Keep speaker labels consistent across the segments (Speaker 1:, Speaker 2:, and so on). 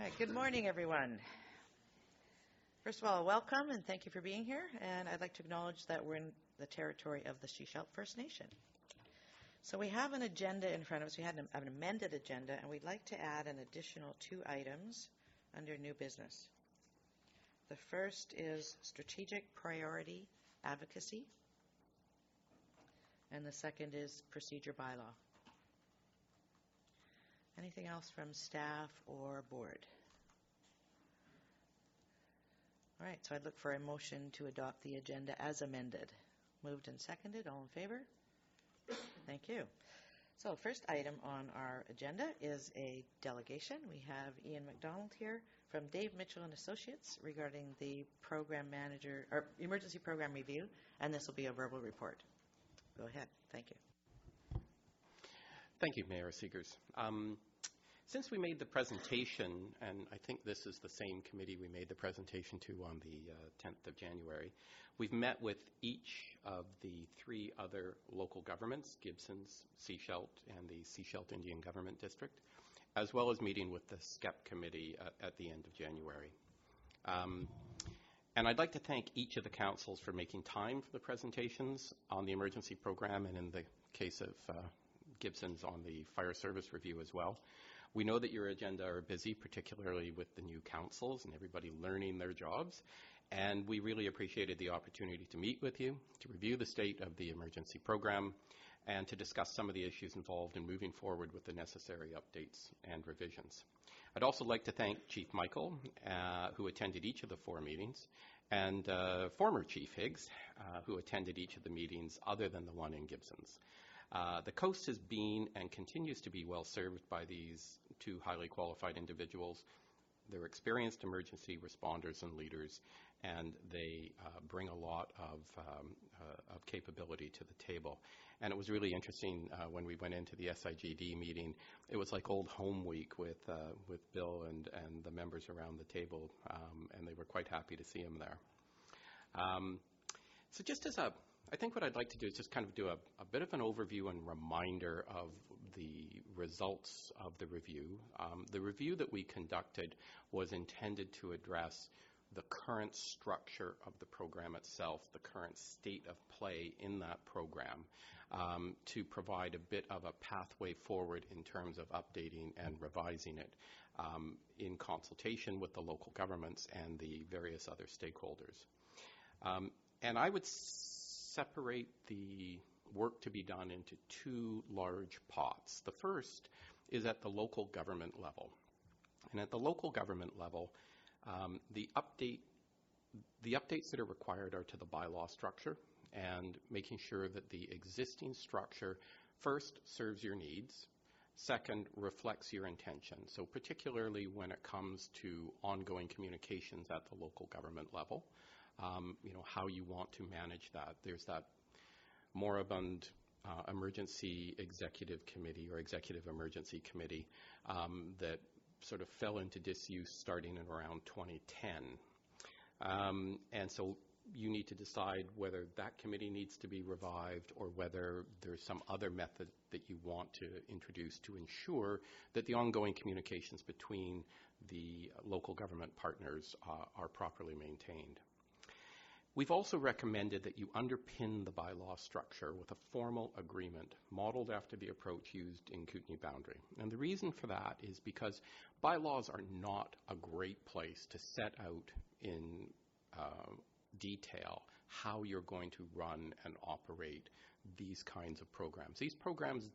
Speaker 1: right, good morning, everyone. First of all, welcome and thank you for being here. And I'd like to acknowledge that we're in the territory of the Sechelt First Nation. So we have an agenda in front of us. We had an amended agenda, and we'd like to add an additional 2 items under new business. The first is strategic priority advocacy, and the second is procedure bylaw. Anything else from staff or board? All right, so I'd look for a motion to adopt the agenda as amended. Moved and seconded. All in favor? Thank you. So first item on our agenda is a delegation. We have Ian McDonald here from Dave Mitchell and Associates regarding the program manager or emergency program review, and this will be a verbal report. Go ahead. Thank you.
Speaker 2: Thank you, Mayor Seegers. Since we made the presentation, and I think this is the same committee we made the presentation to on the 10th of January, we've met with each of the 3 other local governments, Gibsons, Sechelt, and the Sechelt Indian Government District, as well as meeting with the SCEP committee at the end of January. And I'd like to thank each of the councils for making time for the presentations on the emergency program, and in the case of Gibsons on the fire service review as well. We know that your agenda are busy, particularly with the new councils and everybody learning their jobs. And we really appreciated the opportunity to meet with you, to review the state of the emergency program, and to discuss some of the issues involved in moving forward with the necessary updates and revisions. I'd also like to thank Chief Michael, who attended each of the 4 meetings, and former Chief Higgs, who attended each of the meetings other than the one in Gibsons. The coast has been and continues to be well served by these 2 highly qualified individuals. They're experienced emergency responders and leaders, and they bring a lot of capability to the table. And it was really interesting when we went into the SIGD meeting. It was like old home week with Bill and the members around the table, and they were quite happy to see him there. So just as I think what I'd like to do is just kind of do a bit of an overview and reminder of the results of the review. The review that we conducted was intended to address the current structure of the program itself, the current state of play in that program, to provide a bit of a pathway forward in terms of updating and revising it in consultation with the local governments and the various other stakeholders. And I would separate the work to be done into 2 large pots. The first is at the local government level. And at the local government level, the updates that are required are to the bylaw structure and making sure that the existing structure first serves your needs, second reflects your intention. So particularly when it comes to ongoing communications at the local government level, how you want to manage that. There's that moribund emergency executive committee or executive emergency committee that sort of fell into disuse starting in around 2010. And so you need to decide whether that committee needs to be revived or whether there's some other method that you want to introduce to ensure that the ongoing communications between the local government partners are properly maintained. We've also recommended that you underpin the bylaw structure with a formal agreement modeled after the approach used in Kootenay Boundary. And the reason for that is because bylaws are not a great place to set out in detail how you're going to run and operate these kinds of programs. These programs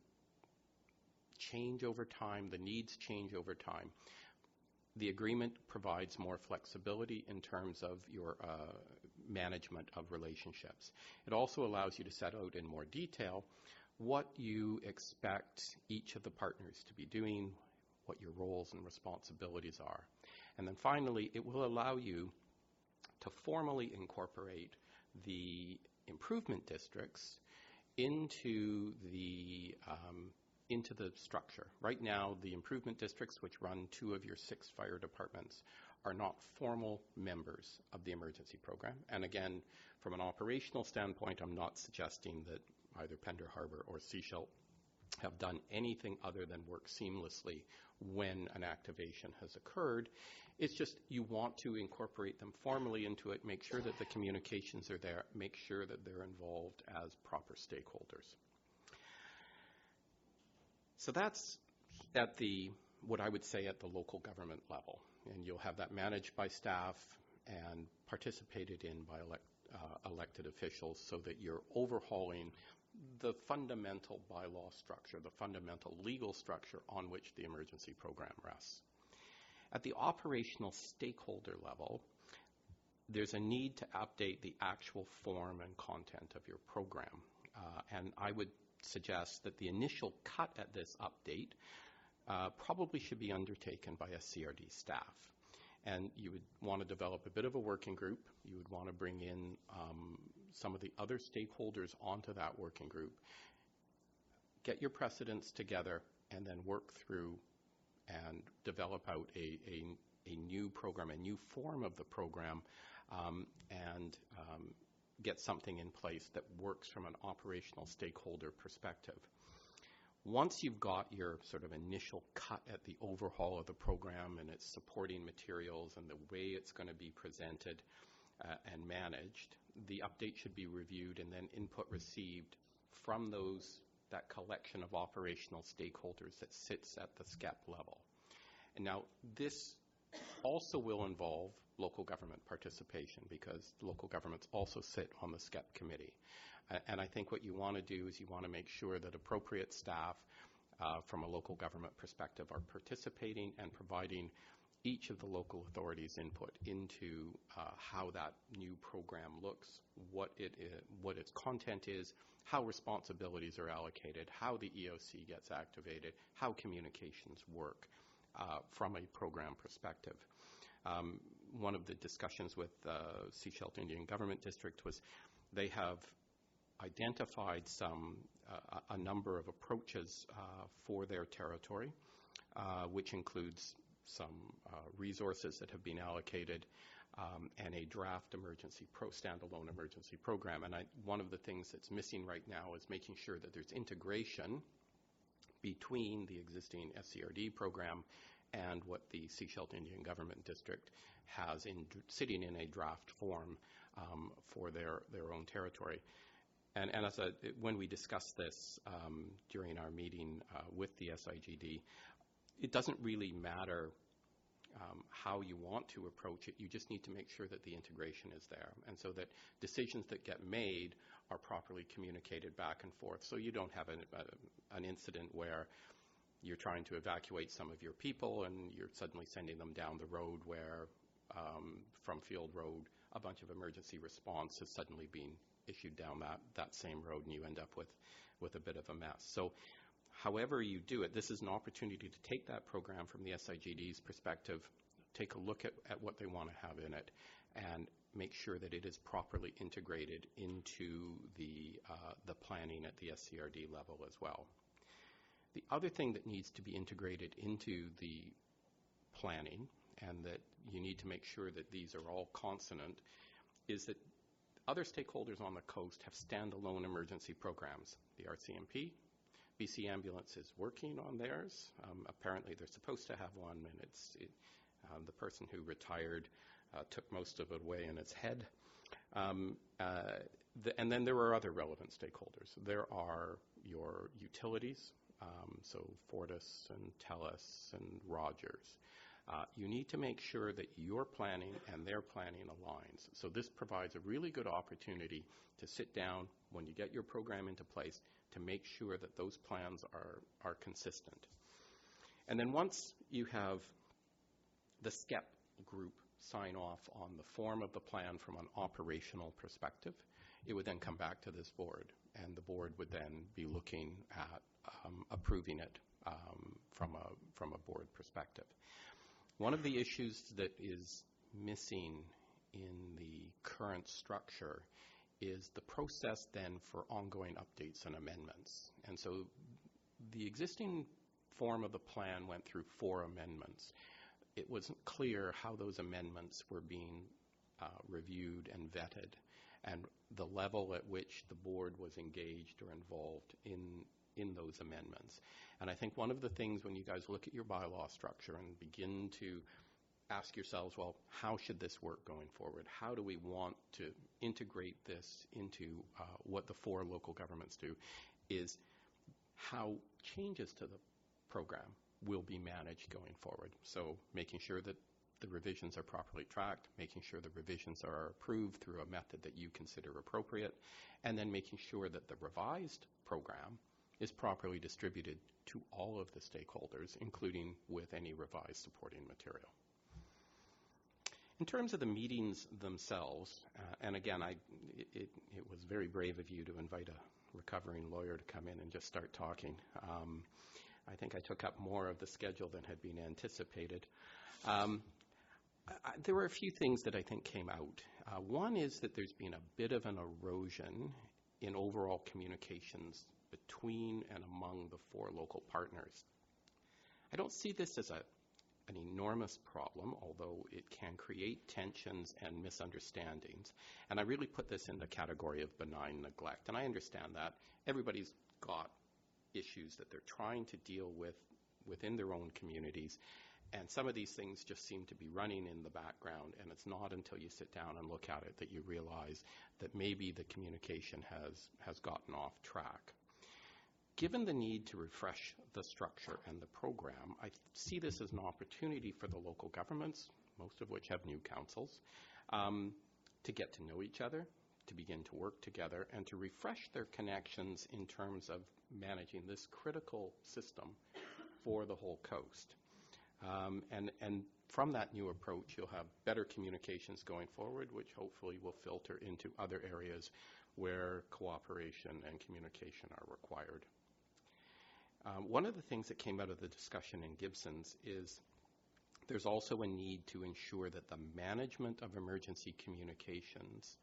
Speaker 2: change over time, the needs change over time. The agreement provides more flexibility in terms of your management of relationships. It also allows you to set out in more detail what you expect each of the partners to be doing, what your roles and responsibilities are. And then finally, it will allow you to formally incorporate the improvement districts into the structure. Right now, the improvement districts, which run 2 of your 6 fire departments, are not formal members of the emergency program. And again, from an operational standpoint, I'm not suggesting that either Pender Harbour or Sechelt have done anything other than work seamlessly when an activation has occurred. It's just you want to incorporate them formally into it, make sure that the communications are there, make sure that they're involved as proper stakeholders. So that's at what I would say at the local government level. And you'll have that managed by staff and participated in by elected officials, so that you're overhauling the fundamental bylaw structure, the fundamental legal structure on which the emergency program rests. At the operational stakeholder level, there's a need to update the actual form and content of your program. And I would suggest that the initial cut at this update probably should be undertaken by SCRD staff. And you would want to develop a bit of a working group. You would want to bring in some of the other stakeholders onto that working group, get your precedents together, and then work through and develop out a new program, a new form of the program, and get something in place that works from an operational stakeholder perspective. Once you've got your sort of initial cut at the overhaul of the program and its supporting materials and the way it's going to be presented and managed, the update should be reviewed and then input received from that collection of operational stakeholders that sits at the SCEP level. And now this also will involve local government participation, because local governments also sit on the SCEP committee. And I think what you want to do is you want to make sure that appropriate staff from a local government perspective are participating and providing each of the local authorities' input into how that new program looks, what its content is, how responsibilities are allocated, how the EOC gets activated, how communications work from a program perspective. One of the discussions with Sechelton Indian Government District was they have identified a number of approaches for their territory, which includes some resources that have been allocated and a draft standalone emergency program. And one of the things that's missing right now is making sure that there's integration between the existing SCRD program and what the Sechelton Indian Government District has sitting in a draft form for their own territory. And when we discussed this during our meeting with the SIGD, it doesn't really matter how you want to approach it. You just need to make sure that the integration is there, and so that decisions that get made are properly communicated back and forth, so you don't have an incident where you're trying to evacuate some of your people and you're suddenly sending them down the road where from Field Road a bunch of emergency response has suddenly been issued down that same road, and you end up with a bit of a mess. So however you do it, this is an opportunity to take that program from the SIGD's perspective, take a look at what they want to have in it, and make sure that it is properly integrated into the planning at the SCRD level as well. The other thing that needs to be integrated into the planning, and that you need to make sure that these are all consonant, is that other stakeholders on the coast have standalone emergency programs. The RCMP, BC Ambulance is working on theirs. Apparently they're supposed to have one, and the person who retired took most of it away in its head. And then there are other relevant stakeholders. There are your utilities, so Fortis and TELUS and Rogers. You need to make sure that your planning and their planning aligns. So this provides a really good opportunity to sit down when you get your program into place to make sure that those plans are consistent. And then once you have the SCEP group sign off on the form of the plan from an operational perspective, it would then come back to this board, and the board would then be looking at approving it from a board perspective. One of the issues that is missing in the current structure is the process then for ongoing updates and amendments. And so the existing form of the plan went through 4 amendments. It wasn't clear how those amendments were being reviewed and vetted, and the level at which the board was engaged or involved in in those amendments. And I think one of the things when you guys look at your bylaw structure and begin to ask yourselves, well, how should this work going forward? How do we want to integrate this into what the 4 local governments do, is how changes to the program will be managed going forward. So making sure that the revisions are properly tracked, making sure the revisions are approved through a method that you consider appropriate, and then making sure that the revised program is properly distributed to all of the stakeholders, including with any revised supporting material. In terms of the meetings themselves, and again, it was very brave of you to invite a recovering lawyer to come in and just start talking. I think I took up more of the schedule than had been anticipated. There were a few things that I think came out. One is that there's been a bit of an erosion in overall communications between and among the 4 local partners. I don't see this as an enormous problem, although it can create tensions and misunderstandings. And I really put this in the category of benign neglect. And I understand that. Everybody's got issues that they're trying to deal with within their own communities. And some of these things just seem to be running in the background, and it's not until you sit down and look at it that you realize that maybe the communication has gotten off track. Given the need to refresh the structure and the program, I see this as an opportunity for the local governments, most of which have new councils, to get to know each other, to begin to work together, and to refresh their connections in terms of managing this critical system for the whole coast. And from that new approach, you'll have better communications going forward, which hopefully will filter into other areas where cooperation and communication are required. One of the things that came out of the discussion in Gibson's is there's also a need to ensure that the management of emergency communications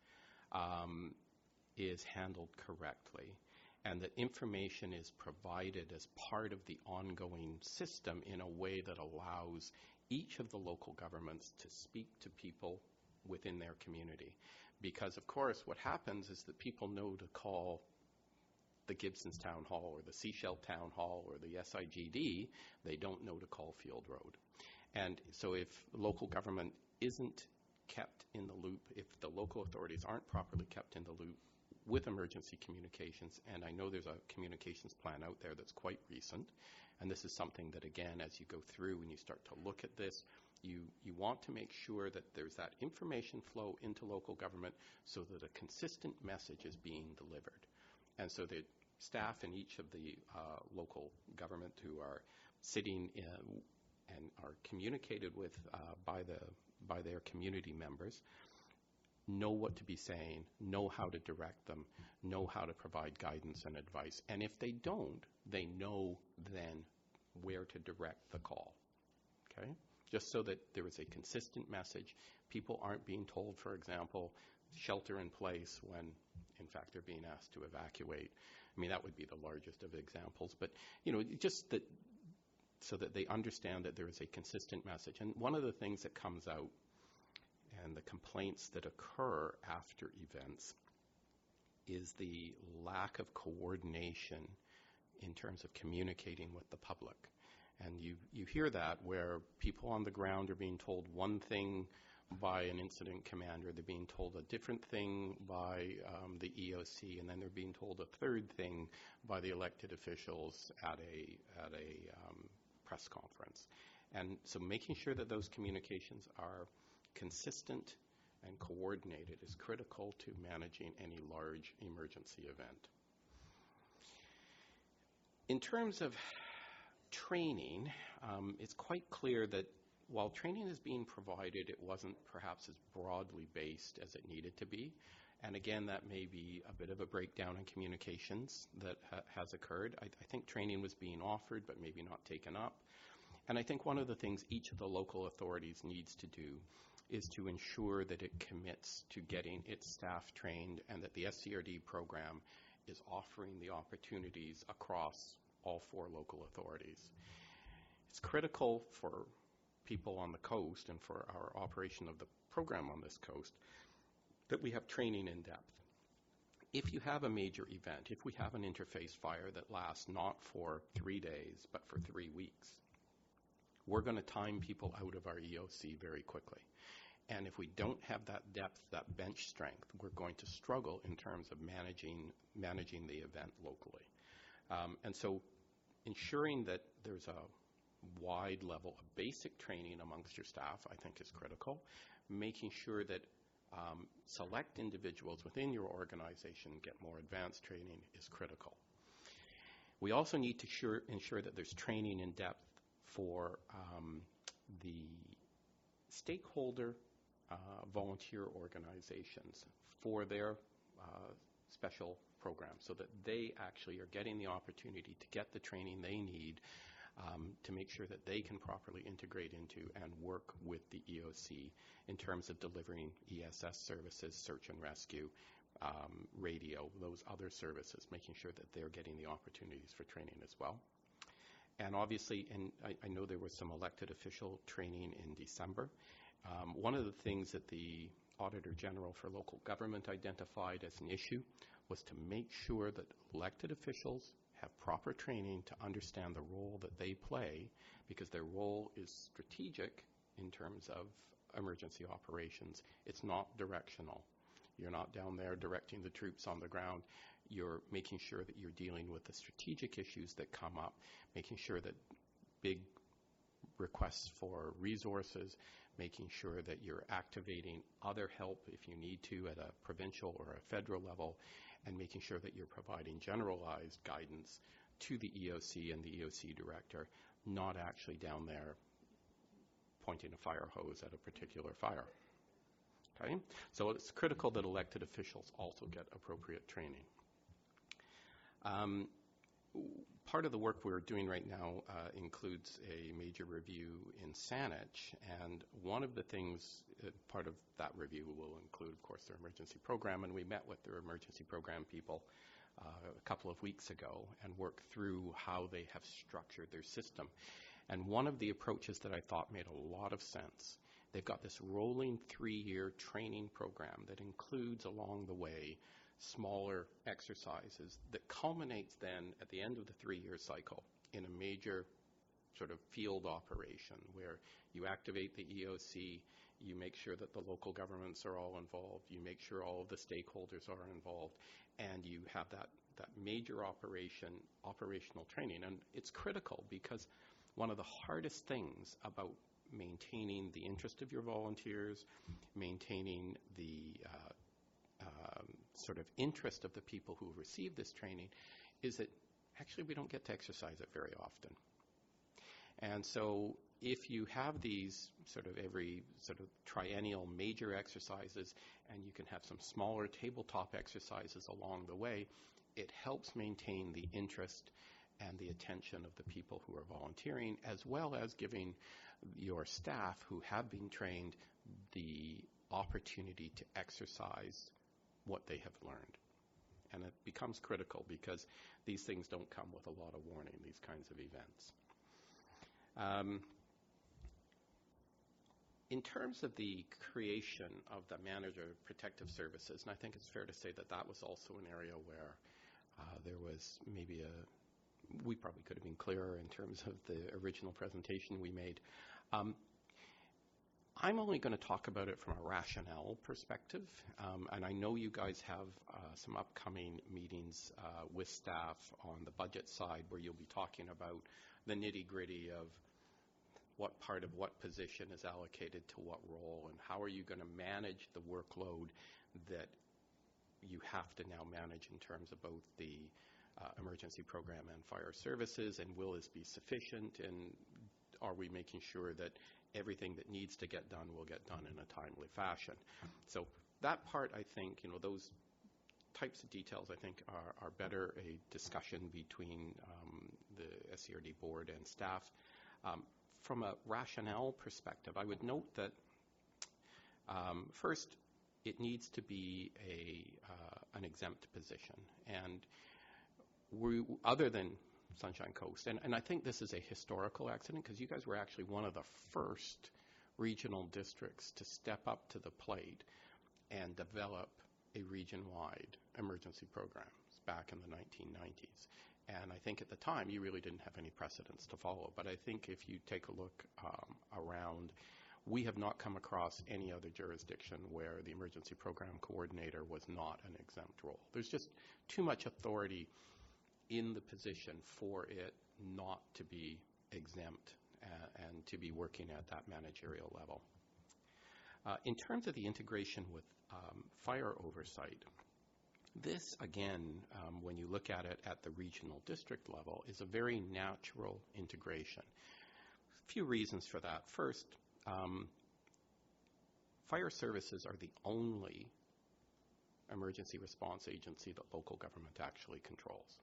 Speaker 2: is handled correctly, and that information is provided as part of the ongoing system in a way that allows each of the local governments to speak to people within their community. Because, of course, what happens is that people know to call the Gibsons Town Hall or the Sechelt Town Hall or the SIGD, they don't know to call Field Road. And so if local government isn't kept in the loop, if the local authorities aren't properly kept in the loop with emergency communications, and I know there's a communications plan out there that's quite recent, and this is something that, again, as you go through and you start to look at this, you want to make sure that there's that information flow into local government so that a consistent message is being delivered. And so that staff in each of the local government who are sitting and are communicated with by their community members know what to be saying, know how to direct them, know how to provide guidance and advice. And if they don't, they know then where to direct the call, okay? Just so that there is a consistent message. People aren't being told, for example, shelter in place when, in fact, they're being asked to evacuate. I mean, that would be the largest of examples. But, you know, just that so that they understand that there is a consistent message. And one of the things that comes out and the complaints that occur after events is the lack of coordination in terms of communicating with the public. And you hear that where people on the ground are being told one thing by an incident commander, they're being told a different thing by the EOC, and then they're being told a third thing by the elected officials at a press conference. And so making sure that those communications are consistent and coordinated is critical to managing any large emergency event. In terms of training, it's quite clear that while training is being provided, it wasn't perhaps as broadly based as it needed to be. And again, that may be a bit of a breakdown in communications that has occurred. I think training was being offered, but maybe not taken up. And I think one of the things each of the local authorities needs to do is to ensure that it commits to getting its staff trained and that the SCRD program is offering the opportunities across all 4 local authorities. It's critical for people on the coast and for our operation of the program on this coast that we have training in depth. if you have a major event, if we have an interface fire that lasts not for 3 days, but for 3 weeks, we're going to time people out of our EOC very quickly. And if we don't have that depth, that bench strength, we're going to struggle in terms of managing the event locally. And so ensuring that there's a wide level of basic training amongst your staff, I think, is critical. Making sure that select individuals within your organization get more advanced training is critical. We also need to ensure that there's training in depth for the stakeholder volunteer organizations for their special programs, so that they actually are getting the opportunity to get the training they need to make sure that they can properly integrate into and work with the EOC in terms of delivering ESS services, search and rescue, radio, those other services, making sure that they're getting the opportunities for training as well. And obviously, and I know there was some elected official training in December. One of the things that the Auditor General for Local Government identified as an issue was to make sure that elected officials have proper training to understand the role that they play, because their role is strategic in terms of emergency operations. It's not directional. You're not down there directing the troops on the ground. You're making sure that you're dealing with the strategic issues that come up, making sure that big requests for resources, making sure that you're activating other help if you need to at a provincial or a federal level, and making sure that you're providing generalized guidance to the EOC and the EOC director, not actually down there pointing a fire hose at a particular fire. Okay? So it's critical that elected officials also get appropriate training. Part of the work we're doing right now includes a major review in Saanich, and one of the things, part of that review will include, of course, their emergency program, and we met with their emergency program people a couple of weeks ago and worked through how they have structured their system. And one of the approaches that I thought made a lot of sense, they've got this rolling 3-year training program that includes along the way smaller exercises that culminates then at the end of the 3-year cycle in a major sort of field operation where you activate the EOC, you make sure that the local governments are all involved, you make sure all of the stakeholders are involved, and you have that major operational training. And it's critical because one of the hardest things about maintaining the interest of your volunteers, maintaining the sort of interest of the people who receive this training, is that actually we don't get to exercise it very often. And so if you have these sort of every sort of triennial major exercises, and you can have some smaller tabletop exercises along the way, it helps maintain the interest and the attention of the people who are volunteering, as well as giving your staff who have been trained the opportunity to exercise what they have learned. And it becomes critical because these things don't come with a lot of warning, these kinds of events. In terms of the creation of the Manager of Protective Services, and I think it's fair to say that that was also an area where there was maybe we probably could have been clearer in terms of the original presentation we made. I'm only going to talk about it from a rationale perspective, and I know you guys have some upcoming meetings with staff on the budget side where you'll be talking about the nitty-gritty of what part of what position is allocated to what role, and how are you going to manage the workload that you have to now manage in terms of both the emergency program and fire services, and will this be sufficient, and are we making sure that everything that needs to get done will get done in a timely fashion. So that part, I think, those types of details, I think, are better a discussion between the SCRD board and staff. From a rationale perspective, I would note that first, it needs to be an exempt position, and other than Sunshine Coast. And I think this is a historical accident because you guys were actually one of the first regional districts to step up to the plate and develop a region-wide emergency program back in the 1990s. And I think at the time you really didn't have any precedents to follow. But I think if you take a look around, we have not come across any other jurisdiction where the emergency program coordinator was not an exempt role. There's just too much authority in the position for it not to be exempt and to be working at that managerial level. In terms of the integration with fire oversight, this, again, when you look at it at the regional district level, is a very natural integration. A few reasons for that. First, fire services are the only emergency response agency that local government actually controls.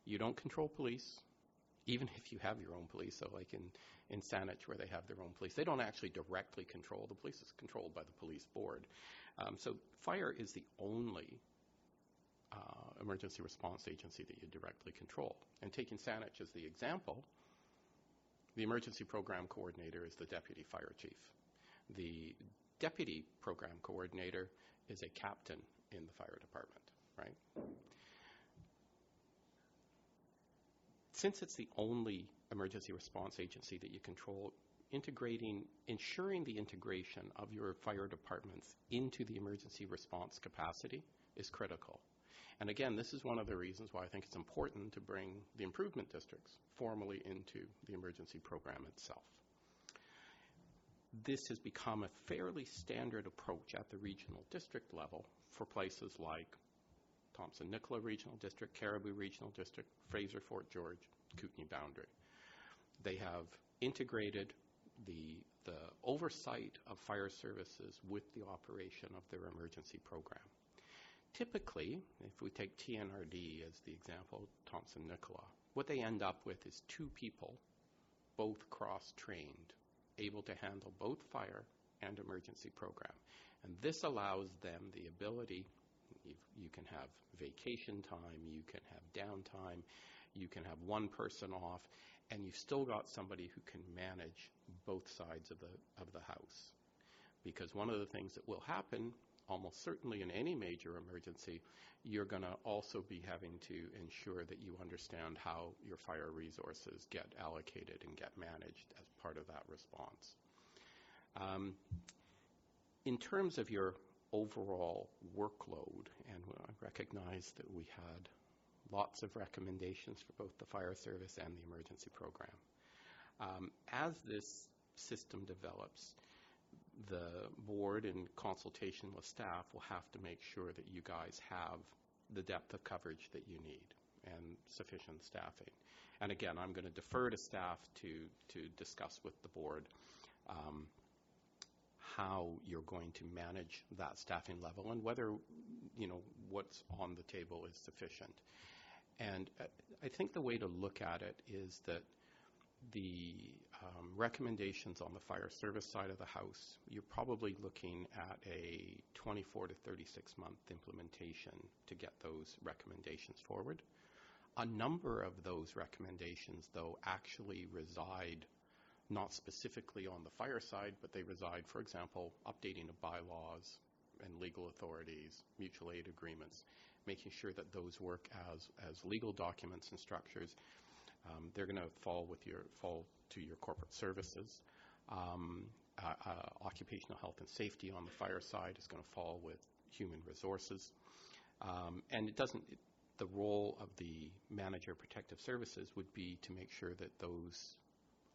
Speaker 2: You don't control police, even if you have your own police. So like in Saanich, where they have their own police, they don't actually directly control. The police is controlled by the police board. So fire is the only emergency response agency that you directly control. And taking Saanich as the example, the emergency program coordinator is the deputy fire chief. The deputy program coordinator is a captain in the fire department, right? Since it's the only emergency response agency that you control, ensuring the integration of your fire departments into the emergency response capacity is critical. And again, this is one of the reasons why I think it's important to bring the improvement districts formally into the emergency program itself. This has become a fairly standard approach at the regional district level for places like Thompson-Nicola Regional District, Caribou Regional District, Fraser-Fort George, Kootenay Boundary. They have integrated the oversight of fire services with the operation of their emergency program. Typically, if we take TNRD as the example, Thompson-Nicola, what they end up with is two people, both cross-trained, able to handle both fire and emergency program. And this allows them the ability, you can have vacation time, you can have downtime, you can have one person off, and you've still got somebody who can manage both sides of the house. Because one of the things that will happen, almost certainly in any major emergency, you're going to also be having to ensure that you understand how your fire resources get allocated and get managed as part of that response. In terms of your overall workload, and I recognize that we had lots of recommendations for both the fire service and the emergency program. As this system develops, the board, in consultation with staff, will have to make sure that you guys have the depth of coverage that you need and sufficient staffing. And again, I'm going to defer to staff to discuss with the board how you're going to manage that staffing level and whether, what's on the table is sufficient. And I think the way to look at it is that the recommendations on the fire service side of the house, you're probably looking at a 24 to 36 month implementation to get those recommendations forward. A number of those recommendations, though, actually reside not specifically on the fire side, but they reside, for example, updating of bylaws and legal authorities, mutual aid agreements, making sure that those work as legal documents and structures. They're going to fall to your corporate services. Occupational health and safety on the fire side is going to fall with human resources. And the role of the manager of protective services would be to make sure that those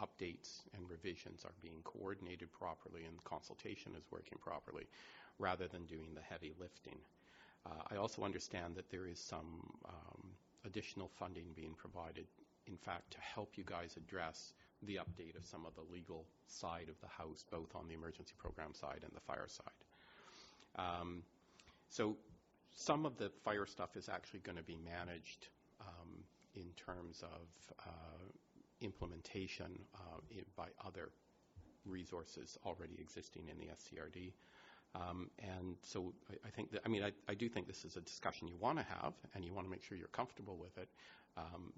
Speaker 2: updates and revisions are being coordinated properly and consultation is working properly, rather than doing the heavy lifting. I also understand that there is some additional funding being provided, in fact, to help you guys address the update of some of the legal side of the house, both on the emergency program side and the fire side. So some of the fire stuff is actually going to be managed in terms of implementation by other resources already existing in the SCRD. And so I think that, I do think this is a discussion you want to have, and you want to make sure you're comfortable with it.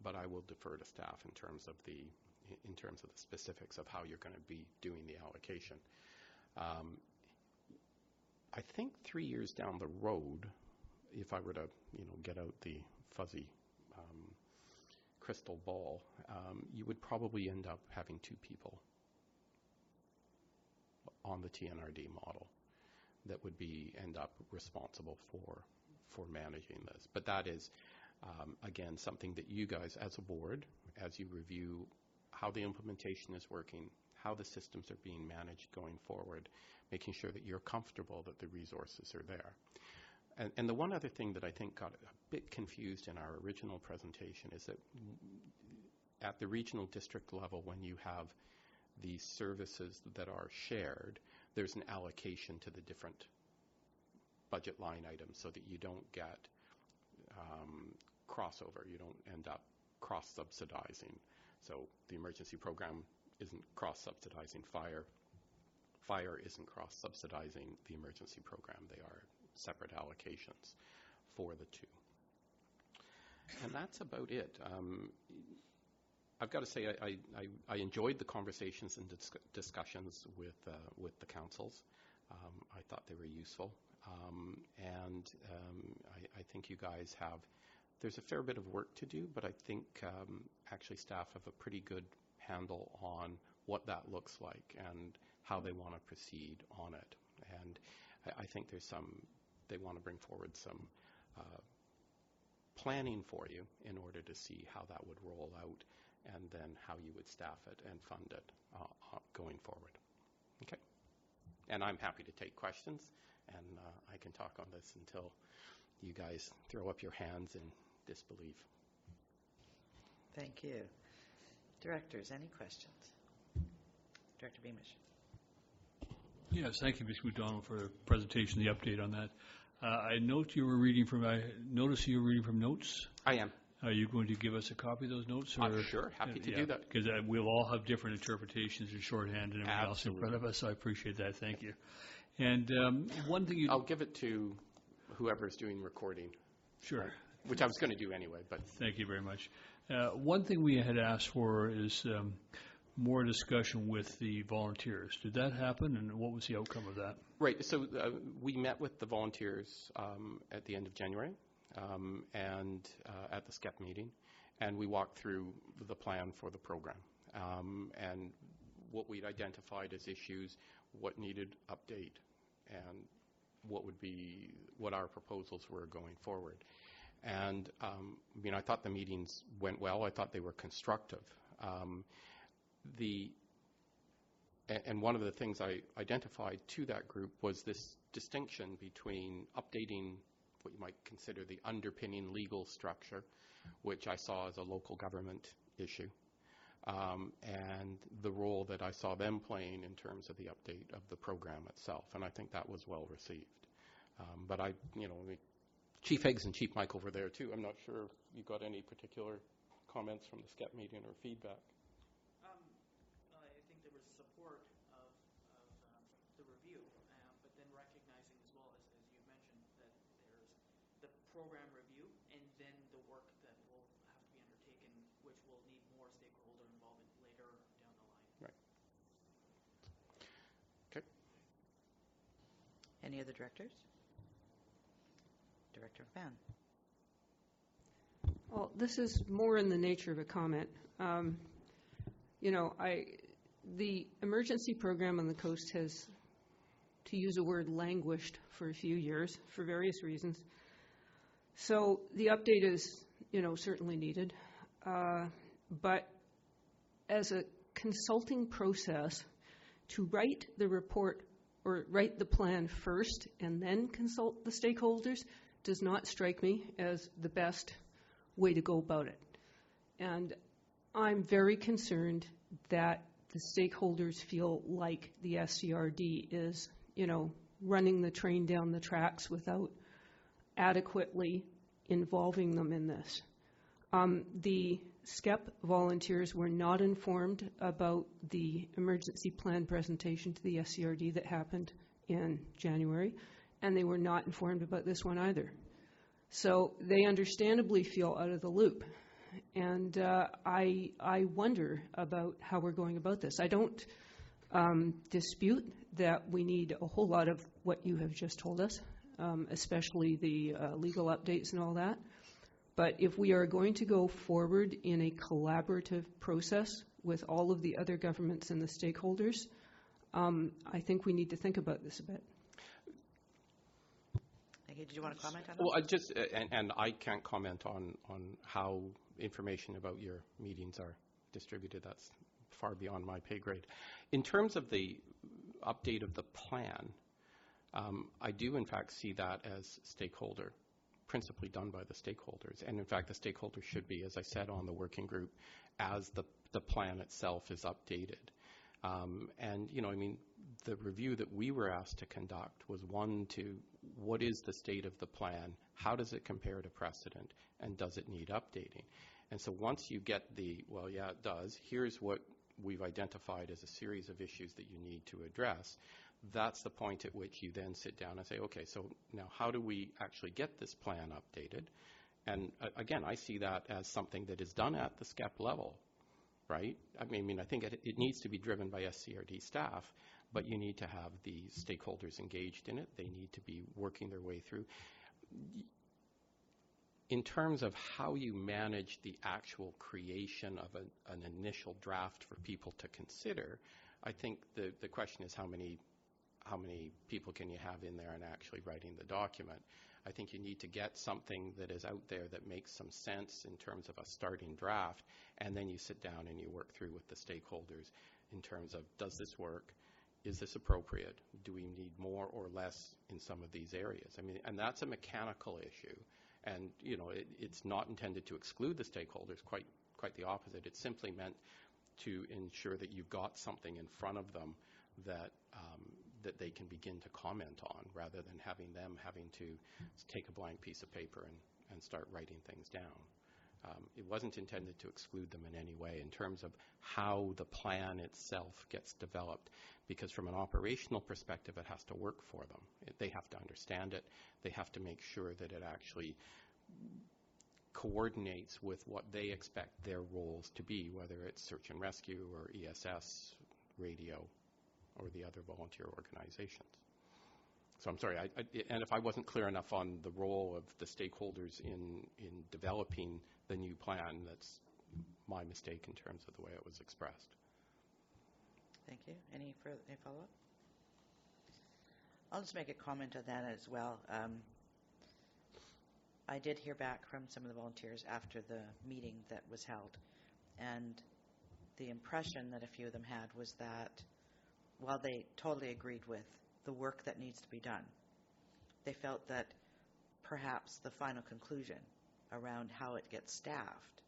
Speaker 2: But I will defer to staff in terms of the specifics of how you're going to be doing the allocation. I think 3 years down the road, if I were to, get out the fuzzy crystal ball, you would probably end up having 2 people on the TNRD model that would end up responsible for managing this. But that is, again, something that you guys as a board, as you review how the implementation is working, how the systems are being managed going forward, making sure that you're comfortable that the resources are there. And the one other thing that I think got a bit confused in our original presentation is that at the regional district level, when you have these services that are shared, there's an allocation to the different budget line items so that you don't get crossover. You don't end up cross-subsidizing. So the emergency program isn't cross-subsidizing fire. Fire isn't cross-subsidizing the emergency program. They are separate allocations for the 2. And that's about it. I've got to say I enjoyed the conversations and discussions with the councils. I thought they were useful. And I think you guys there's a fair bit of work to do, but I think actually staff have a pretty good handle on what that looks like and how they want to proceed on it. And I think they want to bring forward some planning for you in order to see how that would roll out and then how you would staff it and fund it going forward. Okay. And I'm happy to take questions, and I can talk on this until you guys throw up your hands in disbelief.
Speaker 1: Thank you. Directors, any questions? Director Beamish.
Speaker 3: Yes, thank you, Ms. McDonald, for the presentation, the update on that. I noticed you were reading from notes.
Speaker 2: I am.
Speaker 3: Are you going to give us a copy of those notes? Or,
Speaker 2: sure, happy to do that.
Speaker 3: Because we'll all have different interpretations in shorthand and everything else in front of us. So I appreciate that. Thank you. And one thing
Speaker 2: I'll give it to whoever's doing recording.
Speaker 3: Sure.
Speaker 2: Which I was going to do anyway, but.
Speaker 3: Thank you very much. One thing we had asked for is more discussion with the volunteers. Did that happen, and what was the outcome of that?
Speaker 2: Right. So we met with the volunteers at the end of January and at the SCEP meeting, and we walked through the plan for the program and what we'd identified as issues, what needed update, and what our proposals were going forward. And I thought the meetings went well. I thought they were constructive. And one of the things I identified to that group was this distinction between updating what you might consider the underpinning legal structure, which I saw as a local government issue, and the role that I saw them playing in terms of the update of the program itself. And I think that was well received. But Chief Higgs and Chief Michael were there too. I'm not sure if you got any particular comments from the SCEP meeting or feedback.
Speaker 4: I think there was support of the review, but then recognizing as well, as you mentioned, that there's the program review and then the work that will have to be undertaken, which will need more stakeholder involvement later down the line.
Speaker 2: Right. Okay.
Speaker 1: Any other directors? Director McMahon.
Speaker 5: Well, this is more in the nature of a comment. The emergency program on the coast has, to use a word, languished for a few years for various reasons. So the update is, certainly needed. But as a consulting process, to write the report or write the plan first and then consult the stakeholders does not strike me as the best way to go about it. And I'm very concerned that the stakeholders feel like the SCRD is, running the train down the tracks without adequately involving them in this. The SCEP volunteers were not informed about the emergency plan presentation to the SCRD that happened in January, and they were not informed about this one either. So they understandably feel out of the loop. And I wonder about how we're going about this. I don't dispute that we need a whole lot of what you have just told us, especially the legal updates and all that. But if we are going to go forward in a collaborative process with all of the other governments and the stakeholders, I think we need to think about this a bit.
Speaker 1: Thank you. Did you want to comment on that?
Speaker 2: Well, I just, and I can't comment on how information about your meetings are distributed. That's far beyond my pay grade. In terms of the update of the plan, I do in fact see that as stakeholder, principally done by the stakeholders. And in fact, the stakeholders should be, as I said, on the working group as the plan itself is updated. And, you know, I mean, the review that we were asked to conduct was one to what is the state of the plan, how does it compare to precedent, and does it need updating? And so once you get the, well, yeah, it does, here's what we've identified as a series of issues that you need to address, that's the point at which you then sit down and say, okay, so now how do we actually get this plan updated? And again, I see that as something that is done at the SCEP level, right? I mean, I think it needs to be driven by SCRD staff, but you need to have the stakeholders engaged in it. They need to be working their way through. In terms of how you manage the actual creation of an initial draft for people to consider, I think the question is how many people can you have in there and actually writing the document. I think you need to get something that is out there that makes some sense in terms of a starting draft, and then you sit down and you work through with the stakeholders in terms of, does this work? Is this appropriate? Do we need more or less in some of these areas? I mean, and that's a mechanical issue. And, you know, it's not intended to exclude the stakeholders, quite the opposite. It's simply meant to ensure that you've got something in front of them that that they can begin to comment on, rather than having to take a blank piece of paper and start writing things down. It wasn't intended to exclude them in any way in terms of how the plan itself gets developed, because from an operational perspective, it has to work for them. They have to understand it. They have to make sure that it actually coordinates with what they expect their roles to be, whether it's search and rescue or ESS, radio, or the other volunteer organizations. So I'm sorry, and if I wasn't clear enough on the role of the stakeholders in developing the new plan, that's my mistake in terms of the way it was expressed.
Speaker 1: Thank you. Any follow-up? I'll just make a comment on that as well. I did hear back from some of the volunteers after the meeting that was held, and the impression that a few of them had was that while they totally agreed with the work that needs to be done, they felt that perhaps the final conclusion around how it gets staffed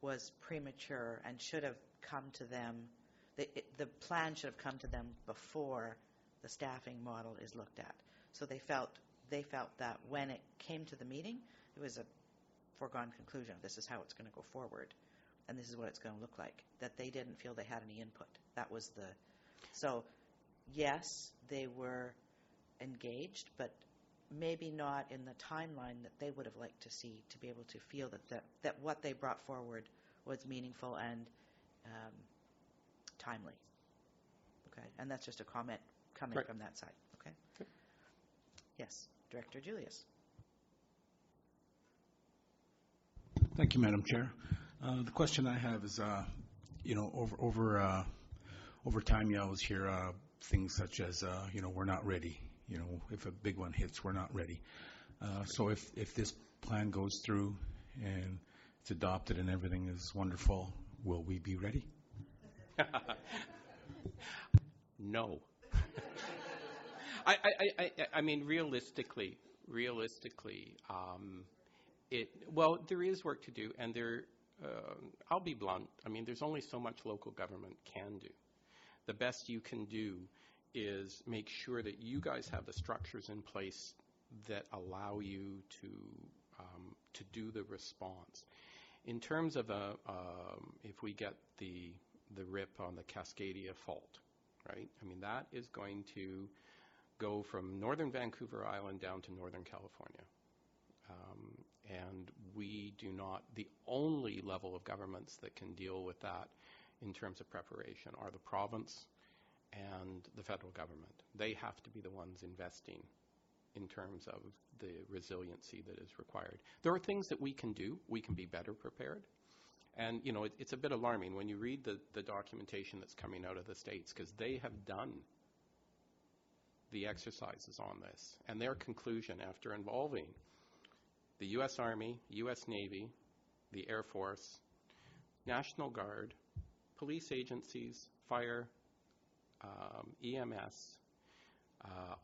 Speaker 1: was premature and should have come to them, the plan should have come to them before the staffing model is looked at. So they felt that when it came to the meeting, it was a foregone conclusion. This is how it's going to go forward, and this is what it's going to look like, that they didn't feel they had any input. That was so yes, they were engaged, but maybe not in the timeline that they would have liked to see, to be able to feel that what they brought forward was meaningful and timely. Okay, and that's just a comment coming from that side. Okay.
Speaker 2: Good.
Speaker 1: Yes, Director Julius.
Speaker 6: Thank you, Madam Chair. The question I have is, over time, you always hear things such as, we're not ready. If a big one hits, we're not ready. So if this plan goes through and it's adopted and everything is wonderful, will we be ready?
Speaker 2: No. I mean, realistically, there is work to do, and I'll be blunt. I mean, there's only so much local government can do. The best you can do is make sure that you guys have the structures in place that allow you to do the response. In terms of if we get the rip on the Cascadia fault, right? I mean, that is going to go from northern Vancouver Island down to northern California. And we do not, the only level of governments that can deal with that in terms of preparation are the province and the federal government. They have to be the ones investing in terms of the resiliency that is required. There are things that we can do. We can be better prepared. And, you know, it's a bit alarming when you read the documentation that's coming out of the States, because they have done the exercises on this. And their conclusion, after involving the U.S. Army, U.S. Navy, the Air Force, National Guard, police agencies, fire, EMS,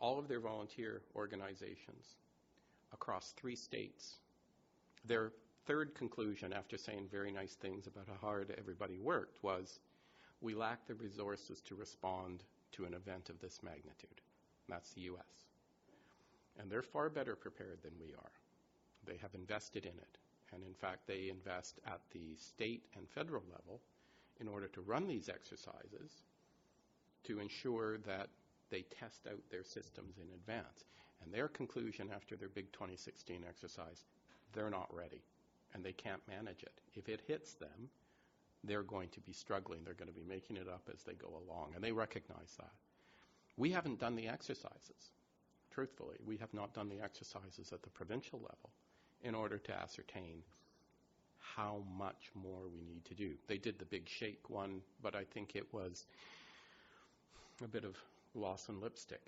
Speaker 2: all of their volunteer organizations across 3 states, their third conclusion, after saying very nice things about how hard everybody worked, was we lack the resources to respond to an event of this magnitude. And that's the U.S. And they're far better prepared than we are. They have invested in it. And in fact, they invest at the state and federal level in order to run these exercises to ensure that they test out their systems in advance. And their conclusion after their big 2016 exercise, they're not ready and they can't manage it. If it hits them, they're going to be struggling. They're going to be making it up as they go along, and they recognize that. We haven't done the exercises. Truthfully, we have not done the exercises at the provincial level in order to ascertain how much more we need to do. They did the big shake one, but I think it was a bit of loss in lipstick.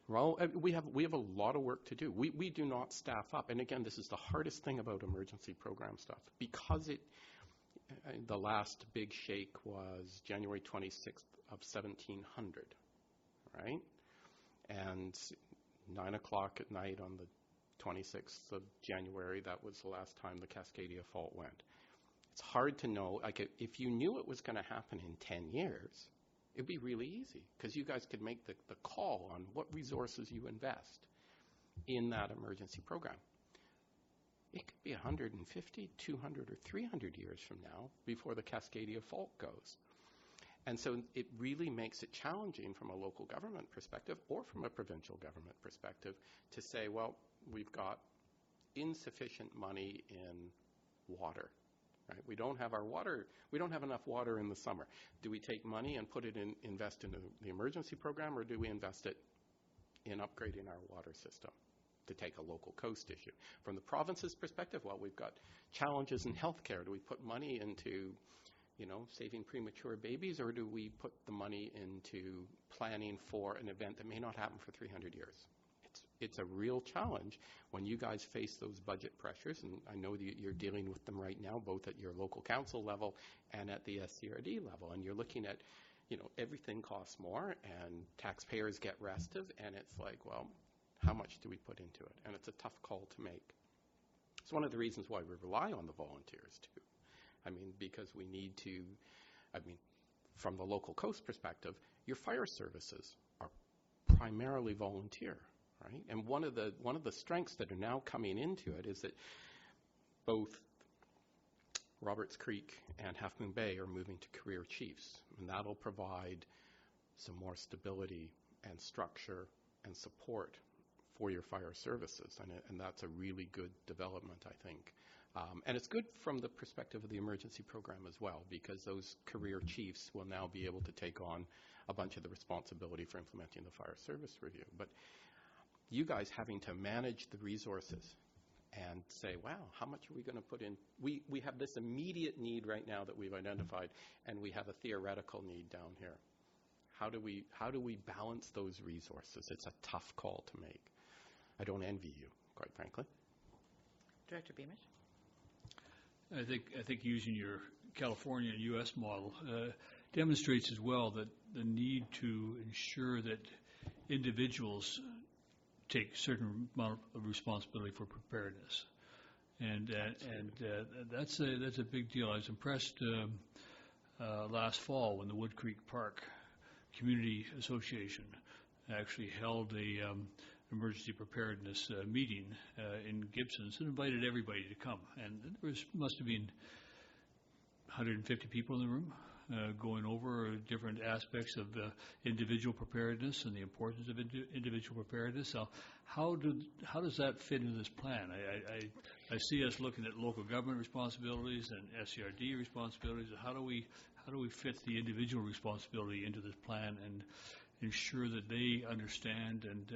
Speaker 2: Well, we have a lot of work to do. We do not staff up. And again, this is the hardest thing about emergency program stuff, because the last big shake was January 26th of 1700, right? And 9 o'clock at night on the 26th of January, that was the last time the Cascadia Fault went. It's hard to know. Like, if you knew it was going to happen in 10 years, it'd be really easy, because you guys could make the call on what resources you invest in that emergency program. It could be 150, 200, or 300 years from now before the Cascadia Fault goes. And so it really makes it challenging from a local government perspective or from a provincial government perspective to say, well, we've got insufficient money in water. Right? We don't have enough water in the summer. Do we take money and invest in the emergency program, or do we invest it in upgrading our water system to take a local coast issue? From the province's perspective, well, we've got challenges in healthcare. Do we put money into, saving premature babies, or do we put the money into planning for an event that may not happen for 300 years? It's a real challenge when you guys face those budget pressures, and I know that you're dealing with them right now, both at your local council level and at the SCRD level, and you're looking at, everything costs more, and taxpayers get restive, and it's like, well, how much do we put into it? And it's a tough call to make. It's one of the reasons why we rely on the volunteers, too. Because we need to, from the local coast perspective, your fire services are primarily volunteer. Right? And one of the strengths that are now coming into it is that both Roberts Creek and Half Moon Bay are moving to career chiefs, and that'll provide some more stability and structure and support for your fire services, and that's a really good development, I think. And it's good from the perspective of the emergency program as well, because those career chiefs will now be able to take on a bunch of the responsibility for implementing the fire service review. But you guys having to manage the resources and say, wow, how much are we going to put in? We have this immediate need right now that we've identified, and we have a theoretical need down here. How do we balance those resources? It's a tough call to make. I don't envy you, quite frankly.
Speaker 1: Director Beamish?
Speaker 3: I think using your California and U.S. model demonstrates as well that the need to ensure that individuals take a certain amount of responsibility for preparedness, and that's a big deal. I was impressed last fall when the Wood Creek Park Community Association actually held a emergency preparedness meeting in Gibsons and invited everybody to come, and there must have been 150 people in the room, going over different aspects of individual preparedness and the importance of individual preparedness. So how does that fit into this plan? I see us looking at local government responsibilities and SCRD responsibilities. How do we fit the individual responsibility into this plan and ensure that they understand and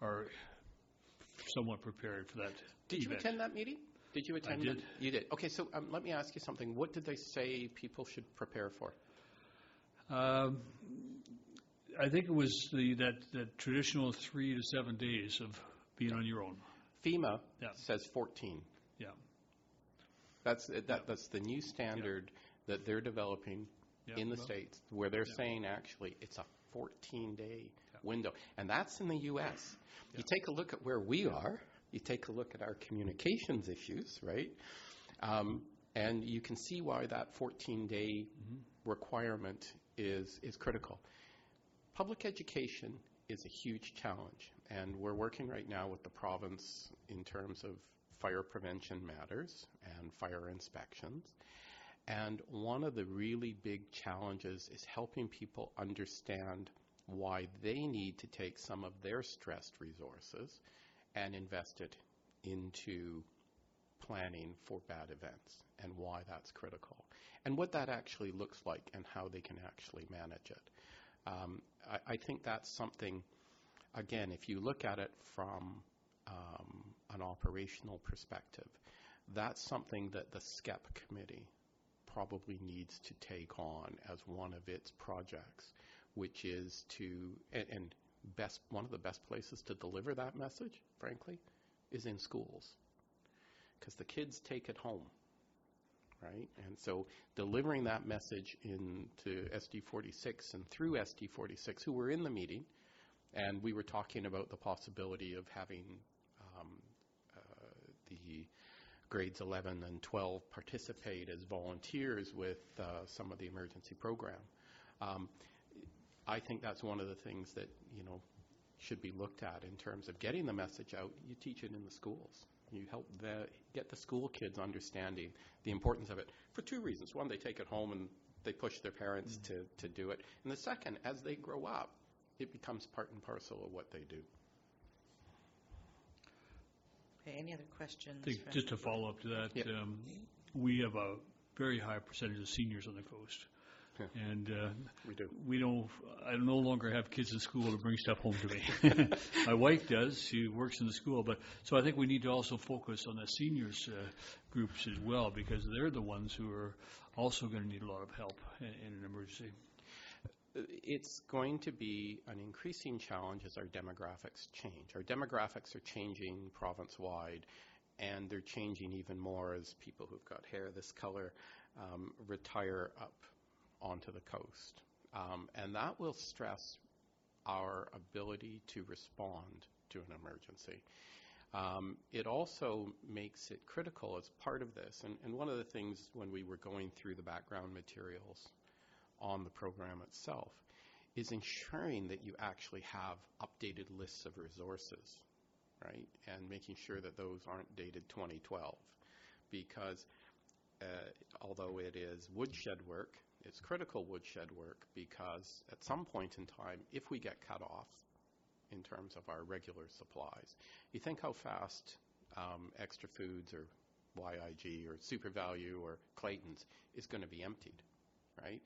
Speaker 3: are somewhat prepared for that?
Speaker 2: Did you attend that meeting? Did you attend?
Speaker 3: I did.
Speaker 2: You did. Okay, so let me ask you something. What did they say people should prepare for?
Speaker 3: I think it was that traditional 3 to 7 days of being on your own.
Speaker 2: FEMA
Speaker 3: Yeah.
Speaker 2: says 14.
Speaker 3: Yeah.
Speaker 2: That's the new standard that they're developing
Speaker 3: Yeah,
Speaker 2: in the
Speaker 3: well,
Speaker 2: States, where they're
Speaker 3: yeah.
Speaker 2: saying actually it's a 14-day window. And that's in the U.S.
Speaker 3: Yeah.
Speaker 2: You take a look at where we are. You take a look at our communications issues, right? And you can see why that 14-day requirement is critical. Public education is a huge challenge, and we're working right now with the province in terms of fire prevention matters and fire inspections. And one of the really big challenges is helping people understand why they need to take some of their stressed resources and invest it into planning for bad events, and why that's critical, and what that actually looks like and how they can actually manage it. I think that's something, again, if you look at it from an operational perspective, that's something that the SCEP committee probably needs to take on as one of its projects, which is to, and one of the best places to deliver that message, frankly, is in schools, because the kids take it home, right? And so delivering that message into SD46 and through SD46, who were in the meeting, and we were talking about the possibility of having the grades 11 and 12 participate as volunteers with some of the emergency program. I think that's one of the things that, should be looked at in terms of getting the message out. You teach it in the schools. You help get the school kids understanding the importance of it for two reasons. One, they take it home and they push their parents to do it. And the second, as they grow up, it becomes part and parcel of what they do.
Speaker 1: Okay, any other questions?
Speaker 3: I think just to follow up to that, we have a very high percentage of seniors on the coast. And
Speaker 2: we do.
Speaker 3: I no longer have kids in school to bring stuff home to me. My wife does. She works in the school. So I think we need to also focus on the seniors groups as well, because they're the ones who are also going to need a lot of help in an emergency.
Speaker 2: It's going to be an increasing challenge as our demographics change. Our demographics are changing province-wide, and they're changing even more as people who've got hair this color retire up onto the coast. And that will stress our ability to respond to an emergency. It also makes it critical as part of this, and one of the things when we were going through the background materials on the program itself is ensuring that you actually have updated lists of resources, right? And making sure that those aren't dated 2012, because although it is woodshed work, it's critical woodshed work, because at some point in time, if we get cut off in terms of our regular supplies, you think how fast Extra Foods or YIG or Super Value or Clayton's is going to be emptied, right?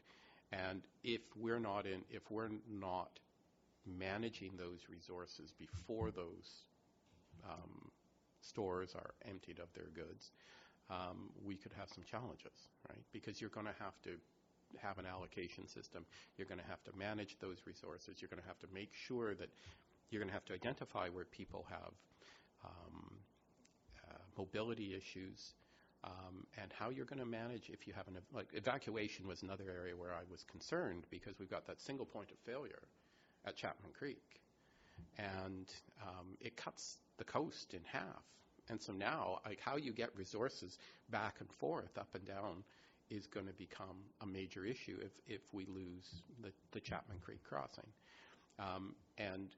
Speaker 2: And if we're not managing those resources before those stores are emptied of their goods, we could have some challenges, right? Because you're going to have an allocation system. You're going to have to manage those resources. You're going to have to make sure that you're going to have to identify where people have mobility issues, and how you're going to manage if you have evacuation was another area where I was concerned, because we've got that single point of failure at Chapman Creek, and it cuts the coast in half. And so now, how you get resources back and forth, up and down, is going to become a major issue if we lose the Chapman Creek crossing. And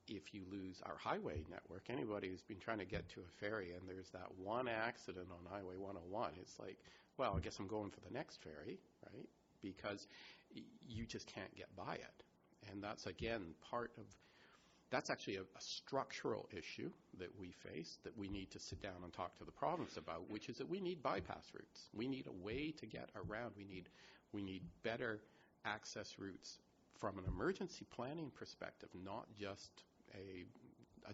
Speaker 2: if you lose our highway network, anybody who's been trying to get to a ferry and there's that one accident on Highway 101, it's like, well, I guess I'm going for the next ferry, right? because you just can't get by it. And that's, again, that's actually a structural issue that we face that we need to sit down and talk to the province about, which is that we need bypass routes. We need a way to get around. We need better access routes from an emergency planning perspective, not just a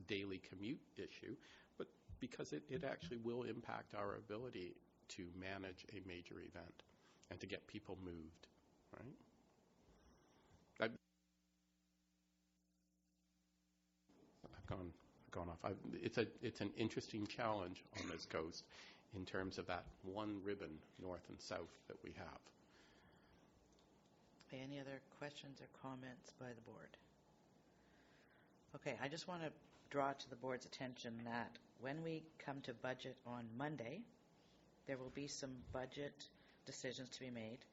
Speaker 2: daily commute issue, but because it actually will impact our ability to manage a major event and to get people moved, right? I've gone off. It's an interesting challenge on this coast in terms of that one ribbon north and south that we have.
Speaker 1: Any other questions or comments by the board? Okay, I just want to draw to the board's attention that when we come to budget on Monday, there will be some budget decisions to be made.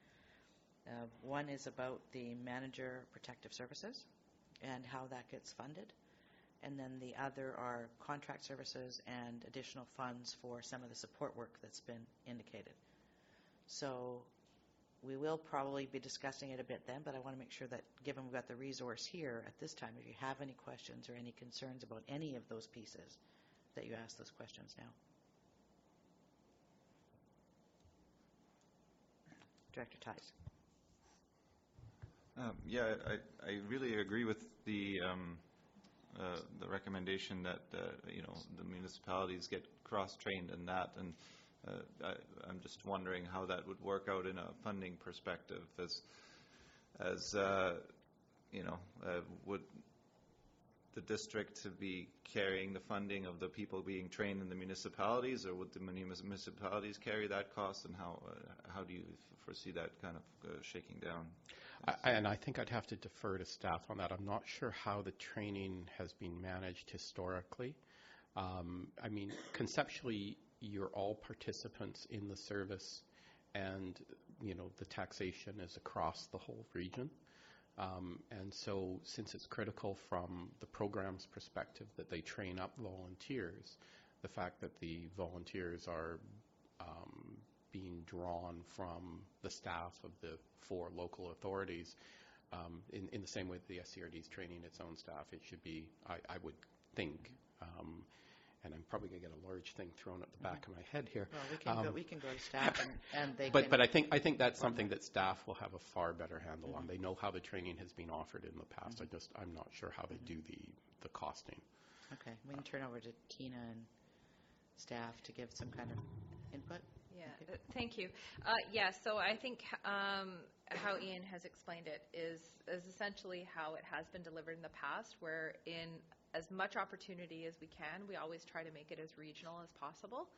Speaker 1: One is about the manager protective services and how that gets funded. And then the other are contract services and additional funds for some of the support work that's been indicated. So we will probably be discussing it a bit then, but I want to make sure that, given we've got the resource here at this time, if you have any questions or any concerns about any of those pieces, that you ask those questions now. Director Tice.
Speaker 7: Yeah, I really agree with the recommendation that the municipalities get cross-trained in that, and I'm just wondering how that would work out in a funding perspective, would the district be carrying the funding of the people being trained in the municipalities, or would the municipalities carry that cost, and how do you foresee that kind of shaking down?
Speaker 2: And I think I'd have to defer to staff on that. I'm not sure how the training has been managed historically. I mean, conceptually, you're all participants in the service, and the taxation is across the whole region. And so since it's critical from the program's perspective that they train up volunteers, the fact that the volunteers are being drawn from the staff of the 4 local authorities, in the same way that the SCRD is training its own staff, it should be, I would think, and I'm probably going to get a large thing thrown at the back of my head here.
Speaker 1: Well, we can go to staff and they
Speaker 2: but I think that's something that staff will have a far better handle on. They know how the training has been offered in the past. I'm not sure how they do the costing.
Speaker 1: Okay, we can turn over to Tina and staff to give some kind of input.
Speaker 8: Yeah, thank you. So I think how Ian has explained it is essentially how it has been delivered in the past, where in as much opportunity as we can, we always try to make it as regional as possible.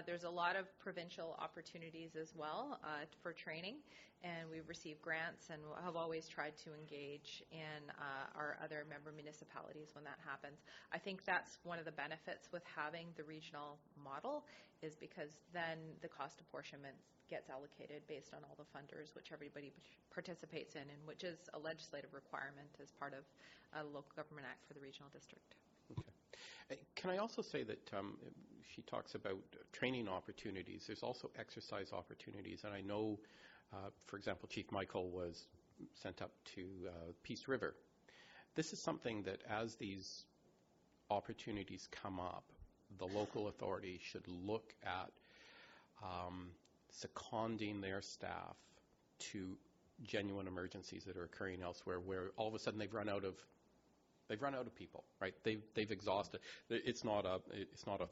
Speaker 8: There's a lot of provincial opportunities as well for training, and we've received grants and have always tried to engage in our other member municipalities when that happens. I think that's one of the benefits with having the regional model, is because then the cost apportionment gets allocated based on all the funders, which everybody participates in, and which is a legislative requirement as part of a Local Government Act for the regional district.
Speaker 2: Okay. Can I also say that she talks about training opportunities. There's also exercise opportunities, and I know, for example, Chief Michael was sent up to Peace River. This is something that, as these opportunities come up, the local authority should look at seconding their staff to genuine emergencies that are occurring elsewhere, where all of a sudden they've run out of people, right? They've exhausted. It's not a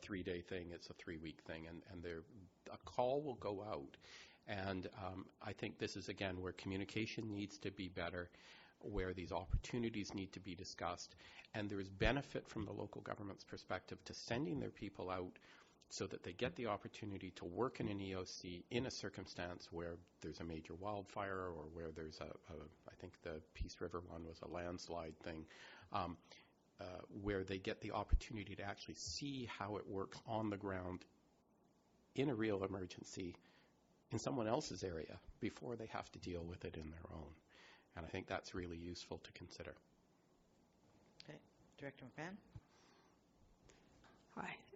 Speaker 2: 3-day thing. It's a 3-week thing, and a call will go out. And I think this is, again, where communication needs to be better, where these opportunities need to be discussed, and there is benefit from the local government's perspective to sending their people out so that they get the opportunity to work in an EOC in a circumstance where there's a major wildfire, or where there's I think the Peace River one was a landslide thing, where they get the opportunity to actually see how it works on the ground in a real emergency in someone else's area before they have to deal with it in their own. And I think that's really useful to consider.
Speaker 1: Okay. Director McMahon?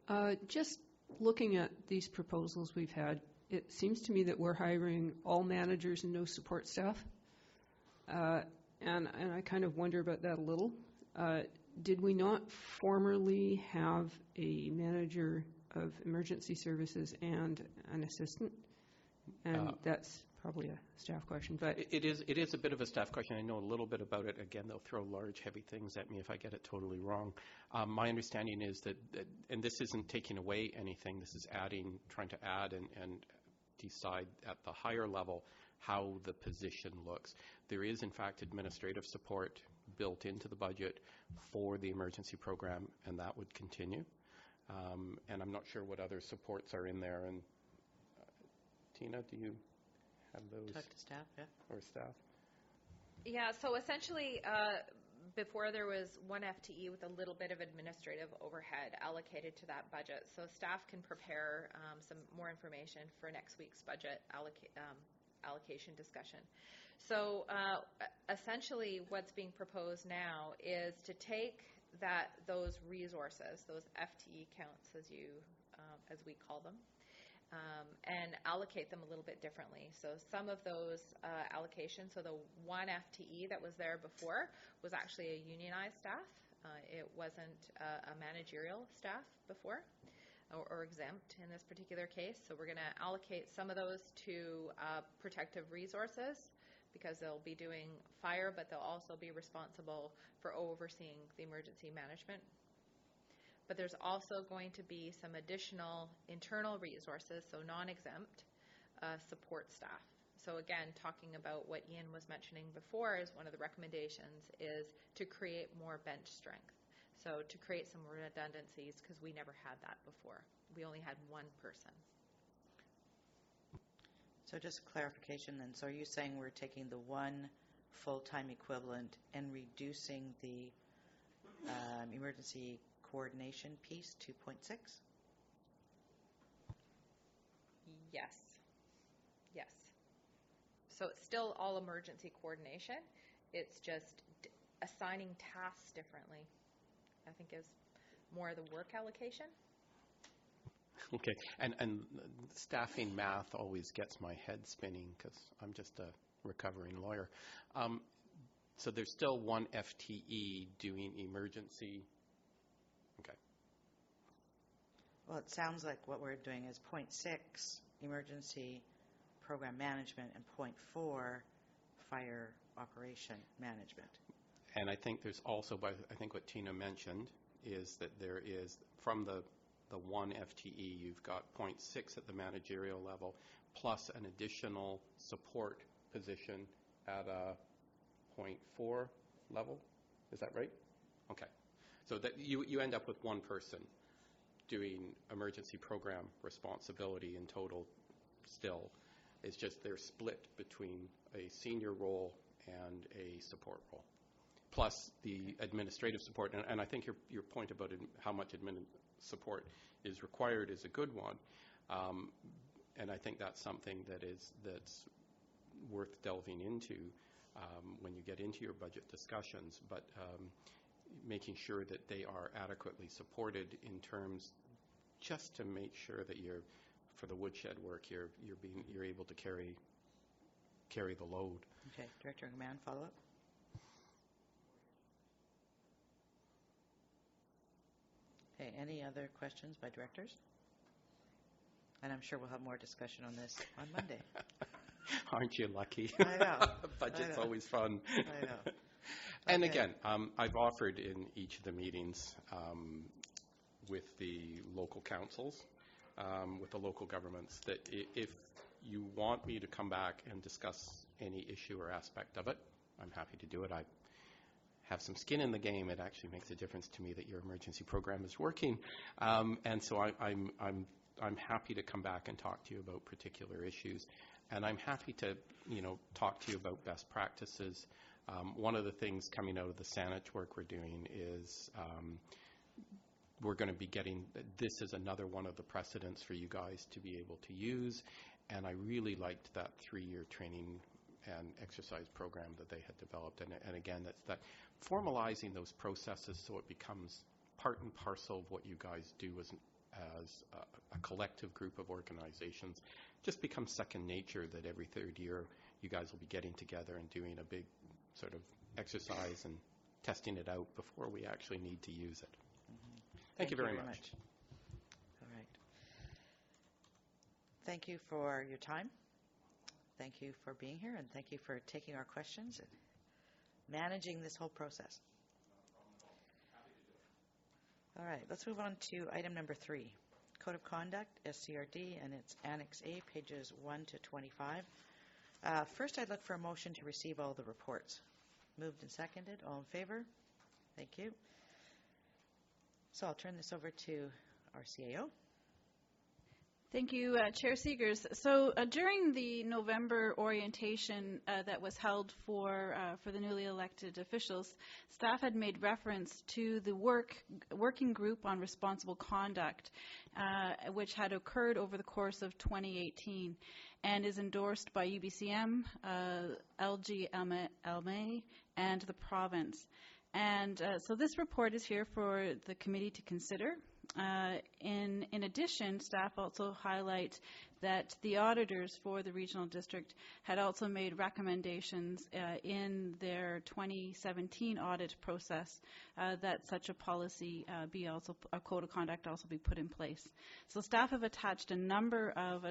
Speaker 5: Hi. Just looking at these proposals we've had, it seems to me that we're hiring all managers and no support staff. And I kind of wonder about that a little. Did we not formerly have a manager of emergency services and an assistant? And that's probably a staff question, but
Speaker 2: It is a bit of a staff question. I know a little bit about it. Again, they'll throw large, heavy things at me if I get it totally wrong. My understanding is that, and this isn't taking away anything, this is trying to add and decide at the higher level how the position looks. There is, in fact, administrative support built into the budget for the emergency program, and that would continue. And I'm not sure what other supports are in there. And Tina, do you have those?
Speaker 1: Talk to staff, yeah.
Speaker 2: Or staff?
Speaker 8: Yeah, so essentially, before there was one FTE with a little bit of administrative overhead allocated to that budget. So staff can prepare some more information for next week's budget allocation discussion. So essentially what's being proposed now is to take those resources, those FTE counts as we call them, and allocate them a little bit differently. So some of those allocations, so the one FTE that was there before was actually a unionized staff. It wasn't a managerial staff before, or exempt in this particular case. So we're going to allocate some of those to protective resources because they'll be doing fire, but they'll also be responsible for overseeing the emergency management. But there's also going to be some additional internal resources, so non-exempt support staff. So again, talking about what Ian was mentioning before, is one of the recommendations is to create more bench strength. So to create some redundancies, because we never had that before. We only had one person.
Speaker 1: So just clarification then. So are you saying we're taking the one full-time equivalent and reducing the emergency coordination piece to 0.6?
Speaker 8: Yes. Yes. So it's still all emergency coordination. It's just assigning tasks differently, I think, is more of the work allocation.
Speaker 2: Okay, and staffing math always gets my head spinning because I'm just a recovering lawyer. So there's still one FTE doing emergency. Okay.
Speaker 1: Well, it sounds like what we're doing is 0.6 emergency program management and 0.4 fire operation management.
Speaker 2: And I think there's also, I think what Tina mentioned is that there is, from the one FTE, you've got 0.6 at the managerial level, plus an additional support position at a 0.4 level. Is that right? Okay. So that you end up with one person doing emergency program responsibility in total still. It's just they're split between a senior role and a support role, plus the administrative support. And I think your point about how much support is required is a good one. And I think that's something that's worth delving into when you get into your budget discussions. But making sure that they are adequately supported in terms, just to make sure that for the woodshed work, you're able to carry the load.
Speaker 1: Okay, Director Mann, follow up. Okay, any other questions by directors? And I'm sure we'll have more discussion on this on Monday.
Speaker 2: Aren't you lucky?
Speaker 1: I know.
Speaker 2: Budget's
Speaker 1: I know.
Speaker 2: always fun.
Speaker 1: I know.
Speaker 2: And
Speaker 1: Okay.
Speaker 2: again, I've offered in each of the meetings with the local councils, with the local governments, that if you want me to come back and discuss any issue or aspect of it, I'm happy to do it. I have some skin in the game. It actually makes a difference to me that your emergency program is working, and so I'm happy to come back and talk to you about particular issues, and I'm happy to talk to you about best practices. One of the things coming out of the SANET work we're doing is we're going to be getting, this is another one of the precedents for you guys to be able to use, and I really liked that 3-year training and exercise program that they had developed. And again, that's that formalizing those processes so it becomes part and parcel of what you guys do as a collective group of organizations just becomes second nature, that every third year you guys will be getting together and doing a big sort of exercise and testing it out before we actually need to use it. Thank you very much.
Speaker 1: All right. Thank you for your time. Thank you for being here, and thank you for taking our questions and managing this whole process. All right, let's move on to item number 3, Code of Conduct, SCRD, and its Annex A, pages 1 to 25. First, I'd look for a motion to receive all the reports. Moved and seconded. All in favor? Thank you. So I'll turn this over to our CAO.
Speaker 9: Thank you, Chair Seegers. So during the November orientation that was held for the newly elected officials, staff had made reference to the working group on responsible conduct, which had occurred over the course of 2018 and is endorsed by UBCM, LGLMA, and the province. And so this report is here for the committee to consider. In addition, staff also highlight that the auditors for the regional district had also made recommendations in their 2017 audit process that such a policy a code of conduct also be put in place. So staff have attached a number of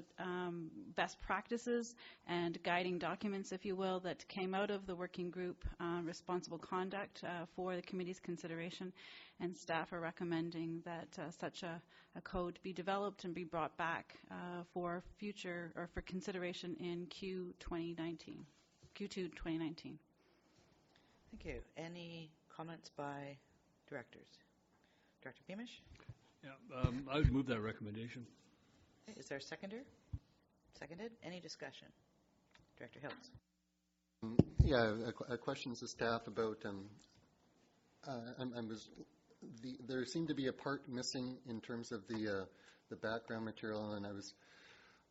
Speaker 9: best practices and guiding documents, if you will, that came out of the working group responsible conduct for the committee's consideration, and staff are recommending that such a code be developed and be brought back for future or for consideration in Q2 2019.
Speaker 1: Thank you. Any comments by directors? Director Beamish?
Speaker 3: Yeah, I would move that recommendation.
Speaker 1: Okay, is there a seconder? Seconded. Any discussion? Director Hiltz.
Speaker 10: A question to staff about there seemed to be a part missing in terms of the background material, and I was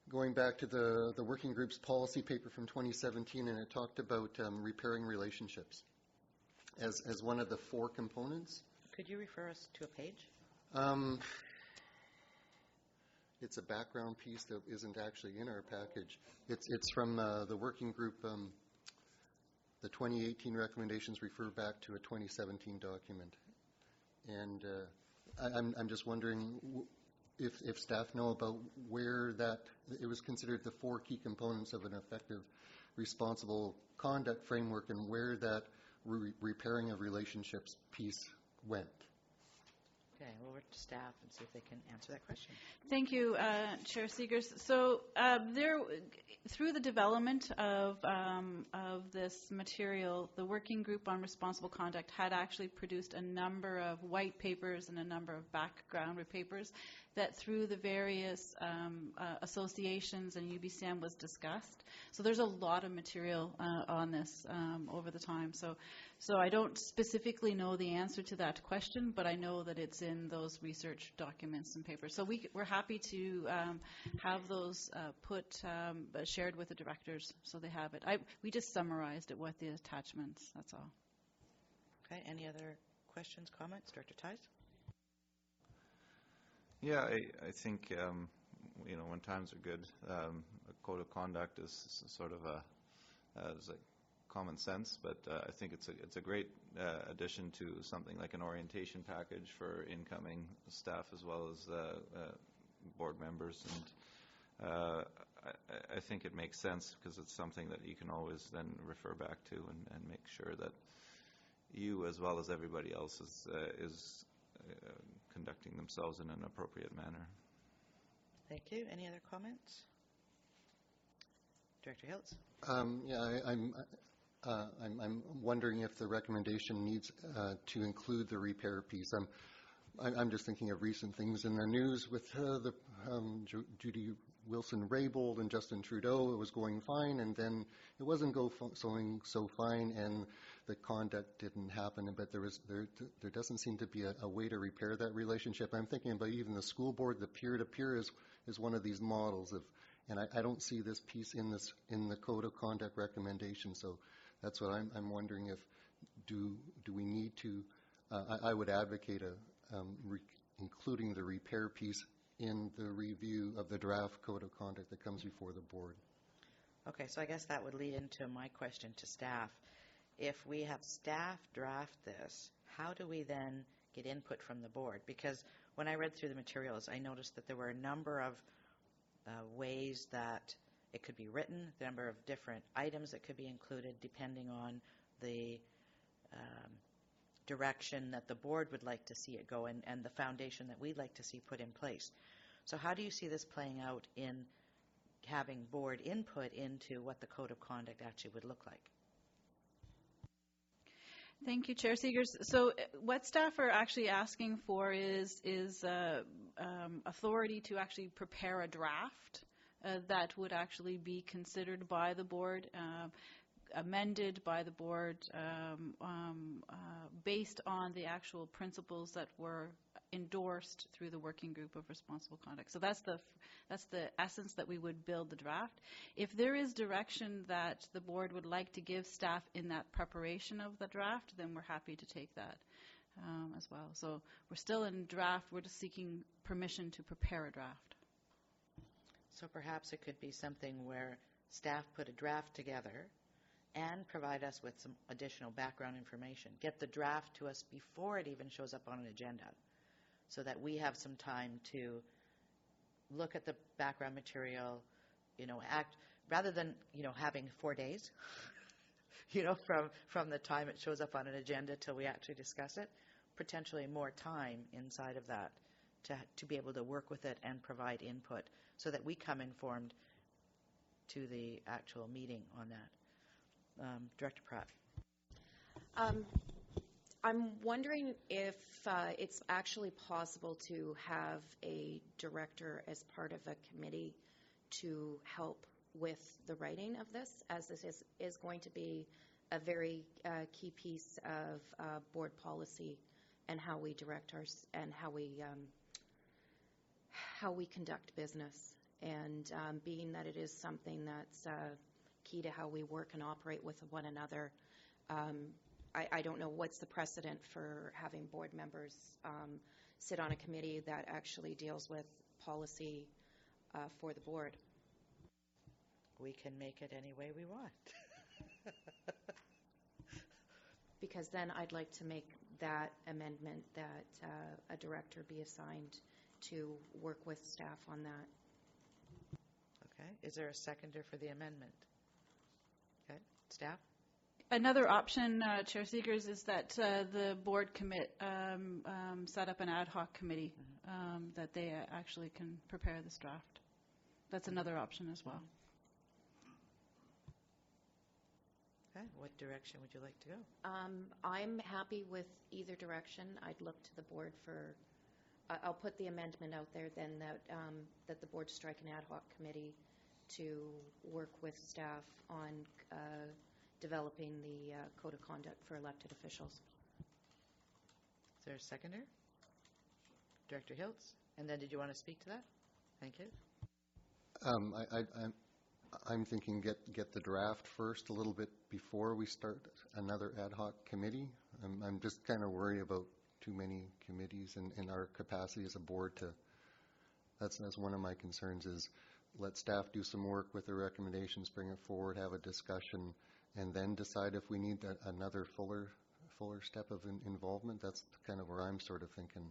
Speaker 10: going back to the working group's policy paper from 2017, and it talked about repairing relationships as one of the 4 components.
Speaker 1: Could you refer us to a page?
Speaker 10: It's a background piece that isn't actually in our package. It's from the working group. The 2018 recommendations refer back to a 2017 document. And I'm just wondering if staff know about where that, it was considered the 4 key components of an effective responsible conduct framework, and where that repairing of relationships piece went.
Speaker 1: Okay, we'll work to staff and see if they can answer that question.
Speaker 9: Thank you, Chair Seegers. So through the development of this material, the working group on responsible conduct had actually produced a number of white papers and a number of background papers that through the various associations and UBCM was discussed. So there's a lot of material on this over the time. So I don't specifically know the answer to that question, but I know that it's in those research documents and papers. So we're happy to have those shared with the directors so they have it. We just summarized it with the attachments, that's all.
Speaker 1: Okay, any other questions, comments? Director Theis?
Speaker 7: Yeah, I think, when times are good, a code of conduct is sort of it's like common sense, but I think it's a great addition to something like an orientation package for incoming staff as well as board members. And I think it makes sense because it's something that you can always then refer back to and make sure that you, as well as everybody else, is conducting themselves in an appropriate manner.
Speaker 1: Thank you. Any other comments? Director Hiltz?
Speaker 10: I'm wondering if the recommendation needs to include the repair piece. I'm just thinking of recent things in the news with Judy Wilson-Raybould and Justin Trudeau. It was going fine, and then it wasn't going so fine, and the conduct didn't happen. But there doesn't seem to be a way to repair that relationship. I'm thinking about even the school board. The peer-to-peer is one of these models of, and I don't see this piece in the code of conduct recommendation. So that's what I'm wondering, if do we need to? I would advocate including the repair piece in the review of the draft code of conduct that comes before the board.
Speaker 1: Okay, so I guess that would lead into my question to staff. If we have staff draft this, how do we then get input from the board? Because when I read through the materials, I noticed that there were a number of ways that it could be written, the number of different items that could be included depending on the direction that the board would like to see it go and the foundation that we'd like to see put in place. So how do you see this playing out in having board input into what the code of conduct actually would look like?
Speaker 9: Thank you, Chair Seegers. So what staff are actually asking for is authority to actually prepare a draft that would actually be considered by the board, amended by the board, based on the actual principles that were endorsed through the working group of responsible conduct. So that's the essence that we would build the draft. If there is direction that the board would like to give staff in that preparation of the draft, then we're happy to take that as well. So we're still in draft. We're just seeking permission to prepare a draft.
Speaker 1: So perhaps it could be something where staff put a draft together and provide us with some additional background information. Get the draft to us before it even shows up on an agenda, so that we have some time to look at the background material, act, rather than, having 4 days, from the time it shows up on an agenda till we actually discuss it, potentially more time inside of that to be able to work with it and provide input so that we come informed to the actual meeting on that. Director Pratt.
Speaker 11: I'm wondering if it's actually possible to have a director as part of a committee to help with the writing of this, as this is going to be a very key piece of board policy and how we direct and how we conduct business. And being that it is something that's key to how we work and operate with one another, I don't know what's the precedent for having board members sit on a committee that actually deals with policy for the board.
Speaker 1: We can make it any way we want.
Speaker 11: Because then I'd like to make that amendment that a director be assigned to work with staff on that.
Speaker 1: Okay. Is there a seconder for the amendment? Okay. Staff?
Speaker 9: Another option, Chair Seegers, is that the board set up an ad hoc committee that they actually can prepare this draft. That's another option as well.
Speaker 1: Okay. What direction would you like to go?
Speaker 11: I'm happy with either direction. I'd look to the board for, I'll put the amendment out there then that the board strike an ad hoc committee to work with staff on developing the code of conduct for elected officials.
Speaker 1: Is there a seconder? Director Hiltz? And then did you want to speak to that? Thank you.
Speaker 10: I'm thinking get the draft first a little bit before we start another ad hoc committee. I'm just kind of worried about too many committees in our capacity as a board to, that's one of my concerns, is let staff do some work with the recommendations, bring it forward, have a discussion, and then decide if we need another fuller step of involvement. That's kind of where I'm sort of thinking.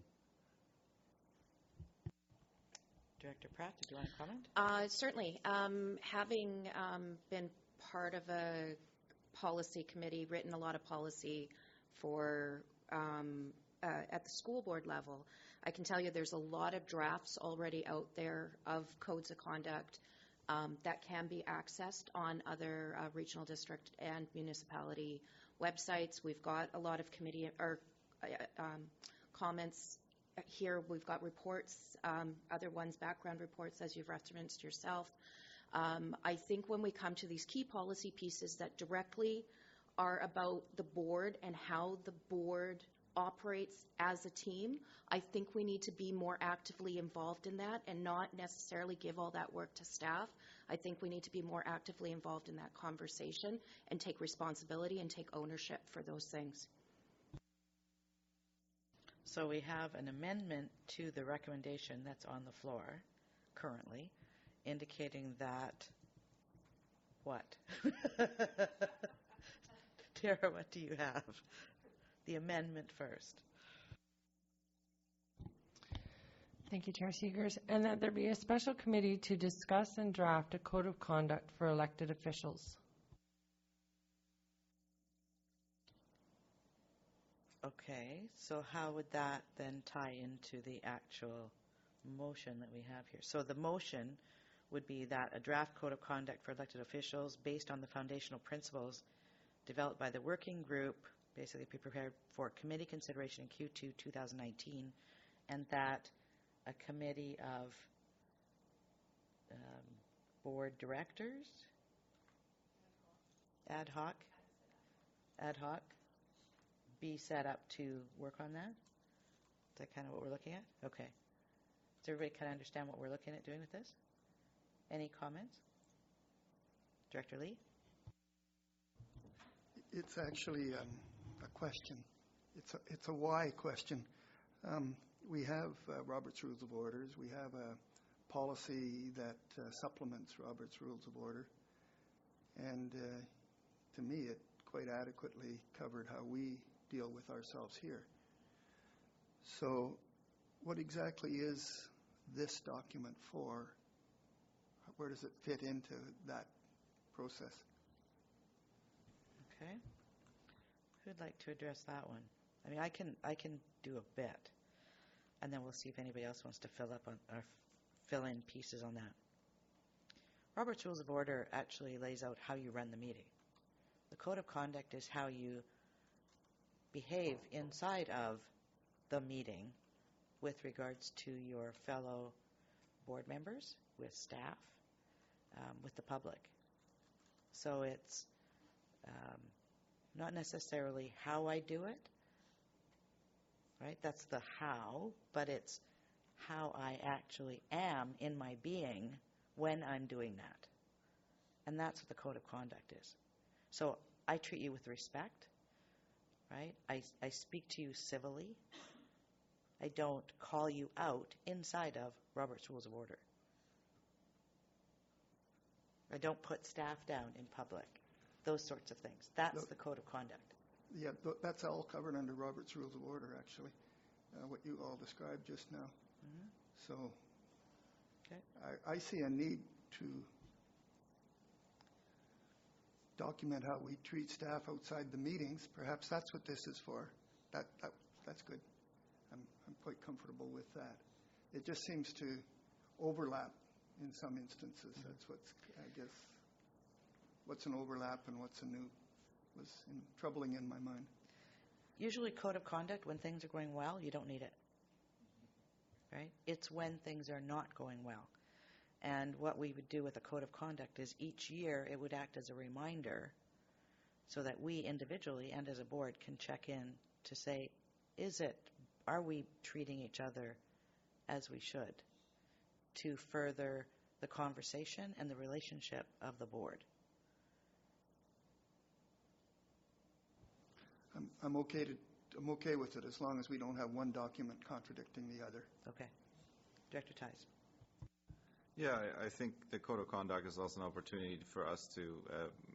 Speaker 1: Director Pratt, did you want to comment?
Speaker 11: Certainly. Having been part of a policy committee, written a lot of policy for at the school board level, I can tell you there's a lot of drafts already out there of codes of conduct that can be accessed on other regional district and municipality websites. We've got a lot of committee or comments here. We've got reports, other ones, background reports, as you've referenced yourself. I think when we come to these key policy pieces that directly are about the board and how the board operates as a team, I think we need to be more actively involved in that and not necessarily give all that work to staff. I think we need to be more actively involved in that conversation and take responsibility and take ownership for those things.
Speaker 1: So we have an amendment to the recommendation that's on the floor currently, indicating that, what? Tara, what do you have? The amendment first.
Speaker 12: Thank you, Chair Seegers. And that there be a special committee to discuss and draft a code of conduct for elected officials.
Speaker 1: Okay, so how would that then tie into the actual motion that we have here? So the motion would be that a draft code of conduct for elected officials based on the foundational principles developed by the working group, basically be prepared for committee consideration in Q2 2019, and that a committee of board directors, ad hoc, be set up to work on that? Is that kind of what we're looking at? Okay. Does everybody kind of understand what we're looking at doing with this? Any comments? Director Lee?
Speaker 13: It's actually a question. It's a why question. We have Robert's Rules of Orders. We have a policy that supplements Robert's Rules of Order. And to me, it quite adequately covered how we deal with ourselves here. So what exactly is this document for? Where does it fit into that process?
Speaker 1: Okay. Who'd like to address that one? I mean, I can do a bit, and then we'll see if anybody else wants to fill in pieces on that. Robert's Rules of Order actually lays out how you run the meeting. The Code of Conduct is how you behave inside of the meeting with regards to your fellow board members, with staff, with the public. So it's not necessarily how I do it, right? That's the how, but it's how I actually am in my being when I'm doing that. And that's what the Code of Conduct is. So I treat you with respect, right? I speak to you civilly. I don't call you out inside of Robert's Rules of Order. I don't put staff down in public. Those sorts of things. That's the Code of Conduct.
Speaker 13: Yeah, that's all covered under Robert's Rules of Order, actually, what you all described just now.
Speaker 1: Mm-hmm.
Speaker 13: So
Speaker 1: okay.
Speaker 13: I see a need to document how we treat staff outside the meetings. Perhaps that's what this is for. That's good. I'm quite comfortable with that. It just seems to overlap in some instances. Mm-hmm. That's what's, I guess, what's an overlap and what's a new was troubling in my mind.
Speaker 1: Usually Code of Conduct, when things are going well, you don't need it. Right? It's when things are not going well. And what we would do with a Code of Conduct is each year it would act as a reminder so that we individually and as a board can check in to say, are we treating each other as we should to further the conversation and the relationship of the board?
Speaker 13: I'm okay with it as long as we don't have one document contradicting the other.
Speaker 1: Okay. Director Theis.
Speaker 7: Yeah, I think the Code of Conduct is also an opportunity for us to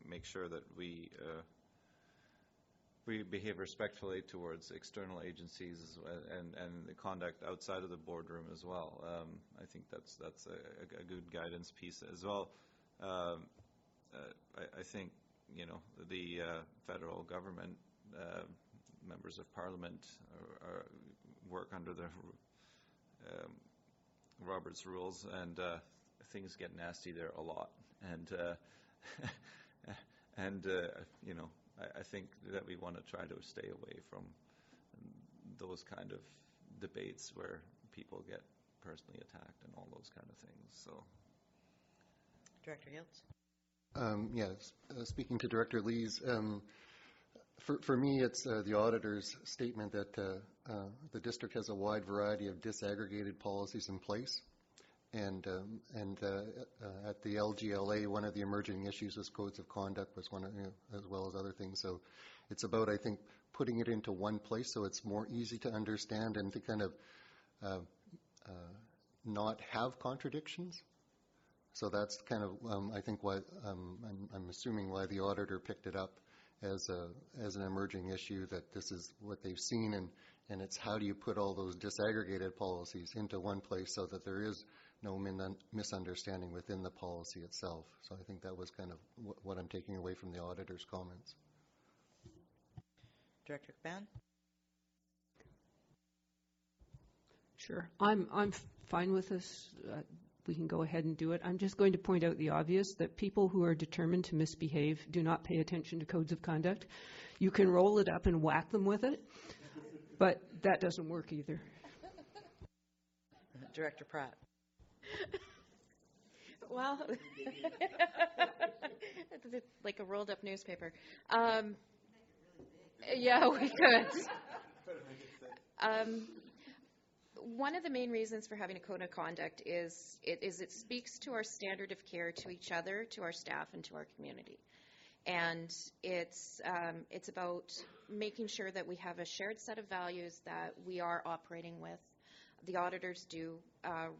Speaker 7: make sure that we behave respectfully towards external agencies and the conduct outside of the boardroom as well. I think that's a good guidance piece as well. I think the federal government members of Parliament work under the Robert's Rules, and things get nasty there a lot. And I think that we want to try to stay away from those kind of debates where people get personally attacked and all those kind of things. So,
Speaker 1: Director Hiltz.
Speaker 10: Yes, speaking to Director Lees. For me, it's the auditor's statement that the district has a wide variety of disaggregated policies in place, At the LGLA, one of the emerging issues was codes of conduct was one, as well as other things. So it's about, I think, putting it into one place so it's more easy to understand and to kind of not have contradictions. So that's kind of, I think, why I'm assuming why the auditor picked it up as an emerging issue, that this is what they've seen, and it's how do you put all those disaggregated policies into one place so that there is no misunderstanding within the policy itself. So I think that was kind of what I'm taking away from the auditor's comments.
Speaker 1: Director Ban?
Speaker 5: Sure. I'm fine with this. We can go ahead and do it. I'm just going to point out the obvious, that people who are determined to misbehave do not pay attention to codes of conduct. You can roll it up and whack them with it, but that doesn't work either.
Speaker 1: Director Pratt?
Speaker 11: Well, it's like a rolled up newspaper. Yeah, we could. One of the main reasons for having a code of conduct is it speaks to our standard of care to each other, to our staff, and to our community. And it's about making sure that we have a shared set of values that we are operating with. The auditors do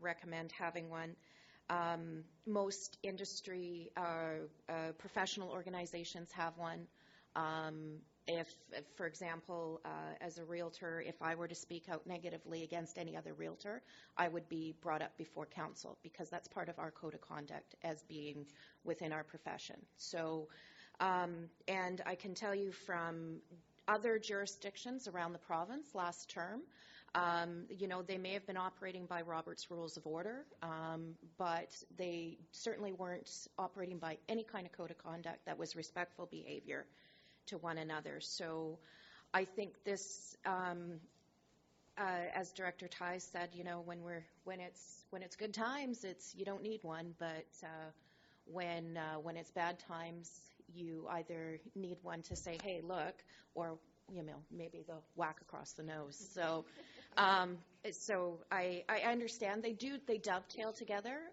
Speaker 11: recommend having one. Most industry professional organizations have one. If, for example, as a realtor, if I were to speak out negatively against any other realtor, I would be brought up before council, because that's part of our code of conduct as being within our profession. So, and I can tell you from other jurisdictions around the province last term, they may have been operating by Robert's Rules of Order, but they certainly weren't operating by any kind of code of conduct that was respectful behavior to one another. So I think this, as Director Tighe said, when it's good times, you don't need one, but when it's bad times, you either need one to say, hey, look, or maybe the whack across the nose. So so I understand they dovetail together.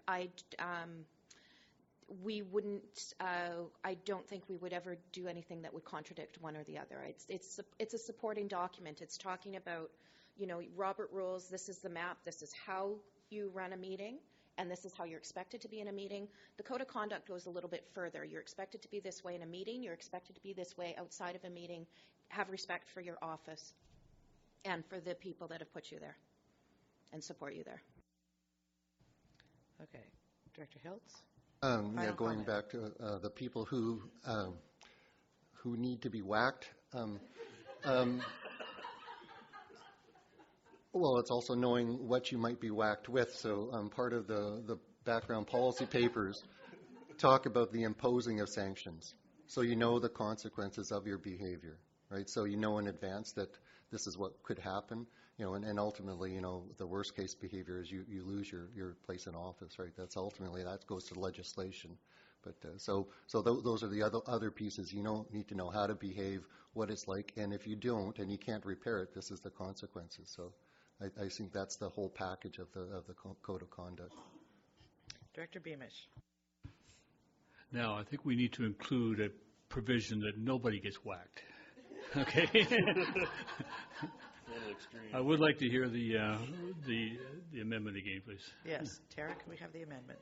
Speaker 11: We wouldn't. I don't think we would ever do anything that would contradict one or the other. It's a supporting document. It's talking about, Robert rules. This is the map. This is how you run a meeting, and this is how you're expected to be in a meeting. The code of conduct goes a little bit further. You're expected to be this way in a meeting. You're expected to be this way outside of a meeting. Have respect for your office and for the people that have put you there and support you there.
Speaker 1: Okay, Director Hiltz.
Speaker 10: Going back to the people who need to be whacked. Well, it's also knowing what you might be whacked with. So part of the background policy papers talk about the imposing of sanctions. So you know the consequences of your behavior, right? So you know in advance that this is what could happen. And ultimately, the worst case behavior is you lose your place in office, right? That goes to legislation. But so those are the other pieces. You need to know how to behave, what it's like, and if you don't and you can't repair it, this is the consequences. So I think that's the whole package of the code of conduct.
Speaker 1: Director Beamish.
Speaker 3: Now, I think we need to include a provision that nobody gets whacked. Okay. I would like to hear the amendment again, please.
Speaker 1: Yes, Tara, can we have the amendment?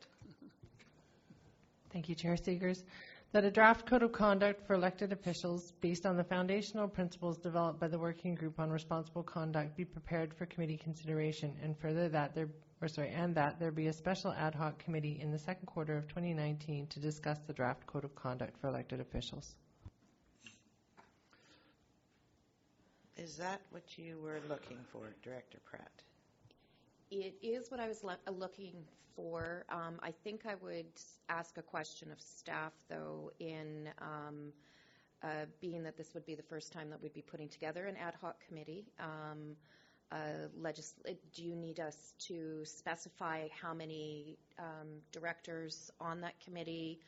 Speaker 12: Thank you, Chair Seegers. That a draft code of conduct for elected officials based on the foundational principles developed by the Working Group on Responsible Conduct be prepared for committee consideration, and further that there be a special ad hoc committee in the second quarter of 2019 to discuss the draft code of conduct for elected officials.
Speaker 1: Is that what you were looking for, Director Pratt?
Speaker 11: It is what I was looking for. I think I would ask a question of staff, though, in being that this would be the first time that we'd be putting together an ad hoc committee. Do you need us to specify how many directors on that committee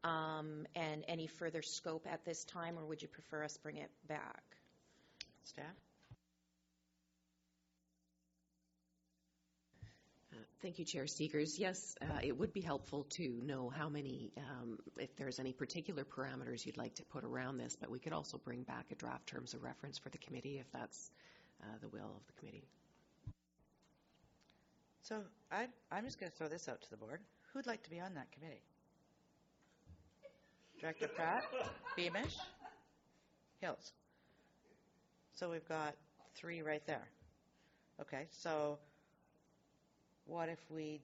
Speaker 11: and any further scope at this time, or would you prefer us bring it back? Staff?
Speaker 14: Thank you, Chair Seegers. Yes, it would be helpful to know how many, if there's any particular parameters you'd like to put around this, but we could also bring back a draft terms of reference for the committee if that's the will of the committee.
Speaker 1: So I'm just going to throw this out to the board. Who'd like to be on that committee? Director Pratt, Beamish, Hills. So we've got 3 right there. Okay, so what if we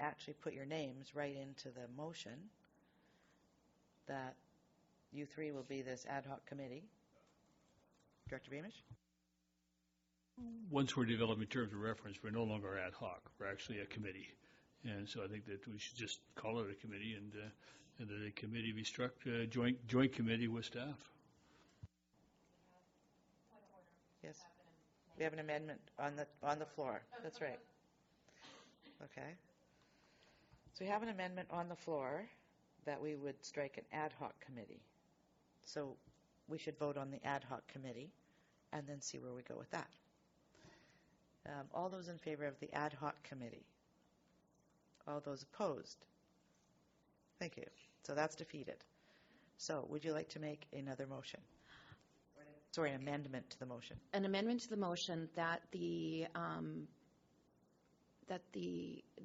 Speaker 1: actually put your names right into the motion that you 3 will be this ad hoc committee? Director Beamish?
Speaker 3: Once we're developing terms of reference, we're no longer ad hoc. We're actually a committee. And so I think that we should just call it a committee and that a committee be struck, joint committee with staff.
Speaker 1: Yes. We have an amendment on the floor. That's right. Okay. So we have an amendment on the floor that we would strike an ad hoc committee. So we should vote on the ad hoc committee and then see where we go with that. All those in favor of the ad hoc committee? All those opposed? Thank you. So that's defeated. So would you like to make another motion? Sorry, an amendment to the motion.
Speaker 11: An amendment to the motion that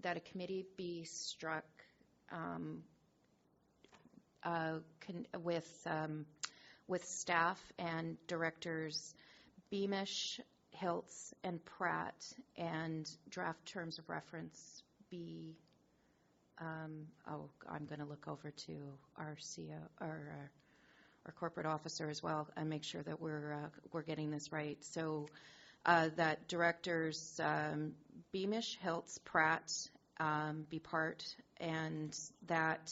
Speaker 11: that a committee be struck with staff and directors Beamish, Hiltz, and Pratt, and draft terms of reference be. I'm going to look over to our CEO, our corporate officer as well, and make sure that we're getting this right. So that directors Beamish, Hiltz, Pratt be part, and that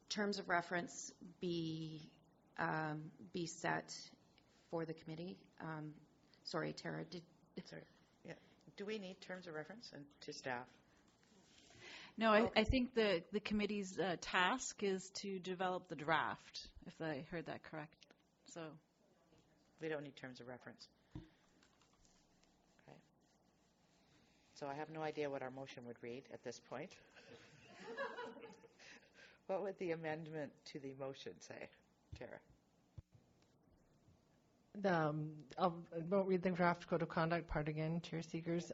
Speaker 11: terms of reference be set for the committee. Sorry, Tara.
Speaker 1: Sorry. Yeah. Do we need terms of reference to staff?
Speaker 9: No, I think the committee's task is to develop the draft, if I heard that correct. So
Speaker 1: we don't need terms of reference. Okay. So I have no idea what our motion would read at this point. What would the amendment to the motion say, Tara?
Speaker 12: I won't read the draft code of conduct part again, Chair Seegers.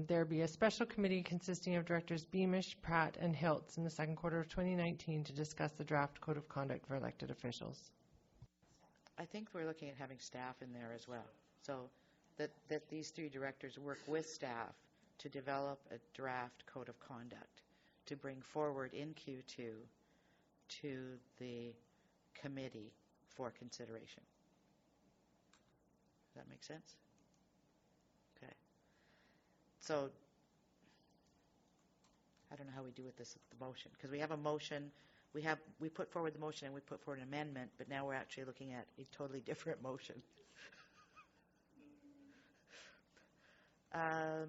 Speaker 12: There be a special committee consisting of directors Beamish, Pratt, and Hiltz in the second quarter of 2019 to discuss the draft code of conduct for elected officials.
Speaker 1: I think we're looking at having staff in there as well. So that these 3 directors work with staff to develop a draft code of conduct to bring forward in Q2 to the committee for consideration. Does that make sense? Okay. So I don't know how we do with this with the motion, because we have a motion, we put forward the motion and we put forward an amendment, but now we're actually looking at a totally different motion. How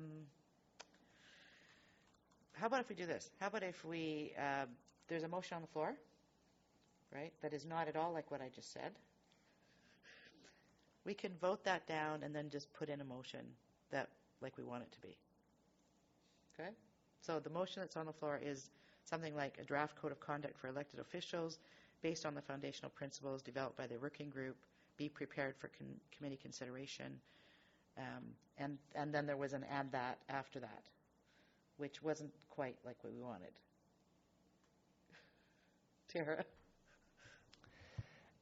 Speaker 1: about if we do this? How about if we, there's a motion on the floor, right, that is not at all like what I just said. We can vote that down and then just put in a motion that like we want it to be. Okay? So the motion that's on the floor is something like a draft code of conduct for elected officials based on the foundational principles developed by the working group, be prepared for committee consideration, and then there was an add that after that, which wasn't quite like what we wanted. Tara?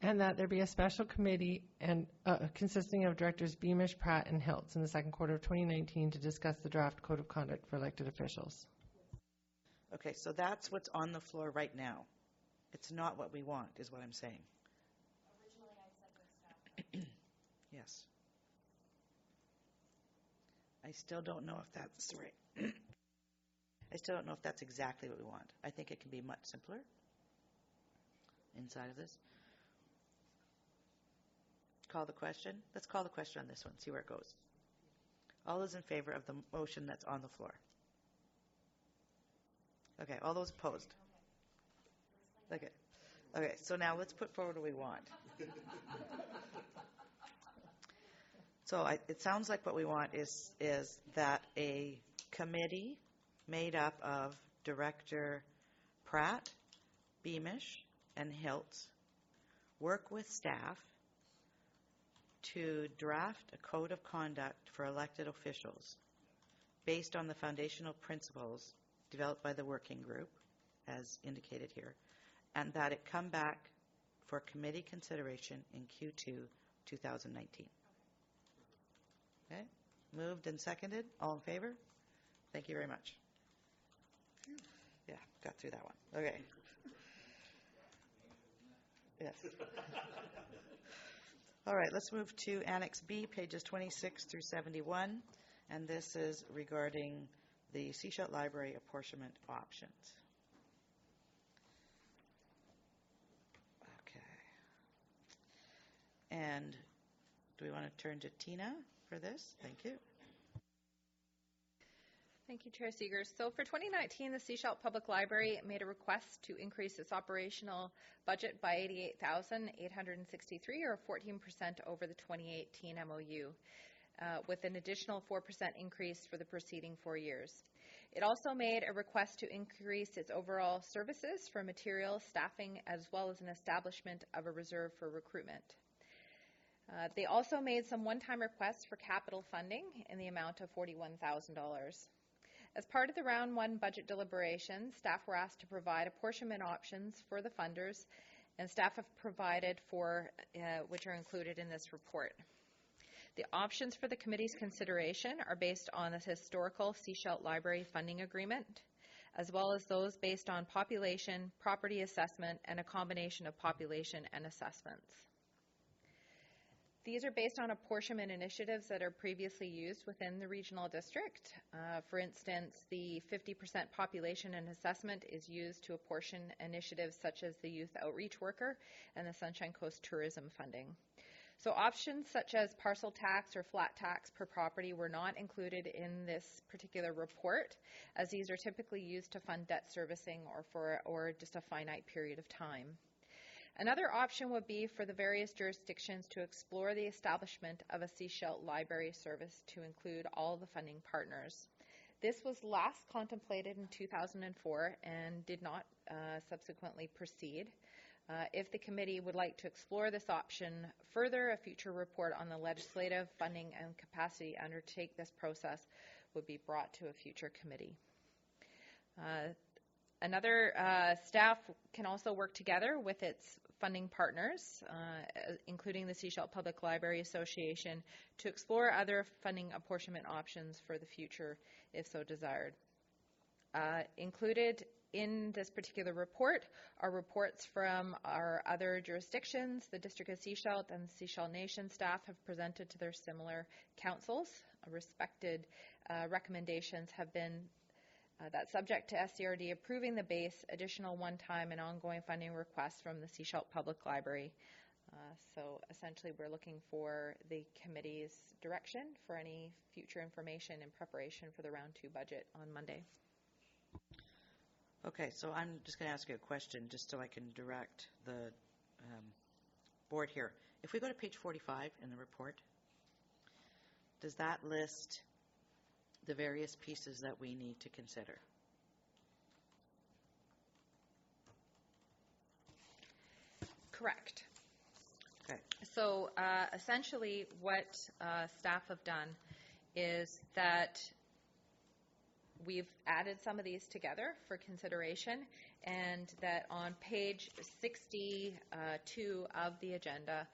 Speaker 12: And that there be a special committee and consisting of directors Beamish, Pratt, and Hiltz in the second quarter of 2019 to discuss the draft code of conduct for elected officials.
Speaker 1: Okay, so that's what's on the floor right now. It's not what we want, is what I'm saying.
Speaker 11: Originally, I said with staff.
Speaker 1: Yes. I still don't know if that's right. I still don't know if that's exactly what we want. I think it can be much simpler inside of this. Call the question. Let's call the question on this one, see where it goes. All those in favor of the motion that's on the floor? Okay, all those opposed? Okay. Okay, so now let's put forward what we want. So it sounds like what we want is that a committee made up of Director Pratt, Beamish, and Hiltz work with staff to draft a code of conduct for elected officials based on the foundational principles developed by the working group, as indicated here, and that it come back for committee consideration in Q2 2019. Okay? Moved and seconded. All in favor? Thank you very much. Yeah, got through that one. Okay. Yes. All right, let's move to Annex B, pages 26 through 71, and this is regarding the Sechelt Library apportionment options. Okay. And do we want to turn to Tina for this? Thank you.
Speaker 8: Thank you, Chair Seegers. So for 2019, the Sechelt Public Library made a request to increase its operational budget by $88,863, or 14% over the 2018 MOU, with an additional 4% increase for the preceding 4 years. It also made a request to increase its overall services for materials, staffing, as well as an establishment of a reserve for recruitment. They also made some one-time requests for capital funding in the amount of $41,000. As part of the round 1 budget deliberations, staff were asked to provide apportionment options for the funders, and staff have provided for which are included in this report. The options for the committee's consideration are based on the historical Sechelt Library funding agreement, as well as those based on population, property assessment, and a combination of population and assessments. These are based on apportionment initiatives that are previously used within the regional district. For instance, the 50% population and assessment is used to apportion initiatives such as the Youth Outreach Worker and the Sunshine Coast Tourism Funding. So options such as parcel tax or flat tax per property were not included in this particular report, as these are typically used to fund debt servicing or just a finite period of time. Another option would be for the various jurisdictions to explore the establishment of a Sechelt Library service to include all the funding partners. This was last contemplated in 2004 and did not subsequently proceed. If the committee would like to explore this option further, a future report on the legislative, funding, and capacity to undertake this process would be brought to a future committee. Staff can also work together with its funding partners, including the Sechelt Public Library Association, to explore other funding apportionment options for the future, if so desired. Included in this particular report are reports from our other jurisdictions. The District of Sechelt and the Sechelt Nation staff have presented to their similar councils. Respected recommendations have been that subject to SCRD approving the base, additional one-time and ongoing funding requests from the Sechelt Public Library. So essentially we're looking for the committee's direction for any future information in preparation for the round 2 budget on Monday.
Speaker 1: Okay, so I'm just going to ask you a question just so I can direct the board here. If we go to page 45 in the report, does that list the various pieces that we need to consider?
Speaker 8: Correct.
Speaker 1: Okay.
Speaker 8: So essentially what staff have done is that we've added some of these together for consideration, and that on page 62 of the agenda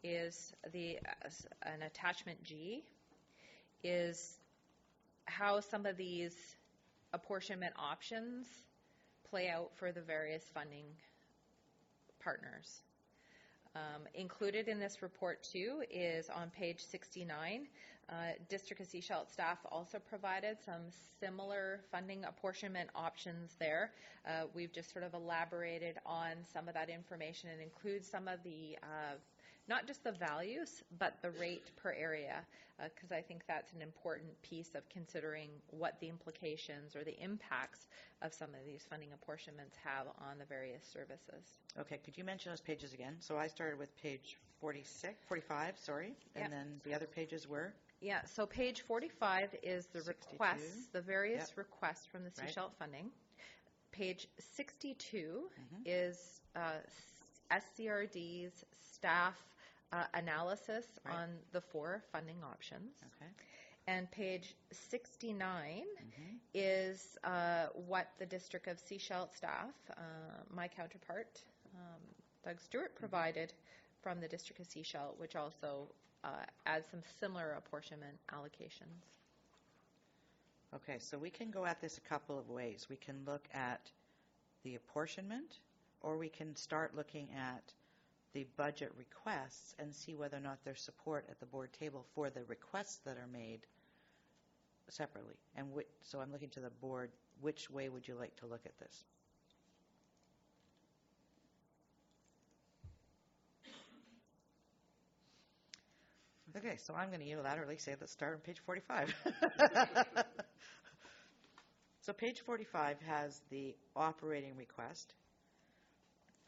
Speaker 8: is an attachment G, is how some of these apportionment options play out for the various funding partners. Included in this report too is on page 69. District of Sechelt staff also provided some similar funding apportionment options there. We've just sort of elaborated on some of that information and include some of the not just the values, but the rate per area, because I think that's an important piece of considering what the implications or the impacts of some of these funding apportionments have on the various services.
Speaker 1: Okay, could you mention those pages again? So I started with page 45, sorry, and then the other pages were?
Speaker 8: Yeah, so page 45 is the
Speaker 1: 62.
Speaker 8: requests, the various
Speaker 1: Yep.
Speaker 8: requests from the
Speaker 1: Right.
Speaker 8: Seashell funding. Page 62
Speaker 1: Mhm.
Speaker 8: is SCRD's staff analysis
Speaker 1: Right.
Speaker 8: on the 4 funding options.
Speaker 1: Okay.
Speaker 8: And page 69
Speaker 1: Mhm.
Speaker 8: is what the District of Seashell staff, my counterpart, Doug Stewart, provided from the District of Seashell, which also adds some similar apportionment allocations.
Speaker 1: Okay, so we can go at this a couple of ways. We can look at the apportionment, or we can start looking at the budget requests and see whether or not there's support at the board table for the requests that are made separately. And so I'm looking to the board, which way would you like to look at this? Okay, so I'm going to unilaterally say let's start on page 45. So page 45 has the operating request,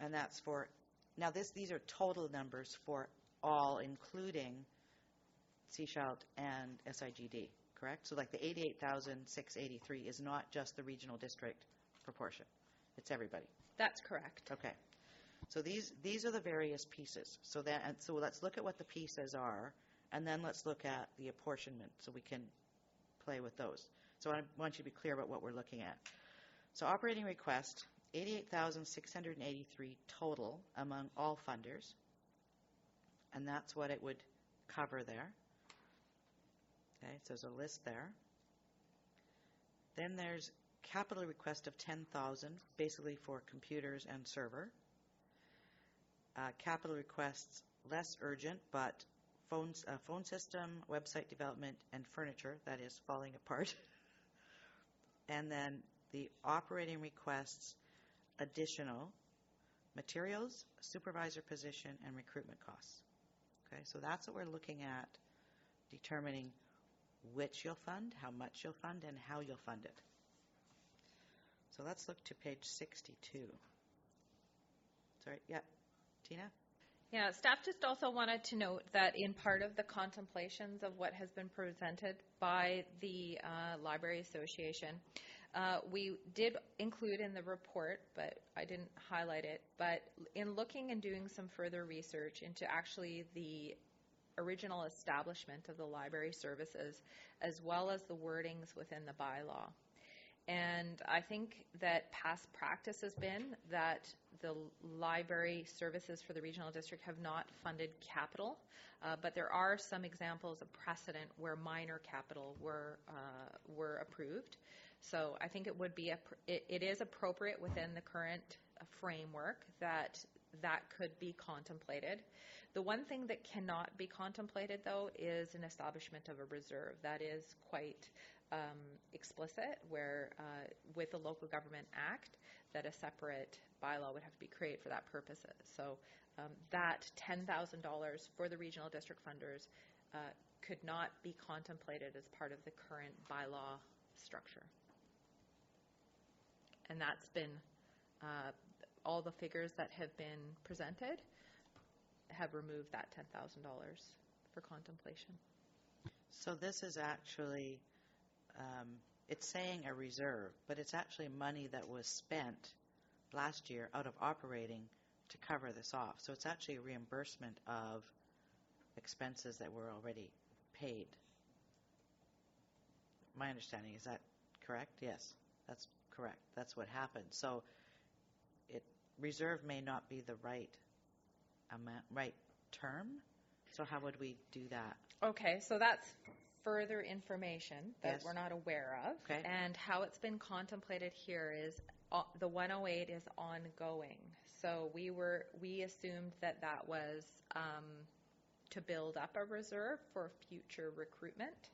Speaker 1: and that's for, now these are total numbers for all, including Seashell and SIGD, correct? So like the 88,683 is not just the regional district proportion, it's everybody.
Speaker 8: That's correct.
Speaker 1: Okay. So these are the various pieces. So let's look at what the pieces are, and then let's look at the apportionment so we can play with those. So I want you to be clear about what we're looking at. So operating request, 88,683 total among all funders, and that's what it would cover there. Okay, so there's a list there. Then there's capital request of 10,000, basically for computers and server. Capital requests less urgent, but phone system, website development, and furniture, that is falling apart. And then the operating requests additional materials, supervisor position, and recruitment costs. Okay, so that's what we're looking at, determining which you'll fund, how much you'll fund, and how you'll fund it. So let's look to page 62. Sorry, yeah, Tina?
Speaker 8: Yeah, staff just also wanted to note that in part of the contemplations of what has been presented by the Library Association, we did include in the report, but I didn't highlight it, but in looking and doing some further research into actually the original establishment of the library services, as well as the wordings within the bylaw. And I think that past practice has been that the library services for the regional district have not funded capital, but there are some examples of precedent where minor capital were approved. So I think it would be it is appropriate within the current framework that could be contemplated. The one thing that cannot be contemplated, though, is an establishment of a reserve. That is quite explicit, where with the Local Government Act, that a separate bylaw would have to be created for that purpose. So that $10,000 for the regional district funders could not be contemplated as part of the current bylaw structure. And that's been all the figures that have been presented have removed that $10,000 for contemplation.
Speaker 1: So this is actually, it's saying a reserve, but it's actually money that was spent last year out of operating to cover this off. So it's actually a reimbursement of expenses that were already paid. My understanding, is that correct? Yes, that's correct. That's what happened. So reserve may not be the right amount, right term. So how would we do that?
Speaker 8: Okay, so that's further information that
Speaker 1: Yes.
Speaker 8: we're not aware of.
Speaker 1: Okay.
Speaker 8: And how it's been contemplated here is the 108 is ongoing. So we assumed that was to build up a reserve for future recruitment.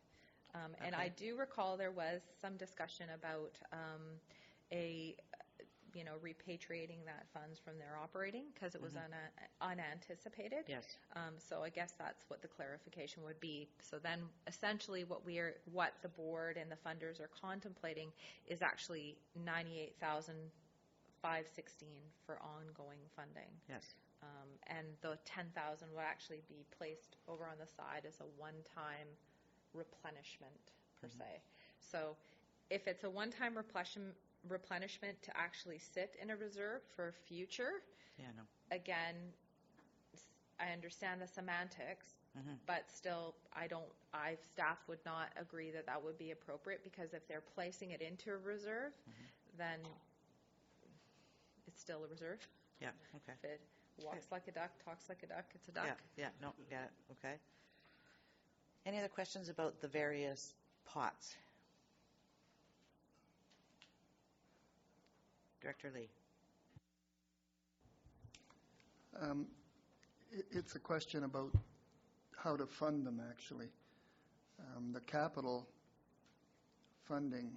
Speaker 8: And I do recall there was some discussion about repatriating that funds from their operating because it was unanticipated.
Speaker 1: Yes.
Speaker 8: So I guess that's what the clarification would be. So then essentially what the board and the funders are contemplating is actually $98,516 for ongoing funding.
Speaker 1: Yes.
Speaker 8: And the $10,000 will actually be placed over on the side as a one-time replenishment per se. So if it's a one-time replenishment to actually sit in a reserve for future, again, I understand the semantics, but still, staff would not agree that that would be appropriate, because if they're placing it into a reserve, then it's still a reserve.
Speaker 1: Yeah, okay.
Speaker 8: If it walks like a duck, talks like a duck, it's a duck.
Speaker 1: Yeah, no, got it, okay. Any other questions about the various pots? Director Lee.
Speaker 13: It's a question about how to fund them, actually. The capital funding,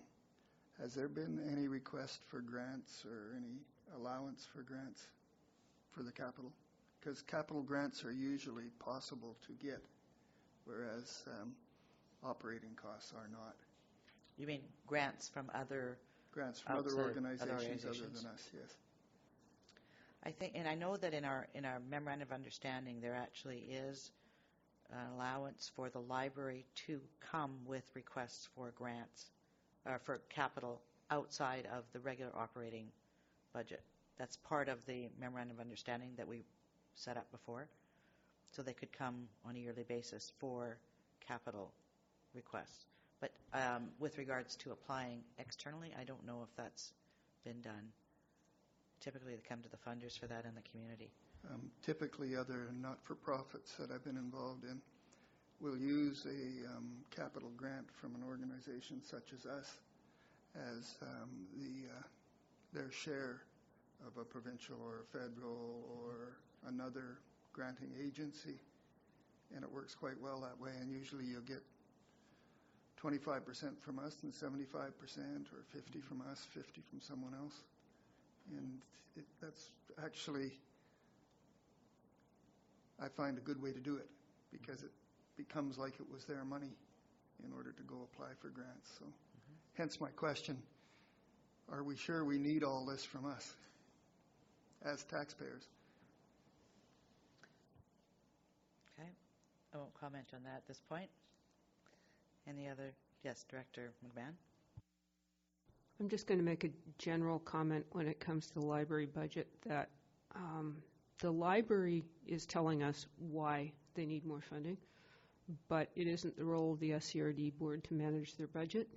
Speaker 13: has there been any request for grants or any allowance for grants for the capital? Because capital grants are usually possible to get, whereas operating costs are not.
Speaker 1: You mean grants from other
Speaker 13: Grants from other organizations other than us, yes.
Speaker 1: I think, and I know that in our memorandum of understanding, there actually is an allowance for the library to come with requests for grants, for capital outside of the regular operating budget. That's part of the memorandum of understanding that we set up before. So they could come on a yearly basis for capital requests. But with regards to applying externally, I don't know if that's been done. Typically, they come to the funders for that in the community.
Speaker 13: Typically, other not-for-profits that I've been involved in will use a capital grant from an organization such as us as their share of a provincial or a federal or another granting agency, and it works quite well that way. And usually, you'll get 25% from us and 75%, or 50 from us, 50 from someone else. And that's actually, I find, a good way to do it, because it becomes like it was their money in order to go apply for grants. So hence my question, are we sure we need all this from us as taxpayers?
Speaker 1: Okay. I won't comment on that at this point. Any other? Yes, Director McMahon.
Speaker 5: I'm just going to make a general comment when it comes to the library budget, that the library is telling us why they need more funding, but it isn't the role of the SCRD board to manage their budget.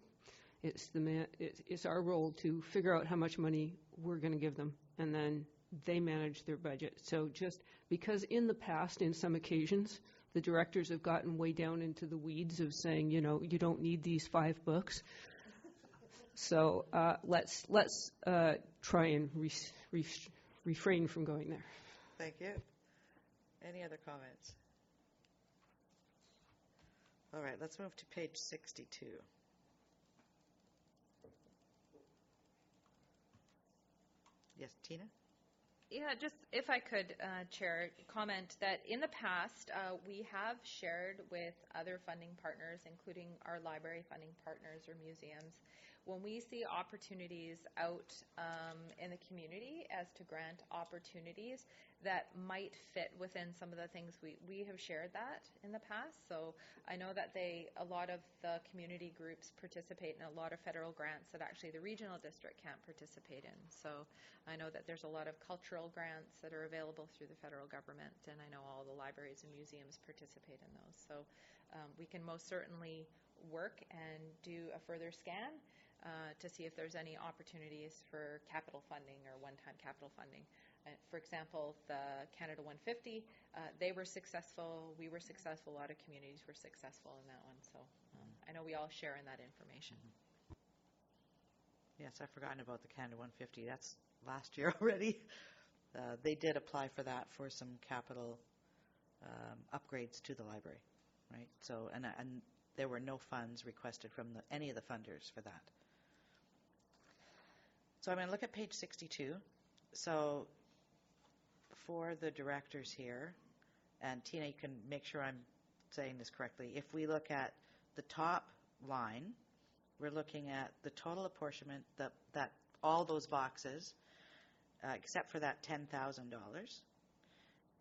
Speaker 5: It's our role to figure out how much money we're going to give them, and then they manage their budget. So just because in the past, in some occasions, the directors have gotten way down into the weeds of saying, you don't need these 5 books. So let's try and refrain from going there.
Speaker 1: Thank you. Any other comments? All right, let's move to page 62. Yes, Tina?
Speaker 8: Yeah, just if I could, Chair, comment that in the past, we have shared with other funding partners, including our library funding partners or museums, when we see opportunities out in the community as to grant opportunities that might fit within some of the things we have shared that in the past. So I know that a lot of the community groups participate in a lot of federal grants that actually the regional district can't participate in. So I know that there's a lot of cultural grants that are available through the federal government, and I know all the libraries and museums participate in those. So we can most certainly work and do a further scan to see if there's any opportunities for capital funding or one-time capital funding. For example, the Canada 150, they were successful, we were successful, a lot of communities were successful in that one. So I know we all share in that information.
Speaker 1: Yes, I've forgotten about the Canada 150. That's last year already. They did apply for that for some capital upgrades to the library, right? So, and there were no funds requested from any of the funders for that. So I'm going to look at page 62. So for the directors here, and Tina, you can make sure I'm saying this correctly. If we look at the top line, we're looking at the total apportionment, that all those boxes, except for that $10,000.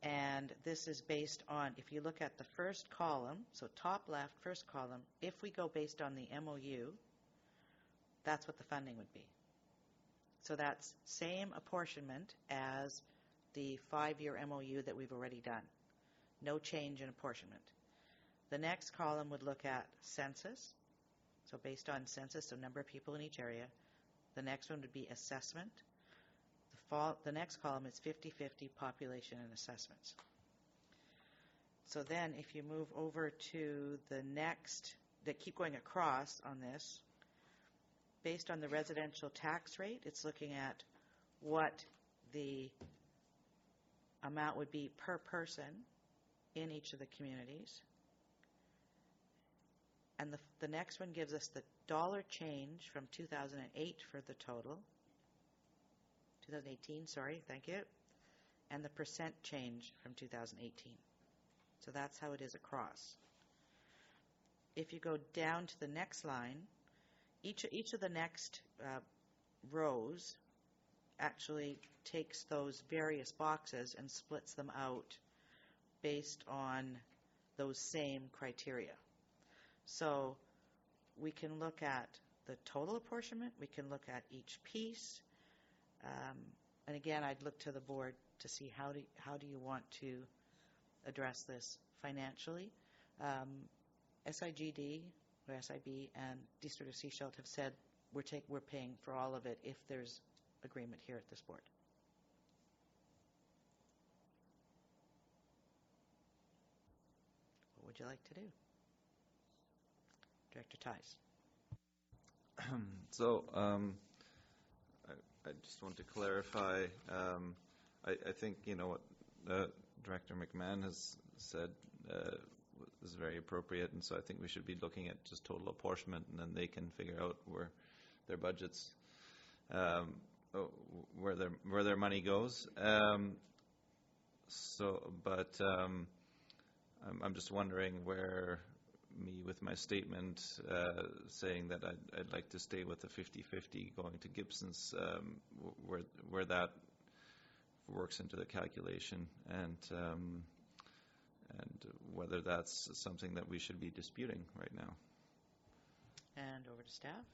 Speaker 1: And And this is based on, if you look at the first column, so top left, first column, if we go based on the MOU, that's what the funding would be. So that's same apportionment as the 5-year MOU that we've already done. No change in apportionment. The next column would look at census, so based on census, so number of people in each area. The next one would be assessment. The next column is 50-50 population and assessments. So then if you move over to the next, they keep going across on this, based on the residential tax rate, it's looking at what the amount would be per person in each of the communities. And the next one gives us the dollar change from 2008 for the total. 2018, sorry, thank you. And the percent change from 2018. So that's how it is across. If you go down to the next line, each of the next rows actually takes those various boxes and splits them out based on those same criteria. So we can look at the total apportionment, we can look at each piece, and again, I'd look to the board to see how do you want to address this financially. SIGD, or SIB, and District of Sechelt have said we're paying for all of it if there's agreement here at this board. What would you like to do? Director Tice.
Speaker 7: So I just want to clarify. I think what Director McMahon has said is very appropriate, and so I think we should be looking at just total apportionment, and then they can figure out where their budgets, where their money goes. But I'm just wondering where with my statement saying that I'd like to stay with the 50-50 going to Gibson's, where that works into the calculation, and whether that's something that we should be disputing right now.
Speaker 1: And over to staff.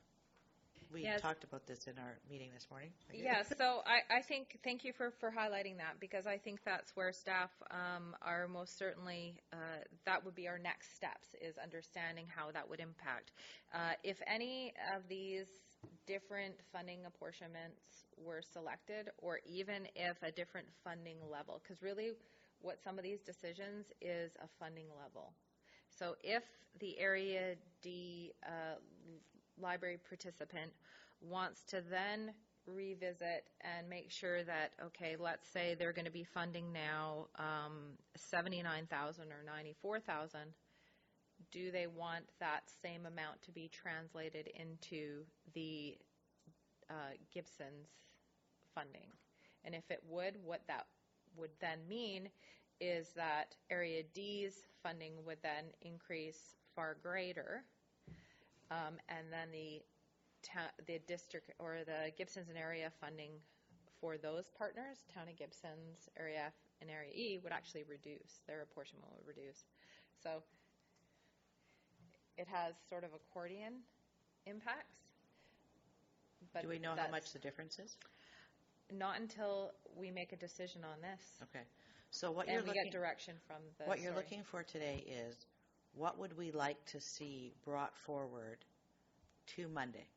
Speaker 1: We
Speaker 8: Yes.
Speaker 1: talked about this in our meeting this morning.
Speaker 8: Yeah, so I think, thank you for highlighting that, because I think that's where staff are most certainly, that would be our next steps, is understanding how that would impact. If any of these different funding apportionments were selected, or even if a different funding level, because really what some of these decisions is a funding level. So if the Area D library participant wants to then revisit and make sure that, okay, let's say they're going to be funding now $79,000 or $94,000, do they want that same amount to be translated into the Gibson's funding? And if it would, what that would then mean is that Area D's funding would then increase far greater, and then the district or the Gibson's and Area funding for those partners, Town of Gibson's, Area F, and Area E, would actually reduce. Their apportionment would reduce. So it has sort of accordion impacts. But
Speaker 1: do we know how much the difference is?
Speaker 8: Not until we make a decision on this.
Speaker 1: Okay. So what
Speaker 8: and
Speaker 1: you're
Speaker 8: we
Speaker 1: looking,
Speaker 8: get direction from the.
Speaker 1: what you're looking for today is, what would we like to see brought forward to Monday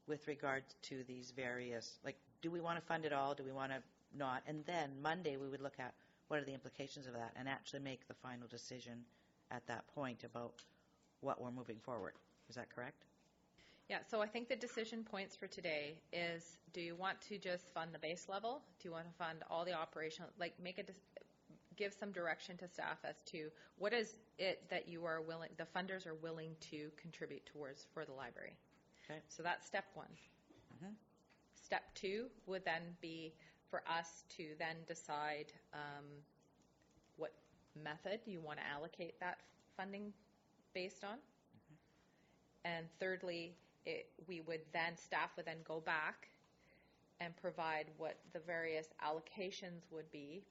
Speaker 1: with regards to these various, like, do we want to fund it all? Do we want to not? And then Monday we would look at what are the implications of that and actually make the final decision at that point about what we're moving forward. Is that correct?
Speaker 8: Yeah, so I think the decision points for today is, do you want to just fund the base level? Do you want to fund all the operational, like give some direction to staff as to what is it that you are willing, the funders are willing to contribute towards for the library.
Speaker 1: Okay.
Speaker 8: So that's step one.
Speaker 1: Mm-hmm.
Speaker 8: Step two would then be for us to then decide what method you want to allocate that funding based on. Mm-hmm. And thirdly, staff would then go back and provide what the various allocations would be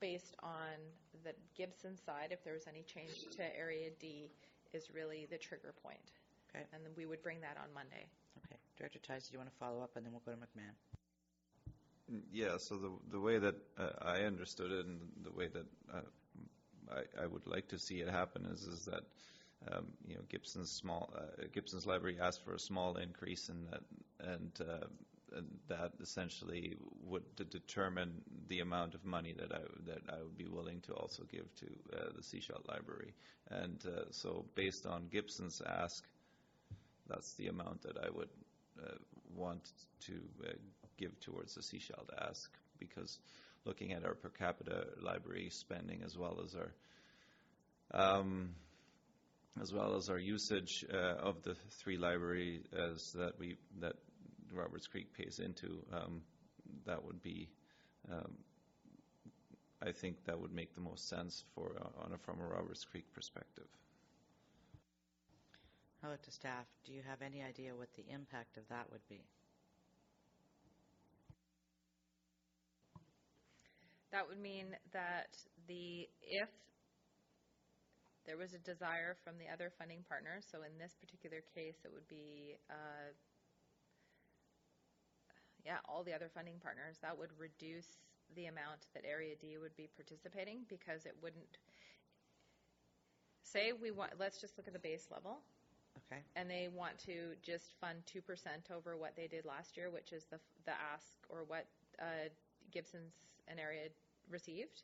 Speaker 8: based on the Gibson side, if there was any change to Area D, is really the trigger point.
Speaker 1: Okay.
Speaker 8: And then we would bring that on Monday.
Speaker 1: Okay. Director Tice, do you want to follow up, and then we'll go to McMahon?
Speaker 7: Yeah, so the way that I understood it, and the way that I would like to see it happen is that Gibson's library asked for a small increase, and that essentially would determine the amount of money that I would be willing to also give to the Sechelt Library. And so based on Gibson's ask, that's the amount that I would want to give towards the Sechelt ask, because looking at our per capita library spending as well as our usage of the three libraries that Roberts Creek pays into, that would be, I think that would make the most sense from a Roberts Creek perspective.
Speaker 1: I'll look to staff. Do you have any idea what the impact of that would be?
Speaker 8: That would mean that if there was a desire from the other funding partners, so in this particular case it would be all the other funding partners, that would reduce the amount that Area D would be participating, because it wouldn't say let's just look at the base level.
Speaker 1: Okay.
Speaker 8: And they want to just fund 2% over what they did last year, which is the ask, or what Gibson's and Area received.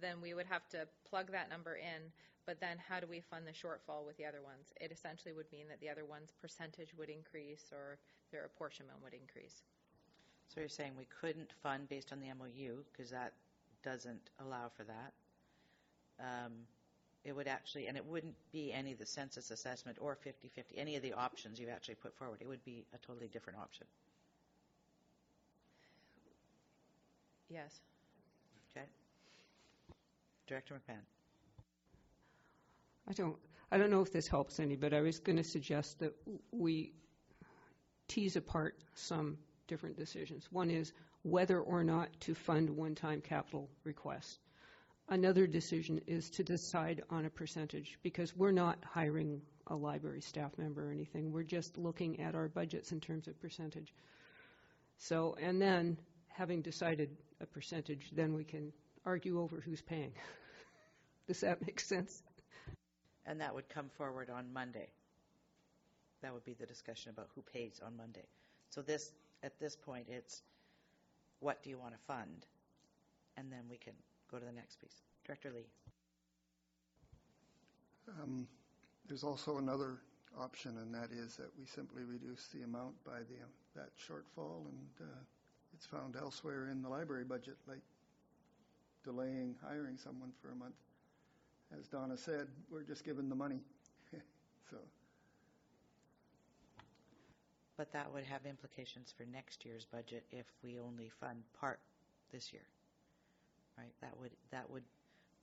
Speaker 8: Then we would have to plug that number in, but then how do we fund the shortfall with the other ones? It essentially would mean that the other ones' percentage would increase, or their apportionment would increase.
Speaker 1: So you're saying we couldn't fund based on the MOU, because that doesn't allow for that. It would actually, and it wouldn't be any of the census assessment or 50-50, any of the options you actually put forward. It would be a totally different option.
Speaker 8: Yes.
Speaker 1: Okay. Director McMahon.
Speaker 5: I don't know if this helps any, but I was going to suggest that we tease apart some different decisions. One is whether or not to fund one-time capital requests. Another decision is to decide on a percentage, because we're not hiring a library staff member or anything. We're just looking at our budgets in terms of percentage. So, and then having decided a percentage, then we can argue over who's paying. Does that make sense?
Speaker 1: And that would come forward on Monday. That would be the discussion about who pays on Monday. So at this point, it's what do you want to fund? And then we can go to the next piece. Director Lee.
Speaker 13: There's also another option, and that is that we simply reduce the amount by that shortfall, and it's found elsewhere in the library budget, like delaying hiring someone for a month. As Donna said, we're just given the money. So.
Speaker 1: But that would have implications for next year's budget if we only fund part this year, right?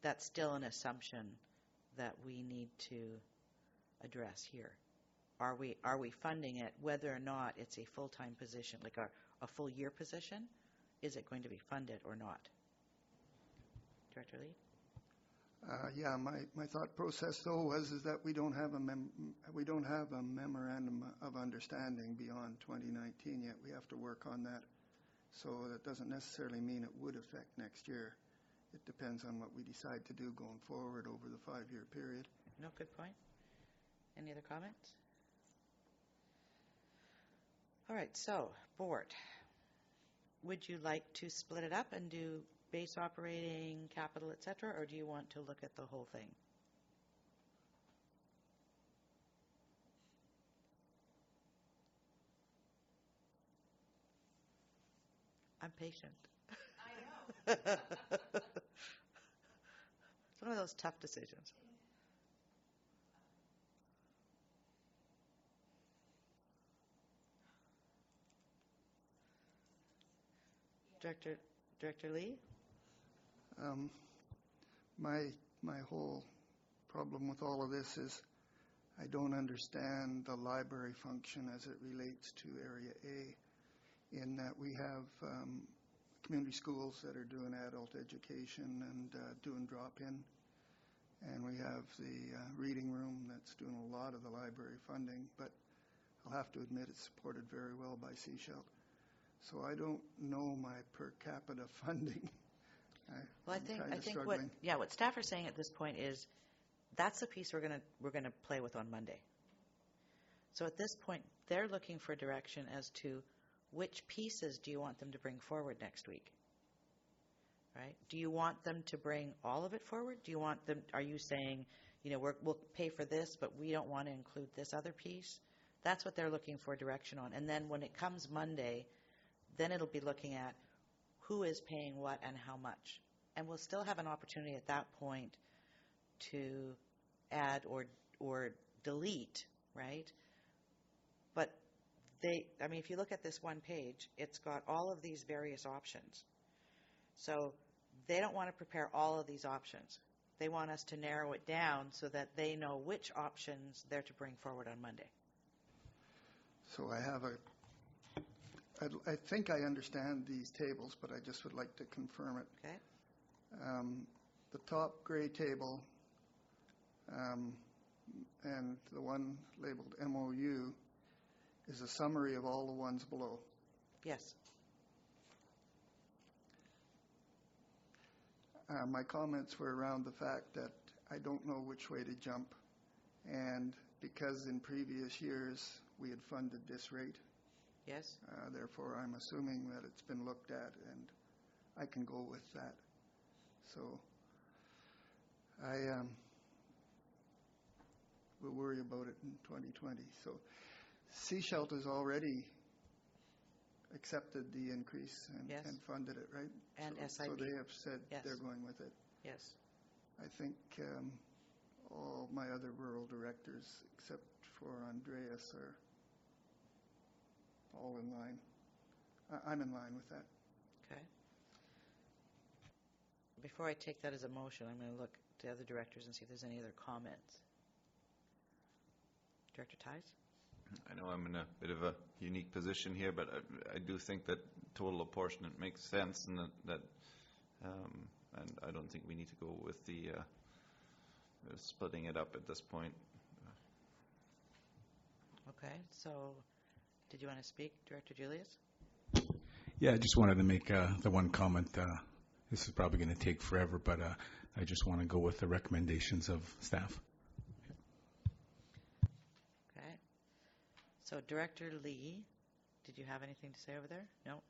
Speaker 1: That's still an assumption that we need to address here. Are we funding it whether or not it's a full-time position, like a full year position? Is it going to be funded or not? Director Lee?
Speaker 13: Yeah, my thought process though is that we don't have a memorandum of understanding beyond 2019 yet. We have to work on that. So that doesn't necessarily mean it would affect next year. It depends on what we decide to do going forward over the 5-year period.
Speaker 1: No, good point. Any other comments? All right, so board, would you like to split it up and do base operating, capital, et cetera, or do you want to look at the whole thing? I'm patient. I know. It's one of those tough decisions. Director Lee?
Speaker 13: My whole problem with all of this is I don't understand the library function as it relates to Area A, in that we have community schools that are doing adult education and doing drop-in. And we have the reading room that's doing a lot of the library funding, but I'll have to admit it's supported very well by Seashell. So I don't know my per capita funding.
Speaker 1: Well, I think what staff are saying at this point is that's the piece we're gonna play with on Monday. So at this point, they're looking for direction as to which pieces do you want them to bring forward next week, right? Do you want them to bring all of it forward? Do you want them? Are you saying, we'll pay for this, but we don't want to include this other piece? That's what they're looking for direction on. And then when it comes Monday, then it'll be looking at who is paying what and how much. And we'll still have an opportunity at that point to add or delete, right? But if you look at this one page, it's got all of these various options. So they don't want to prepare all of these options. They want us to narrow it down so that they know which options they're to bring forward on Monday.
Speaker 13: So I think I understand these tables, but I just would like to confirm it.
Speaker 1: Okay.
Speaker 13: The top gray table and the one labeled MOU is a summary of all the ones below.
Speaker 1: Yes.
Speaker 13: My comments were around the fact that I don't know which way to jump, and because in previous years we had funded this rate,
Speaker 1: yes.
Speaker 13: Therefore I'm assuming that it's been looked at, and I can go with that. So I will worry about it in 2020. So Seashell has already accepted the increase and funded it, right?
Speaker 1: And
Speaker 13: so,
Speaker 1: SIB.
Speaker 13: So they have said
Speaker 1: yes.
Speaker 13: they're going with it.
Speaker 1: Yes.
Speaker 13: I think all my other rural directors, except for Andreas, are all in line. I'm in line with that.
Speaker 1: Okay. Before I take that as a motion, I'm going to look to other directors and see if there's any other comments. Director Tighe?
Speaker 7: I know I'm in a bit of a unique position here, but I do think that total apportionment makes sense, and that and I don't think we need to go with the splitting it up at this point.
Speaker 1: Okay, so did you want to speak, Director Julius?
Speaker 6: Yeah, I just wanted to make the one comment. This is probably going to take forever, but I just want to go with the recommendations of staff.
Speaker 1: Okay. So Director Lee, did you have anything to say over there? No?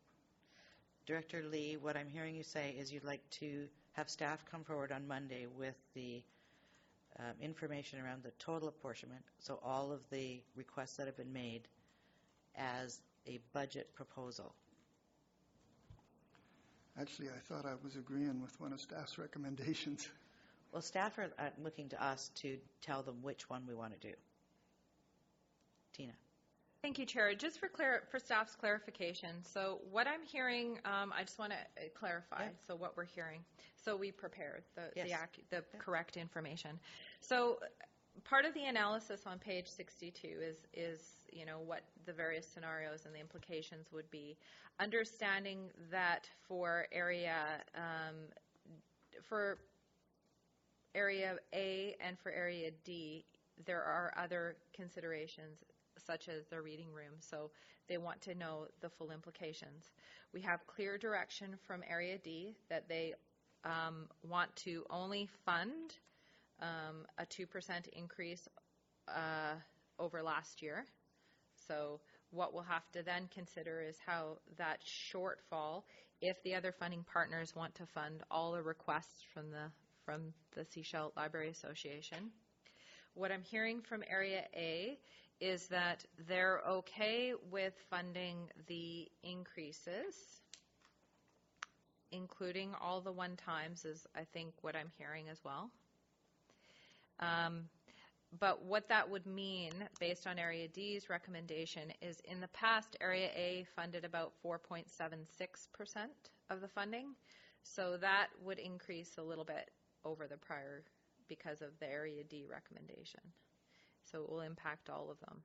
Speaker 1: Director Lee, what I'm hearing you say is you'd like to have staff come forward on Monday with the information around the total apportionment, so all of the requests that have been made as a budget proposal.
Speaker 13: Actually, I thought I was agreeing with one of staff's recommendations.
Speaker 1: Well, staff are looking to us to tell them which one we want to do. Tina.
Speaker 8: Thank you, Chair. Just for staff's clarification, so what I'm hearing, I just want to clarify, so what we're hearing. So we prepared the correct information. So part of the analysis on page 62 is what the various scenarios and the implications would be. Understanding that for area A and for area D, there are other considerations such as the reading room, so they want to know the full implications. We have clear direction from area D that they want to only fund a 2% increase over last year. So what we'll have to then consider is how that shortfall, if the other funding partners want to fund all the requests from the Seashell Library Association. What I'm hearing from Area A is that they're okay with funding the increases, including all the one-times is, I think, what I'm hearing as well. But what that would mean, based on Area D's recommendation, is in the past, Area A funded about 4.76% of the funding. So that would increase a little bit over the prior because of the Area D recommendation. So it will impact all of them.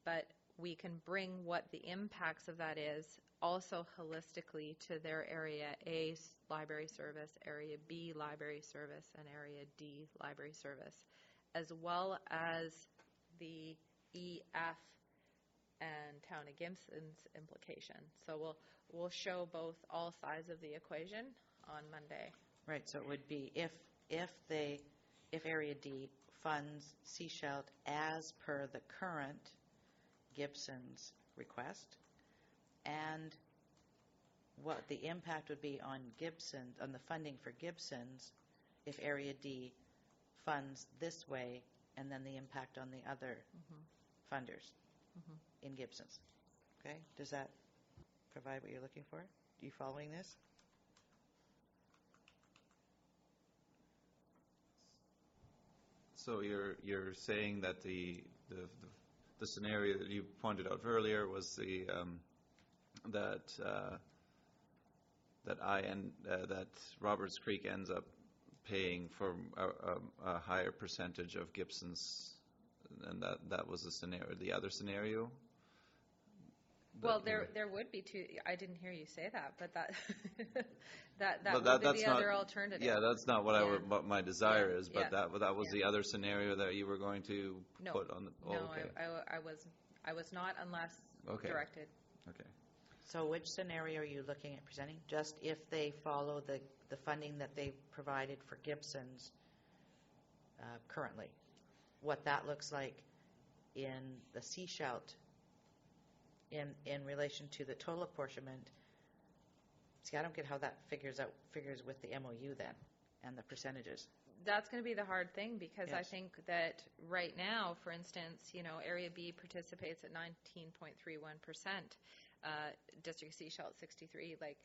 Speaker 8: But we can bring what the impacts of that is also holistically to their Area A library service, Area B library service, and Area D library service, as well as the EF and Town of Gibson's implication. So we'll show both all sides of the equation on Monday.
Speaker 1: Right, so it would be if Area D funds Sechelt as per the current Gibson's request, and what the impact would be on Gibson, on the funding for Gibson's, if Area D funds this way, and then the impact on the other funders in Gibson's. Okay, does that provide what you're looking for? Are you following this?
Speaker 7: So you're saying that the scenario that you pointed out earlier was the that Roberts Creek ends up paying for a higher percentage of Gibson's, and that was the scenario. The other scenario.
Speaker 8: Well, there would be two. I didn't hear you say that, but that would be the other alternative.
Speaker 7: Yeah, that's not what my desire is, but
Speaker 8: yeah.
Speaker 7: that was the other scenario that you were going to put on the.
Speaker 8: No, okay. I was not unless directed.
Speaker 7: Okay.
Speaker 1: So which scenario are you looking at presenting? Just if they follow the funding that they provided for Gibson's currently, what that looks like in the Sechelt in relation to the total apportionment. See, I don't get how that figures with the MOU then and the percentages.
Speaker 8: That's going to be the hard thing, because
Speaker 1: Yes.
Speaker 8: I think that right now, for instance, Area B participates at 19.31%, District of Sechelt 63. Like,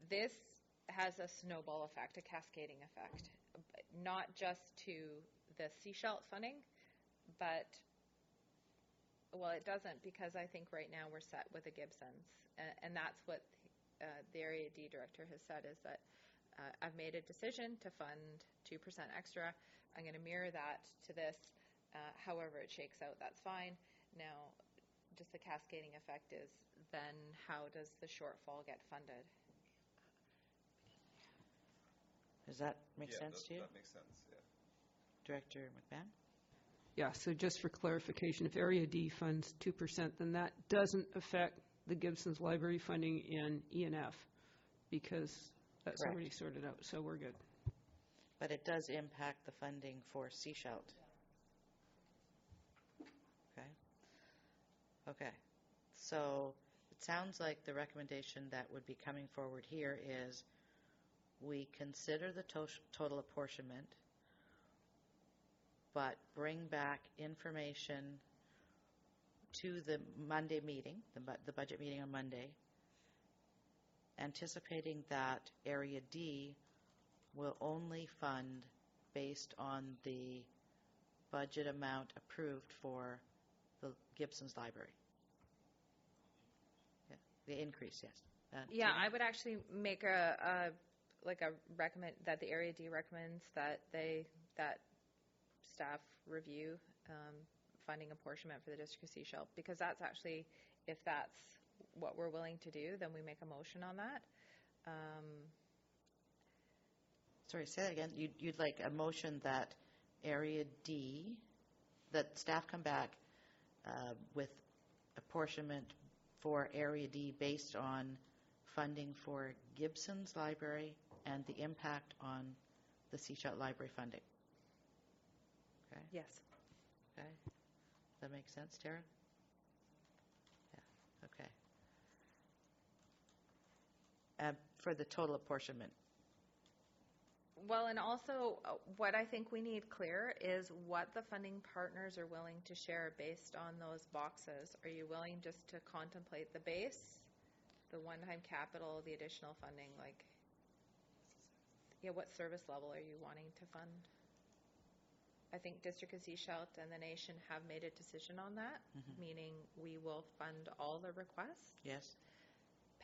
Speaker 8: this has a snowball effect, a cascading effect, not just to the Sechelt funding, but well, it doesn't, because I think right now we're set with the Gibsons, and that's what the Area D director has said, is that I've made a decision to fund 2% extra. I'm going to mirror that to this. However it shakes out, that's fine. Now, just the cascading effect is then how does the shortfall get funded?
Speaker 1: Does that make sense to you?
Speaker 7: That makes sense, yeah.
Speaker 1: Director McMahon?
Speaker 5: Yeah, so just for clarification, if Area D funds 2%, then that doesn't affect the Gibson's library funding in E&F, because that's
Speaker 1: Correct.
Speaker 5: already sorted out, so we're good.
Speaker 1: But it does impact the funding for Sechelt. Okay. So it sounds like the recommendation that would be coming forward here is we consider the total apportionment, but bring back information to the Monday meeting, the budget meeting on Monday, anticipating that Area D will only fund based on the budget amount approved for the Gibson's Library. Yeah, the increase, yes.
Speaker 8: Yeah,
Speaker 1: Tina?
Speaker 8: I would actually make a recommend that the Area D recommends that staff review funding apportionment for the District of Sechelt, because that's actually, if that's what we're willing to do, then we make a motion on that.
Speaker 1: Sorry, say that again. You'd like a motion that Area D, that staff come back with apportionment for Area D based on funding for Gibson's Library and the impact on the Sechelt Library funding. Okay.
Speaker 8: Yes.
Speaker 1: Okay. Does that make sense, Tara? Yeah. Okay. For the total apportionment.
Speaker 8: Well, and also what I think we need clear is what the funding partners are willing to share based on those boxes. Are you willing just to contemplate the base, the one-time capital, the additional funding? Like, yeah, what service level are you wanting to fund? I think District of Sechelt and the nation have made a decision on that, meaning we will fund all the requests.
Speaker 1: Yes.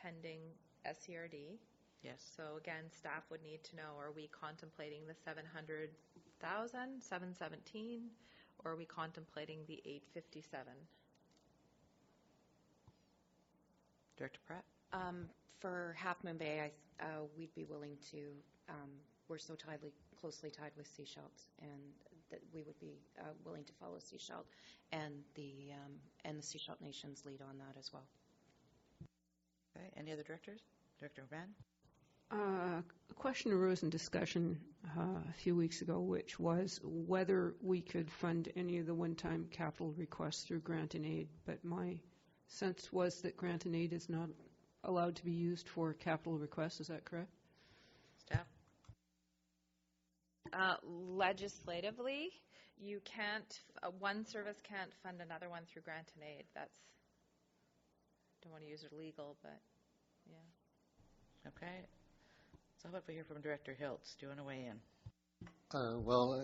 Speaker 8: Pending SCRD.
Speaker 1: Yes.
Speaker 8: So again, staff would need to know, are we contemplating the 700,000, 717, or are we contemplating the 857?
Speaker 1: Director Pratt?
Speaker 11: For Half Moon Bay, we'd be willing to, we're so closely tied with Sechelt, and that we would be willing to follow Sechelt and the Sechelt Nation's lead on that as well.
Speaker 1: Okay, any other directors? Director Van?
Speaker 5: A question arose in discussion a few weeks ago, which was whether we could fund any of the one-time capital requests through grant and aid, but my sense was that grant and aid is not allowed to be used for capital requests. Is that correct?
Speaker 1: Staff?
Speaker 8: Legislatively, you can't, one service can't fund another one through grant and aid. That's, don't want to use it legal, but yeah.
Speaker 1: Okay. So how about we hear from Director Hiltz? Do you want to weigh in?
Speaker 10: Well,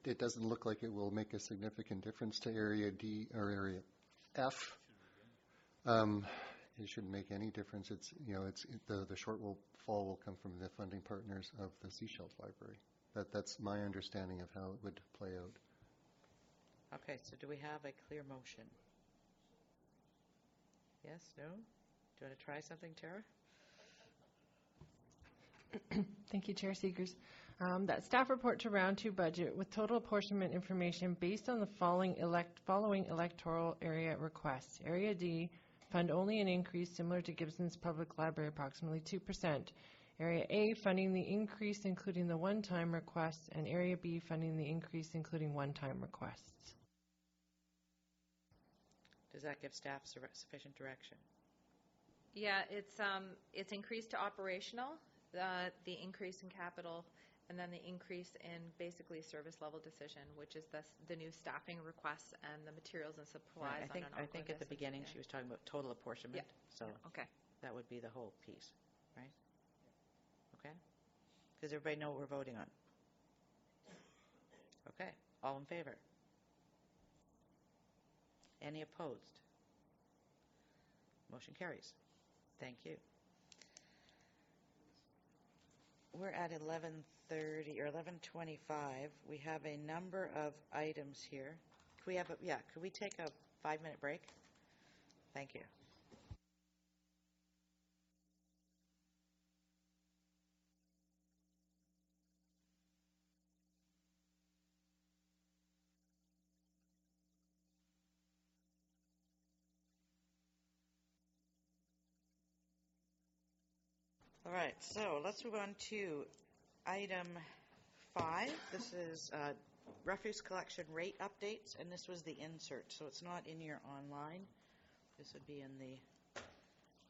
Speaker 10: it doesn't look like it will make a significant difference to Area D or Area F. It shouldn't make any difference. It's the shortfall will come from the funding partners of the Sechelt Library. That's my understanding of how it would play out.
Speaker 1: Okay, so do we have a clear motion? Yes, no? Do you want to try something, Tara?
Speaker 12: Thank you, Chair Seegers. That staff report to round 2 budget with total apportionment information based on the following electoral area requests. Area D, fund only an increase similar to Gibson's Public Library, approximately 2%. Area A, funding the increase including the one-time requests, and Area B, funding the increase including one-time requests.
Speaker 1: Does that give staff sufficient direction?
Speaker 8: Yeah, it's increased to operational, the increase in capital, and then the increase in basically service level decision, which is the new staffing requests and the materials and supplies.
Speaker 1: Right. I think at the beginning she was talking about total apportionment.
Speaker 8: Yeah.
Speaker 1: So
Speaker 8: okay,
Speaker 1: that would be the whole piece, right? Okay. Does everybody know what we're voting on? Okay. All in favor? Any opposed? Motion carries. Thank you. We're at 11:30 or 11:25. We have a number of items here. Could we take a 5-minute break? Thank you. All right, so let's move on to item 5. This is refuse collection rate updates, and this was the insert, so it's not in your online. This would be in the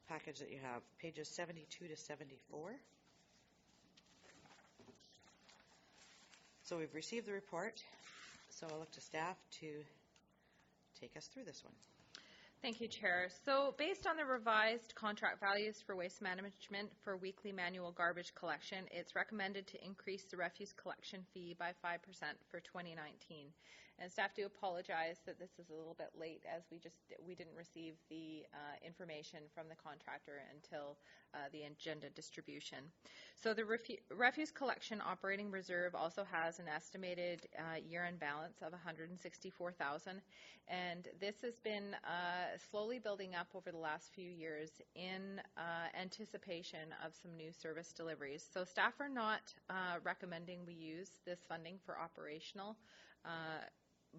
Speaker 1: package that you have, pages 72 to 74. So we've received the report, so I'll look to staff to take us through this one.
Speaker 8: Thank you, Chair. So based on the revised contract values for waste management for weekly manual garbage collection, it's recommended to increase the refuse collection fee by 5% for 2019. And staff do apologize that this is a little bit late, as we didn't receive the information from the contractor until the agenda distribution. So the refuse collection operating reserve also has an estimated year-end balance of $164,000, and this has been slowly building up over the last few years in anticipation of some new service deliveries. So staff are not recommending we use this funding for operational,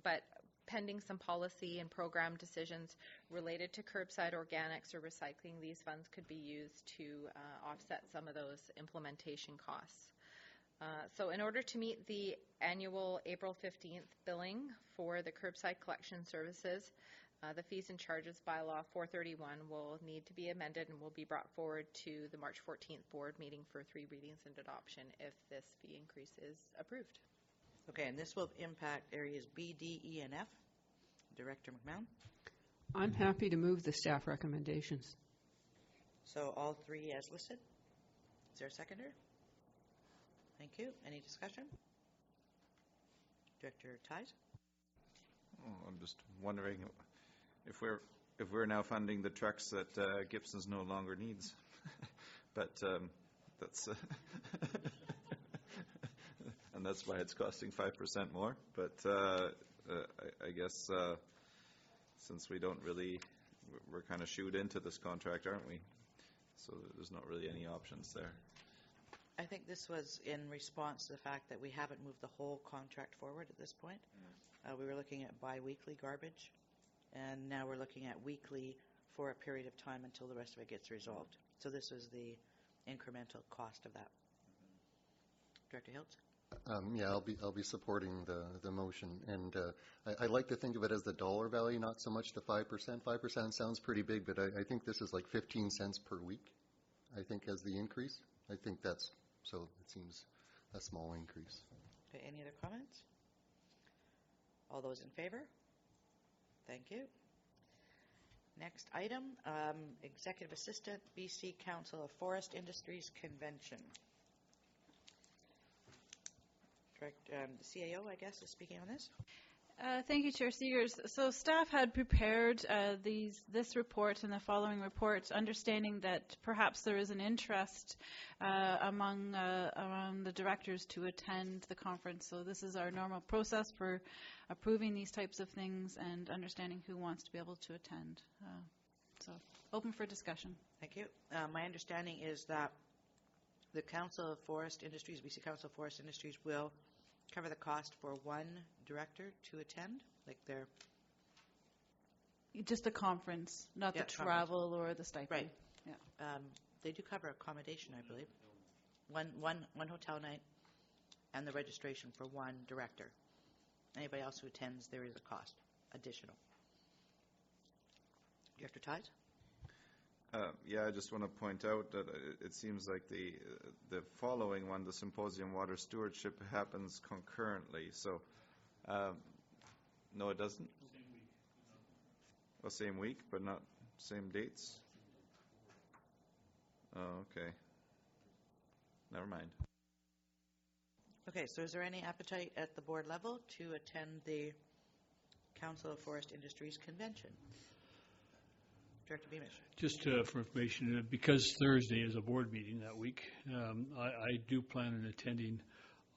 Speaker 8: but pending some policy and program decisions related to curbside organics or recycling, these funds could be used to offset some of those implementation costs. So in order to meet the annual April 15th billing for the curbside collection services, the fees and charges bylaw 431 will need to be amended and will be brought forward to the March 14th board meeting for 3 readings and adoption if this fee increase is approved.
Speaker 1: Okay, and this will impact areas B, D, E, and F. Director McMahon?
Speaker 5: I'm happy to move the staff recommendations.
Speaker 1: So all 3 as listed? Is there a seconder? Thank you. Any discussion? Director Ties?
Speaker 7: I'm just wondering if we're now funding the trucks that Gibson's no longer needs. But that's and that's why it's costing 5% more. But I guess since we don't really we're kind of shooed into this contract, aren't we? So there's not really any options there.
Speaker 1: I think this was in response to the fact that we haven't moved the whole contract forward at this point. We were looking at bi-weekly garbage, and now we're looking at weekly for a period of time until the rest of it gets resolved. So this was the incremental cost of that. Director Hiltz?
Speaker 10: Yeah, I'll be supporting the motion, and I like to think of it as the dollar value, not so much the 5%. 5% sounds pretty big, but I think this is like 15 cents per week, I think, as the increase. I think that's, so it seems a small increase.
Speaker 1: Okay, any other comments? All those in favor? Thank you. Next item, Executive Assistant, BC Council of Forest Industries Convention. The CAO, I guess, is speaking on this.
Speaker 9: Thank you, Chair Seegers. So staff had prepared this report and the following report, understanding that perhaps there is an interest among the directors to attend the conference. So this is our normal process for approving these types of things and understanding who wants to be able to attend. So open for discussion.
Speaker 1: Thank you. My understanding is that the Council of Forest Industries, BC Council of Forest Industries, will cover the cost for one director to attend, like their...
Speaker 9: Just the conference, not the travel or the stipend.
Speaker 1: Right.
Speaker 9: Yeah.
Speaker 1: They do cover accommodation, I believe. One hotel night and the registration for one director. Anybody else who attends, there is a cost, additional. Director Tighe?
Speaker 7: Yeah, I just want to point out that it seems like the following one, the Symposium Water Stewardship, happens concurrently. So, no, it doesn't?
Speaker 3: Same week.
Speaker 7: Well, same week, but not same dates? Oh, okay. Never mind.
Speaker 1: Okay, so is there any appetite at the board level to attend the Council of Forest Industries Convention? Director Beamish.
Speaker 3: Just for information, because Thursday is a board meeting that week, I do plan on attending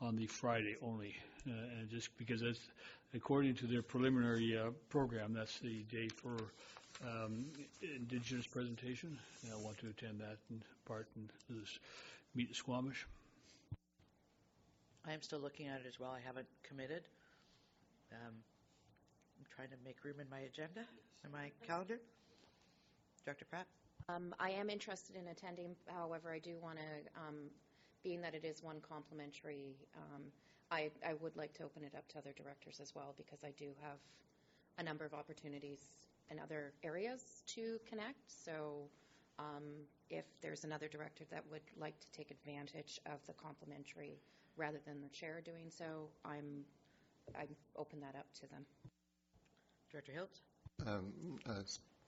Speaker 3: on the Friday only, and just because that's, according to their preliminary program, that's the day for Indigenous presentation, and I want to attend that in part and meet the Squamish.
Speaker 1: I am still looking at it as well. I haven't committed. I'm trying to make room in my agenda, in my calendar. Director Pratt?
Speaker 11: I am interested in attending. However, I do want to, being that it is one complimentary, I would like to open it up to other directors as well, because I do have a number of opportunities in other areas to connect. So if there's another director that would like to take advantage of the complimentary rather than the chair doing so, I'm open that up to them.
Speaker 1: Director Hiltz?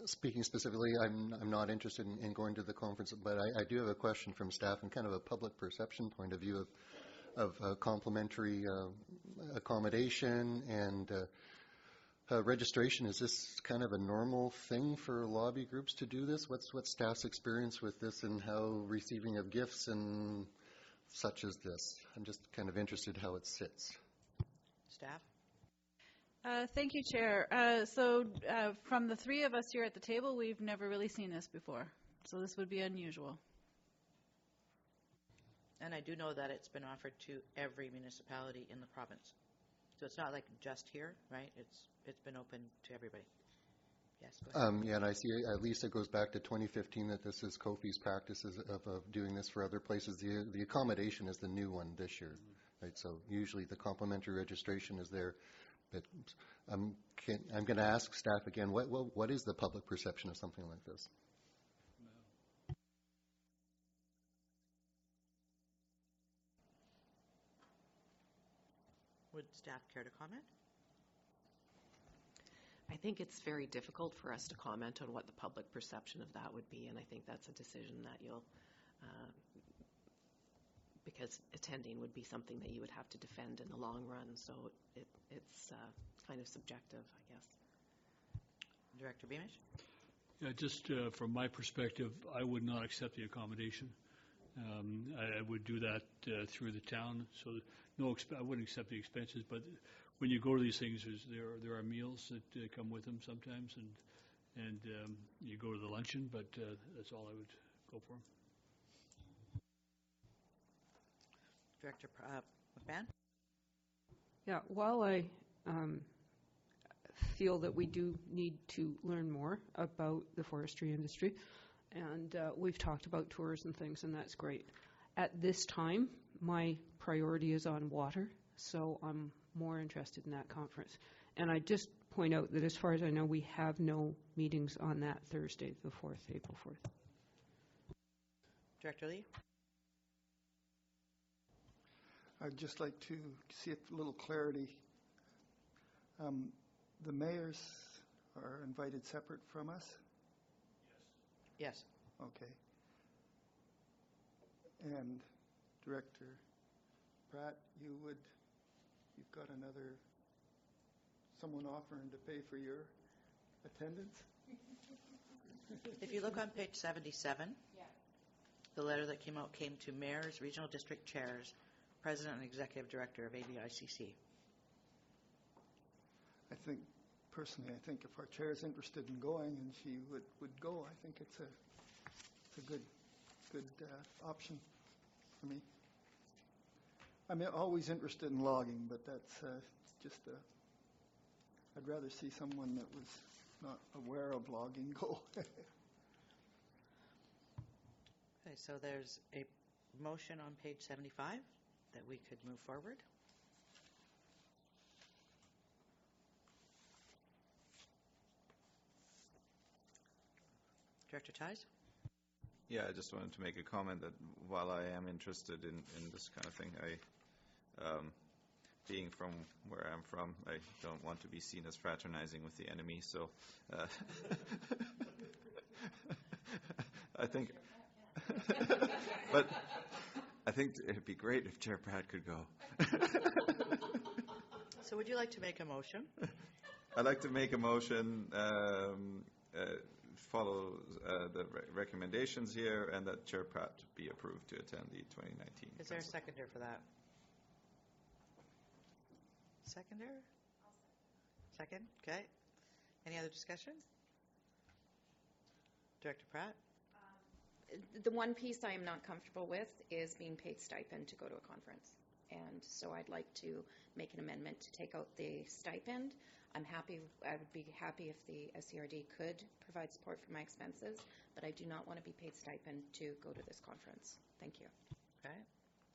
Speaker 10: Speaking specifically, I'm not interested in going to the conference, but I do have a question from staff and kind of a public perception point of view of complimentary accommodation and registration. Is this kind of a normal thing for lobby groups to do this? What's staff's experience with this and how receiving of gifts and such as this? I'm just kind of interested how it sits.
Speaker 1: Staff?
Speaker 9: Thank you, Chair. So from the three of us here at the table, we've never really seen this before. So this would be unusual.
Speaker 1: And I do know that it's been offered to every municipality in the province. So it's not like just here, right? It's been open to everybody. Yes, go ahead.
Speaker 10: Yeah, and I see at least it goes back to 2015 that this is Kofi's practices of doing this for other places. The accommodation is the new one this year, right? So usually the complimentary registration is there. But I'm going to ask staff again, what is the public perception of something like this?
Speaker 1: Would staff care to comment?
Speaker 14: I think it's very difficult for us to comment on what the public perception of that would be, and I think that's a decision that you'll, because attending would be something that you would have to defend in the long run, so it's kind of subjective, I guess.
Speaker 1: Director Beamish?
Speaker 3: Yeah, just from my perspective, I would not accept the accommodation. I would do that through the town, so I wouldn't accept the expenses, but when you go to these things, there are meals that come with them sometimes, and and you go to the luncheon, but that's all I would go for.
Speaker 1: Director McMahon?
Speaker 5: Yeah, while I feel that we do need to learn more about the forestry industry, and we've talked about tours and things, and that's great. At this time, my priority is on water, so I'm more interested in that conference. And I just point out that as far as I know, we have no meetings on that Thursday, the 4th, April 4th.
Speaker 1: Director Lee?
Speaker 13: I'd just like to see a little clarity. The mayors are invited separate from us?
Speaker 1: Yes.
Speaker 13: Okay. And Director Pratt, you've got someone offering to pay for your attendance?
Speaker 1: If you look on page 77, the letter that came out came to mayors, regional district chairs, president and executive director of ABICC.
Speaker 13: Personally, I think if our chair is interested in going and she would go, I think it's a good option for me. I'm always interested in logging, but that's I'd rather see someone that was not aware of logging go.
Speaker 1: Okay, so there's a motion on page 75 that we could move forward. Director Ties?
Speaker 7: Yeah, I just wanted to make a comment that while I am interested in this kind of thing, being from where I'm from, I don't want to be seen as fraternizing with the enemy, so I think but I think it'd be great if Chair Pratt could go.
Speaker 1: So would you like to make a motion?
Speaker 7: I'd like to make a motion, follow the recommendations here, and that Chair Pratt be approved to attend the 2019.
Speaker 1: Is there a seconder for that? Seconder? Second? Okay. Any other discussion? Director Pratt?
Speaker 11: The one piece I am not comfortable with is being paid stipend to go to a conference. And so I'd like to make an amendment to take out the stipend. I would be happy if the SCRD could provide support for my expenses, but I do not want to be paid stipend to go to this conference. Thank you.
Speaker 1: Okay.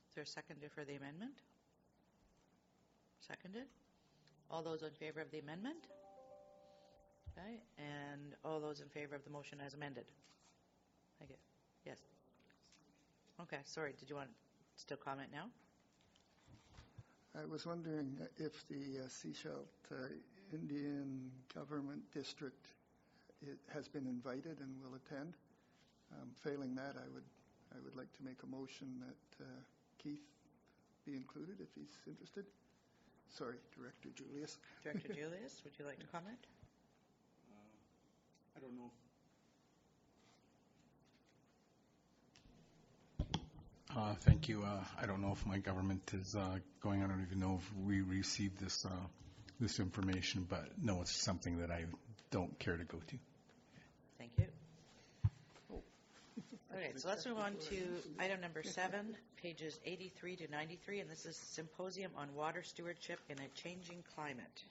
Speaker 1: Is there a seconder for the amendment? Seconded. All those in favor of the amendment? Okay. And all those in favor of the motion as amended? Thank you. Yes. Okay. Sorry. Did you want to still comment now?
Speaker 13: I was wondering if the Sechelt Indian Government District has been invited and will attend. Failing that, I would like to make a motion that Keith be included if he's interested. Sorry, Director Julius.
Speaker 1: Director Julius, would you like to comment?
Speaker 6: I don't know. Thank you. I don't know if my government is going. I don't even know if we received this information, but no, it's something that I don't care to go to.
Speaker 1: Thank you. Okay, so let's move on to item number 7, pages 83 to 93, and this is Symposium on Water Stewardship in a Changing Climate.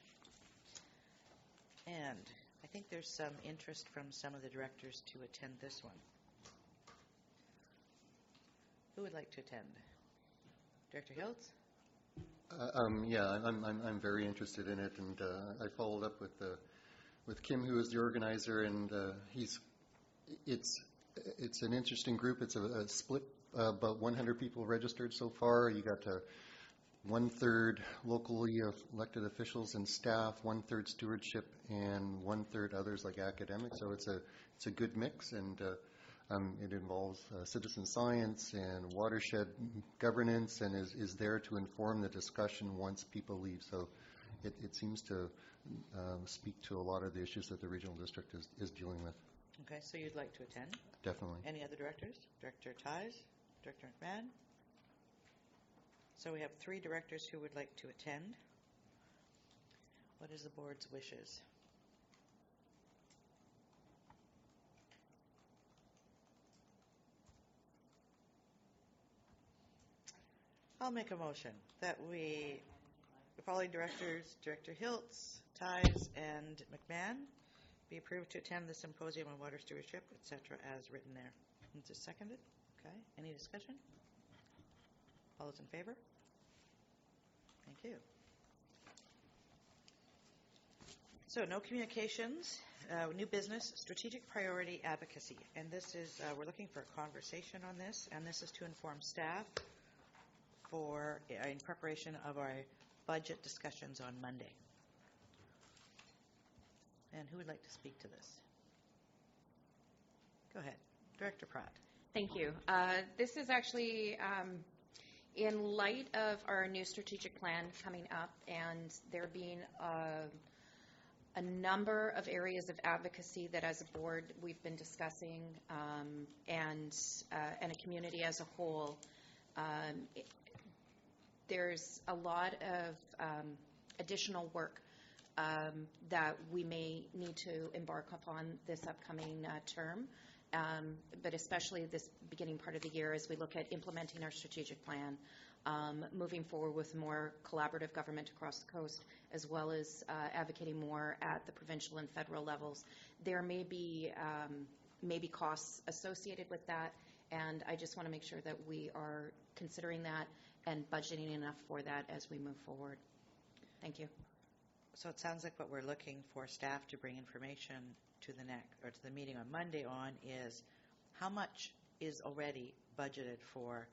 Speaker 1: And I think there's some interest from some of the directors to attend this one. Who would like to attend? Director Hiltz?
Speaker 10: Yeah, I'm very interested in it, and I followed up with Kim, who is the organizer, and it's an interesting group. It's a split, about 100 people registered so far. You got 1/3 locally elected officials and staff, 1/3 stewardship, and 1/3 others like academics. So it's a good mix, and it involves citizen science and watershed governance, and is there to inform the discussion once people leave. So it seems to speak to a lot of the issues that the regional district is dealing with.
Speaker 1: Okay, so you'd like to attend?
Speaker 10: Definitely.
Speaker 1: Any other directors? Director Ties? Director McMahon? So we have 3 directors who would like to attend. What is the board's wishes? I'll make a motion that the following directors, Director Hiltz, Ties, and McMahon, be approved to attend the symposium on water stewardship, etc., as written there. Is it seconded? Okay. Any discussion? All those in favor? Thank you. So no communications, new business, strategic priority advocacy. And this is, we're looking for a conversation on this, and this is to inform staff in preparation of our budget discussions on Monday. And who would like to speak to this? Go ahead. Director Pratt.
Speaker 11: Thank you. This is actually in light of our new strategic plan coming up and there being a number of areas of advocacy that as a board we've been discussing and a community as a whole. There's a lot of additional work that we may need to embark upon this upcoming term, but especially this beginning part of the year as we look at implementing our strategic plan, moving forward with more collaborative government across the coast, as well as advocating more at the provincial and federal levels. There may be costs associated with that, and I just want to make sure that we are considering that and budgeting enough for that as we move forward. Thank you.
Speaker 1: So it sounds like what we're looking for staff to bring information to the meeting on Monday on is how much is already budgeted for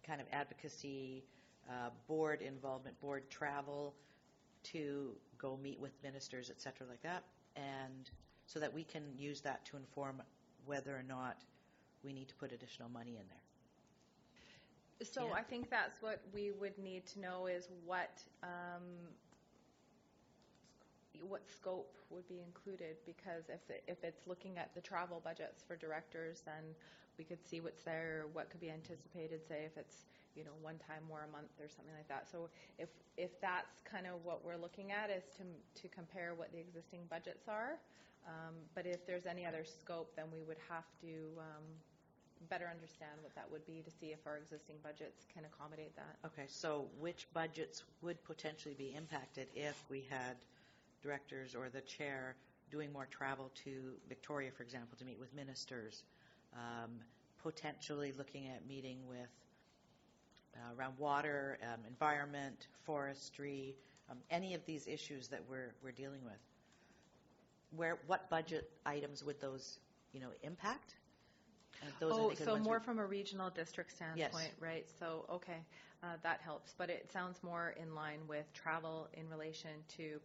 Speaker 1: kind of advocacy, board involvement, board travel to go meet with ministers, et cetera, like that, and so that we can use that to inform whether or not we need to put additional money in there.
Speaker 8: So I think that's what we would need to know is what scope would be included, because if it's looking at the travel budgets for directors, then we could see what's there, what could be anticipated, say if it's one time more a month or something like that. So if that's kind of what we're looking at is to compare what the existing budgets are, but if there's any other scope, then we would have to better understand what that would be to see if our existing budgets can accommodate that.
Speaker 1: Okay, so which budgets would potentially be impacted if we had directors or the chair doing more travel to Victoria, for example, to meet with ministers, potentially looking at meeting with around water, environment, forestry, any of these issues that we're dealing with? What budget items would those impact?
Speaker 8: So more from a regional district standpoint,
Speaker 1: yes.
Speaker 8: Right? So, okay, that helps. But it sounds more in line with travel in relation to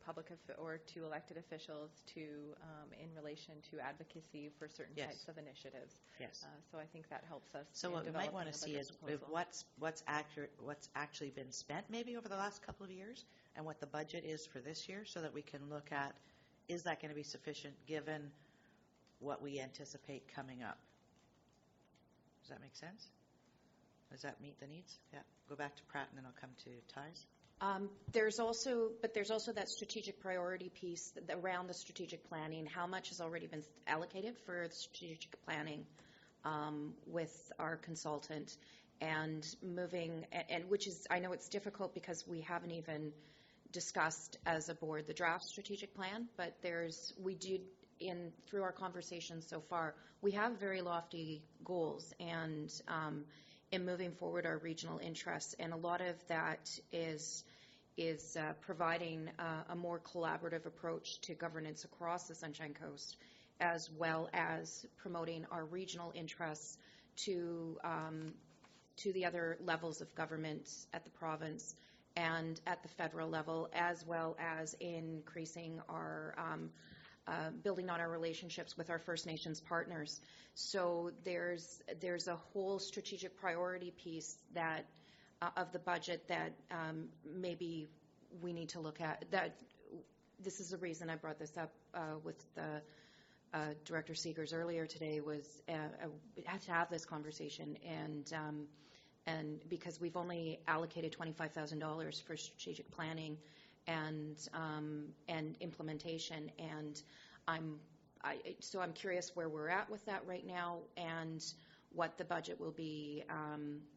Speaker 8: or to elected officials, in relation to advocacy for certain
Speaker 1: yes.
Speaker 8: types of initiatives.
Speaker 1: Yes.
Speaker 8: So I think that helps us.
Speaker 1: So what we might want to see is what's actually been spent maybe over the last couple of years and what the budget is for this year, so that we can look at, is that going to be sufficient given what we anticipate coming up? Does that make sense? Does that meet the needs? Yeah. Go back to Pratt, and then I'll come to Ties.
Speaker 11: There's also that strategic priority piece around the strategic planning. How much has already been allocated for the strategic planning with our consultant, and moving, and which is, I know it's difficult because we haven't even discussed as a board the draft strategic plan, but we did. Through our conversations so far, we have very lofty goals, and in moving forward our regional interests, and a lot of that is providing a more collaborative approach to governance across the Sunshine Coast, as well as promoting our regional interests to the other levels of government at the province and at the federal level, as well as increasing our building on our relationships with our First Nations partners. So there's a whole strategic priority piece that of the budget that maybe we need to look at. That this is the reason I brought this up with the Director Seegers earlier today, was we had to have this conversation, and because we've only allocated $25,000 for strategic planning and implementation, and so I'm curious where we're at with that right now, and what the budget will be,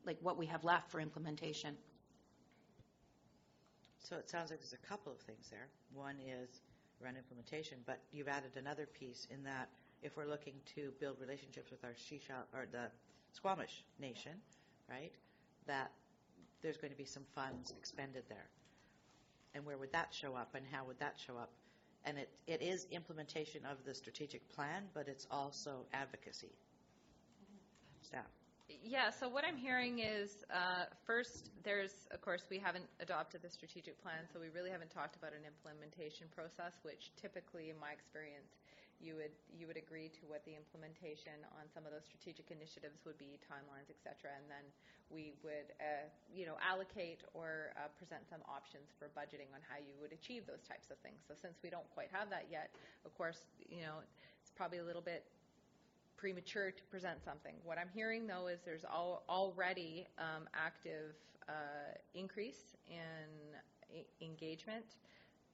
Speaker 11: like what we have left for implementation.
Speaker 1: So it sounds like there's a couple of things there. One is around implementation, but you've added another piece in that if we're looking to build relationships with our or the Squamish Nation, right, that there's going to be some funds expended there. And where would that show up, and how would that show up? And it is implementation of the strategic plan, but it's also advocacy. Staff.
Speaker 8: Yeah, so what I'm hearing is, first, of course, we haven't adopted the strategic plan, so we really haven't talked about an implementation process, which typically, in my experience, you would agree to what the implementation on some of those strategic initiatives would be, timelines, et cetera, and then we would, allocate or present some options for budgeting on how you would achieve those types of things. So since we don't quite have that yet, of course, it's probably a little bit premature to present something. What I'm hearing, though, is there's already active increase in engagement,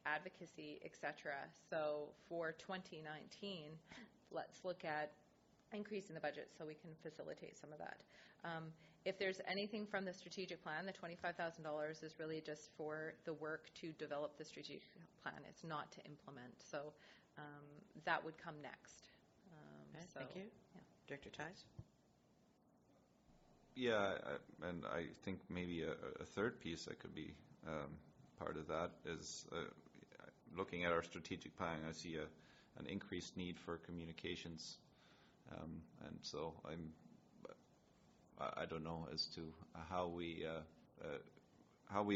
Speaker 8: advocacy, etc. So for 2019, let's look at increasing the budget so we can facilitate some of that. If there's anything from the strategic plan, the $25,000 is really just for the work to develop the strategic plan. It's not to implement. So that would come next.
Speaker 1: Okay, thank you.
Speaker 8: Yeah.
Speaker 1: Director Ties?
Speaker 7: Yeah, and I think maybe a third piece that could be part of that is looking at our strategic plan. I see an increased need for communications, and so I don't know as to how we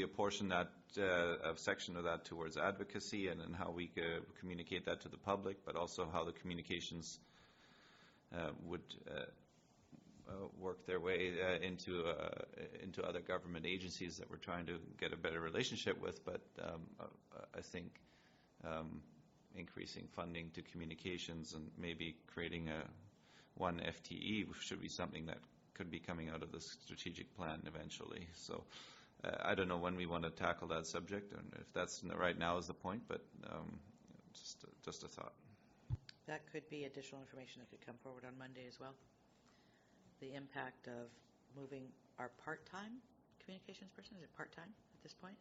Speaker 7: apportion that a section of that towards advocacy, and how we communicate that to the public, but also how the communications would work their way into other government agencies that we're trying to get a better relationship with. But I think increasing funding to communications and maybe creating one FTE should be something that could be coming out of the strategic plan eventually. So I don't know when we want to tackle that subject, and if that's right now is the point, but just a thought.
Speaker 1: That could be additional information that could come forward on Monday as well. The impact of moving our part-time communications person, is it part-time at this point?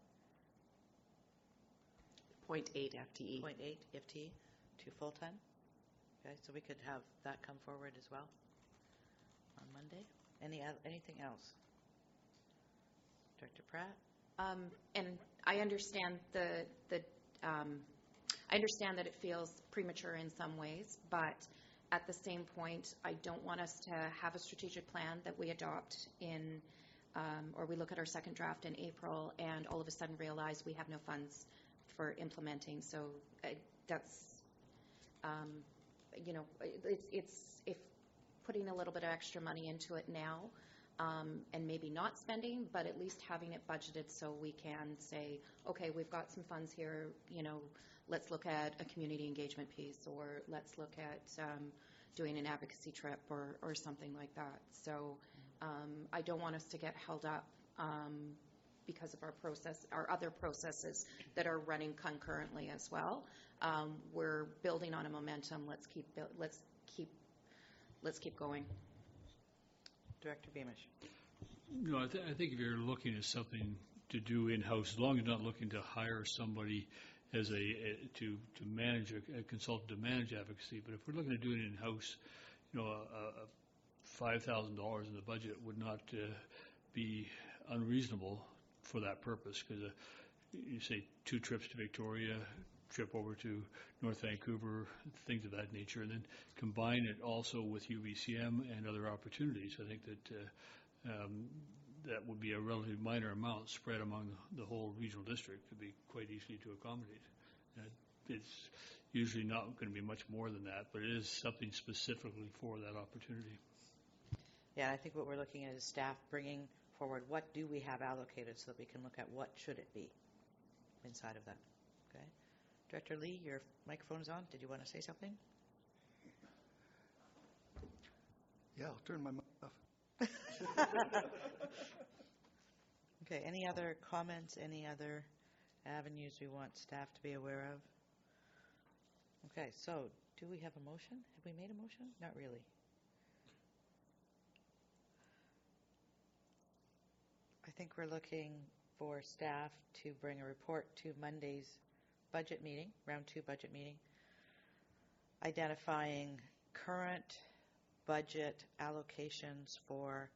Speaker 14: 0.8 FTE.
Speaker 1: 0.8 FTE to full-time. Okay, so we could have that come forward as well on Monday. Anything else? Director Pratt?
Speaker 11: And I understand I understand that it feels premature in some ways, but at the same point, I don't want us to have a strategic plan that we adopt or we look at our second draft in April and all of a sudden realize we have no funds for implementing. So that's, it's if putting a little bit of extra money into it now, and maybe not spending, but at least having it budgeted so we can say, okay, we've got some funds here, let's look at a community engagement piece, or let's look at doing an advocacy trip or something like that. So I don't want us to get held up because of our other processes that are running concurrently as well. We're building on a momentum. Let's keep going.
Speaker 1: Director Beamish.
Speaker 3: No, I think if you're looking at something to do in-house, as long as you're not looking to hire somebody as to manage a consultant to manage advocacy, but if we're looking to do it in-house, $5,000 in the budget would not be unreasonable for that purpose, because you say 2 trips to Victoria, trip over to North Vancouver, things of that nature, and then combine it also with UBCM and other opportunities. I think that that would be a relatively minor amount spread among the whole regional district. Could be quite easily to accommodate. It's usually not going to be much more than that, but it is something specifically for that opportunity.
Speaker 1: Yeah, I think what we're looking at is staff bringing forward what do we have allocated so that we can look at what should it be inside of that. Okay. Director Lee, your microphone is on. Did you want to say something?
Speaker 13: Yeah, I'll turn my mic off.
Speaker 1: Okay, any other comments, any other avenues we want staff to be aware of? Okay, so do we have a motion? Have we made a motion? Not really. I think we're looking for staff to bring a report to Monday's budget meeting, round 2 budget meeting, identifying current budget allocations for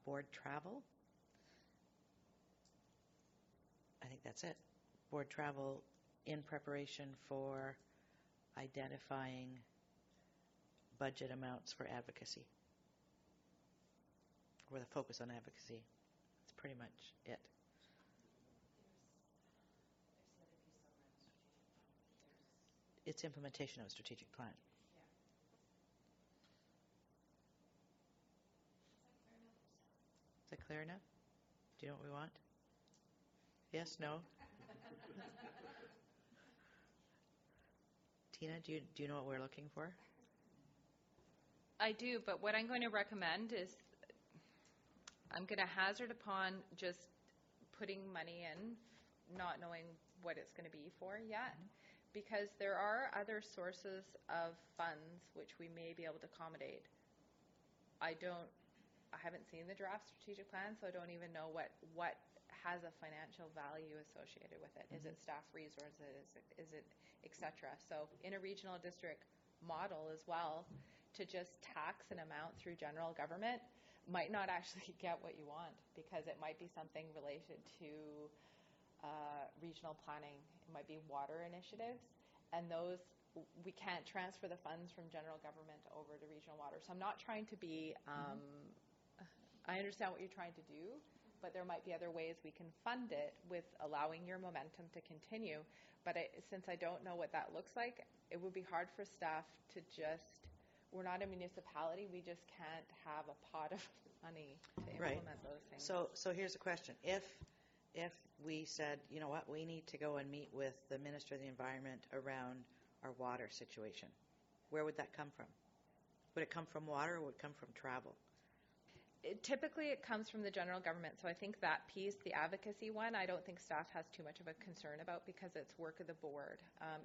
Speaker 1: board travel. I think that's it. Board travel in preparation for identifying budget amounts for advocacy, with a focus on advocacy. That's pretty much it. It's implementation of a strategic plan. Is that clear enough? Do you know what we want? Yes, no? Tina, do you know what we're looking for?
Speaker 8: I do, but what I'm going to recommend is I'm going to hazard upon just putting money in, not knowing what it's going to be for yet, because there are other sources of funds which we may be able to accommodate. I haven't seen the draft strategic plan, so I don't even know what has a financial value associated with it. Is it staff resources? Is it et cetera? So in a regional district model as well, to just tax an amount through general government might not actually get what you want, because it might be something related to regional planning. It might be water initiatives, and those we can't transfer the funds from general government over to regional water. So I'm not trying to be, I understand what you're trying to do, but there might be other ways we can fund it with allowing your momentum to continue. But since I don't know what that looks like, it would be hard for staff to just, we're not a municipality, we just can't have a pot of money to implement those things.
Speaker 1: So here's a question. If we said, you know what, we need to go and meet with the Minister of the Environment around our water situation, where would that come from? Would it come from water, or would it come from travel?
Speaker 8: Typically, it comes from the general government. So I think that piece, the advocacy one, I don't think staff has too much of a concern about, because it's work of the board.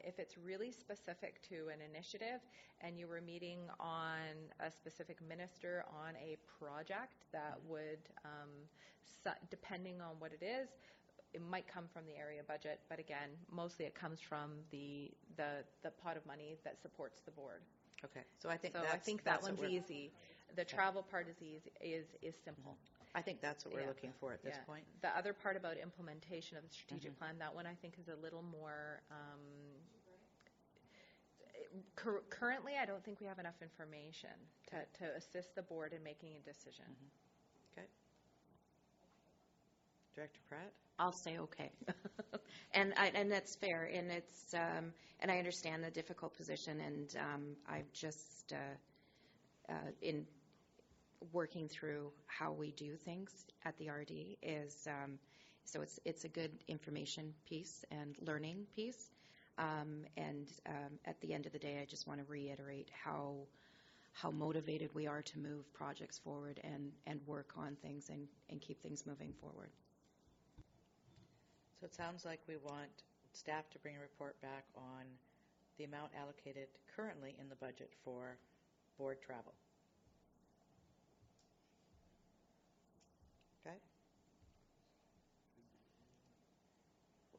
Speaker 8: If it's really specific to an initiative and you were meeting on a specific minister on a project that would, depending on what it is, it might come from the area budget. But again, mostly it comes from the pot of money that supports the board.
Speaker 1: Okay, so I think
Speaker 8: that one's easy. The travel part is easy, is simple.
Speaker 1: I think that's what we're looking for at this point.
Speaker 8: The other part about implementation of the strategic plan, that one I think is a little more, currently I don't think we have enough information to assist the board in making a decision.
Speaker 1: Okay. Director Pratt?
Speaker 11: I'll say okay. and that's fair, and it's and I understand the difficult position, and I've just in working through how we do things at the RD is so it's a good information piece and learning piece, and at the end of the day, I just want to reiterate how motivated we are to move projects forward and work on things and keep things moving forward.
Speaker 1: So it sounds like we want staff to bring a report back on the amount allocated currently in the budget for board travel. Okay.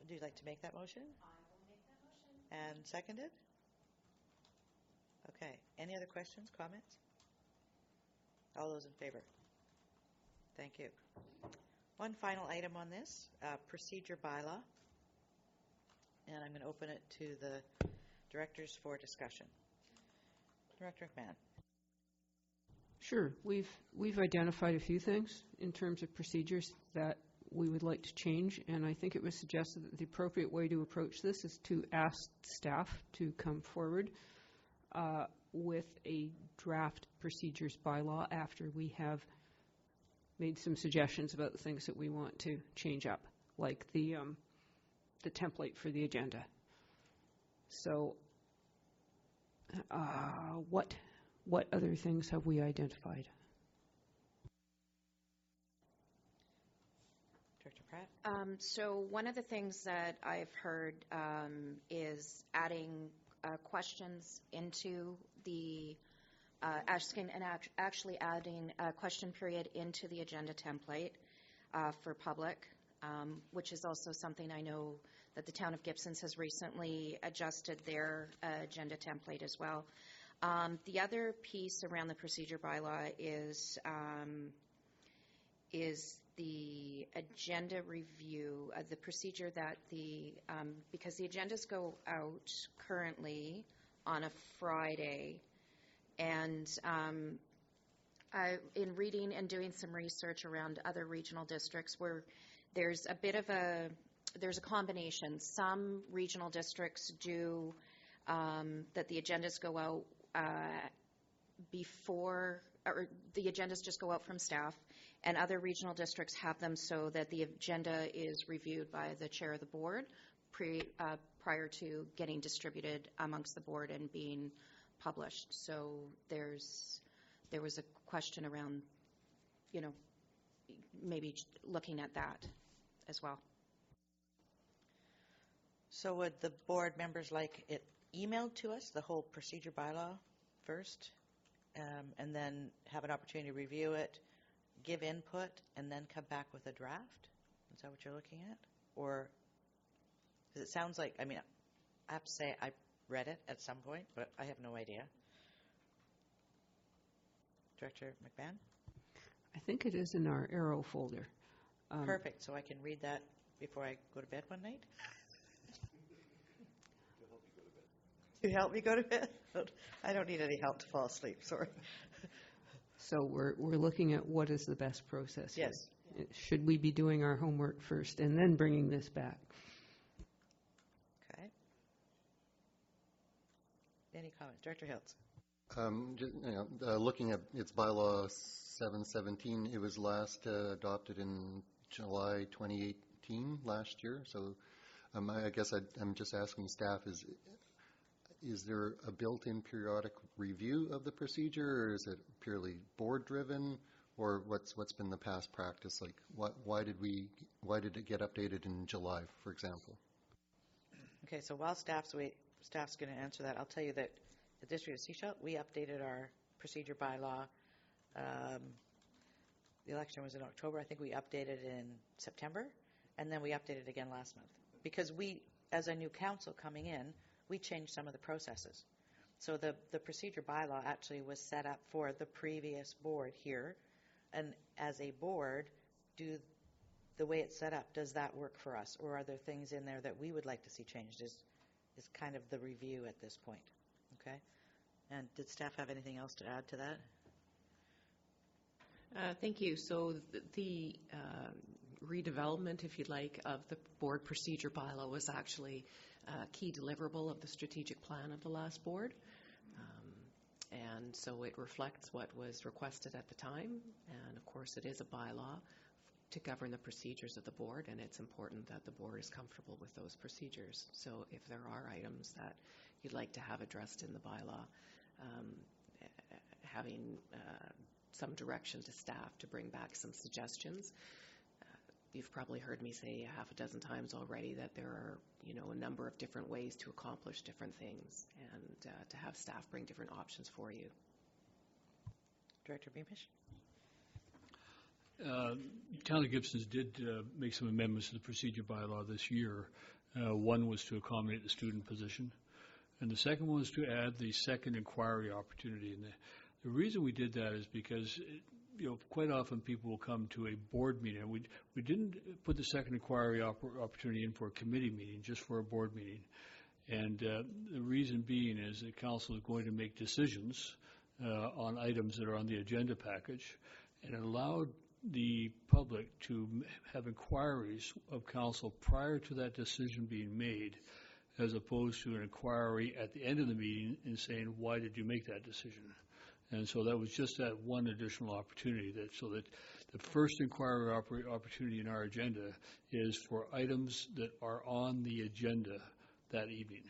Speaker 1: Would you like to make that motion?
Speaker 11: I will make that motion.
Speaker 1: And second it? Okay. Any other questions, comments? All those in favor? Thank you. One final item on this, procedure bylaw. And I'm going to open it to the directors for discussion. Director McMahon.
Speaker 5: Sure. We've identified a few things in terms of procedures that we would like to change, and I think it was suggested that the appropriate way to approach this is to ask staff to come forward with a draft procedures bylaw after we have made some suggestions about the things that we want to change up, like the template for the agenda. So what other things have we identified?
Speaker 1: Director Pratt?
Speaker 11: So one of the things that I've heard is adding questions into the actually adding a question period into the agenda template for public which is also something I know that the town of Gibson's has recently adjusted their agenda template as well. The other piece around the procedure bylaw is the agenda review, the procedure that because the agendas go out currently on a Friday, and in reading and doing some research around other regional districts where there's a bit of there's a combination. Some regional districts do that the agendas go out before, or the agendas just go out from staff, and other regional districts have them so that the agenda is reviewed by the chair of the board prior to getting distributed amongst the board and being published. So there was a question around, maybe looking at that as well.
Speaker 1: So would the board members like it emailed to us, the whole procedure bylaw first, and then have an opportunity to review it, give input, and then come back with a draft? Is that what you're looking at? Or, because it sounds like, I have to say I read it at some point, but I have no idea. Director McMahon?
Speaker 5: I think it is in our Arrow folder.
Speaker 1: Perfect, so I can read that before I go to bed one night? To help me go to bed? I don't need any help to fall asleep, sorry.
Speaker 5: So we're looking at what is the best process here.
Speaker 1: Yes.
Speaker 5: Should we be doing our homework first and then bringing this back?
Speaker 1: Okay. Any comments? Director Hiltz?
Speaker 10: Looking at its bylaw 717, it was last adopted in July 2018, last year. So I guess I'm just asking staff, is there a built-in periodic review of the procedure, or is it purely board-driven, or what's been the past practice? Like, why did it get updated in July, for example?
Speaker 1: Okay, so while staff's going to answer that, I'll tell you that the District of Sechelt, we updated our procedure bylaw. The election was in October. I think we updated in September, and then we updated again last month. Because we, as a new council coming in, we changed some of the processes. So the procedure bylaw actually was set up for the previous board here. And as a board, the way it's set up, does that work for us? Or are there things in there that we would like to see changed? Is kind of the review at this point. Okay? And did staff have anything else to add to that?
Speaker 14: Thank you. So the redevelopment, if you like, of the board procedure bylaw was actually a key deliverable of the strategic plan of the last board. And so it reflects what was requested at the time. And of course, it is a bylaw to govern the procedures of the board, and it's important that the board is comfortable with those procedures. So if there are items that you'd like to have addressed in the bylaw, having some direction to staff to bring back some suggestions. You've probably heard me say half a dozen times already that there are, a number of different ways to accomplish different things, and to have staff bring different options for you.
Speaker 1: Director Beamish?
Speaker 3: Town of Gibson's did make some amendments to the procedure bylaw this year. One was to accommodate the student position, and the second one was to add the second inquiry opportunity. And the reason we did that is because quite often people will come to a board meeting. We didn't put the second inquiry opportunity in for a committee meeting, just for a board meeting. And the reason being is that council is going to make decisions on items that are on the agenda package, and it allowed the public to have inquiries of council prior to that decision being made, as opposed to an inquiry at the end of the meeting and saying, why did you make that decision? And so that was just that one additional opportunity, so that the first inquiry opportunity in our agenda is for items that are on the agenda that evening.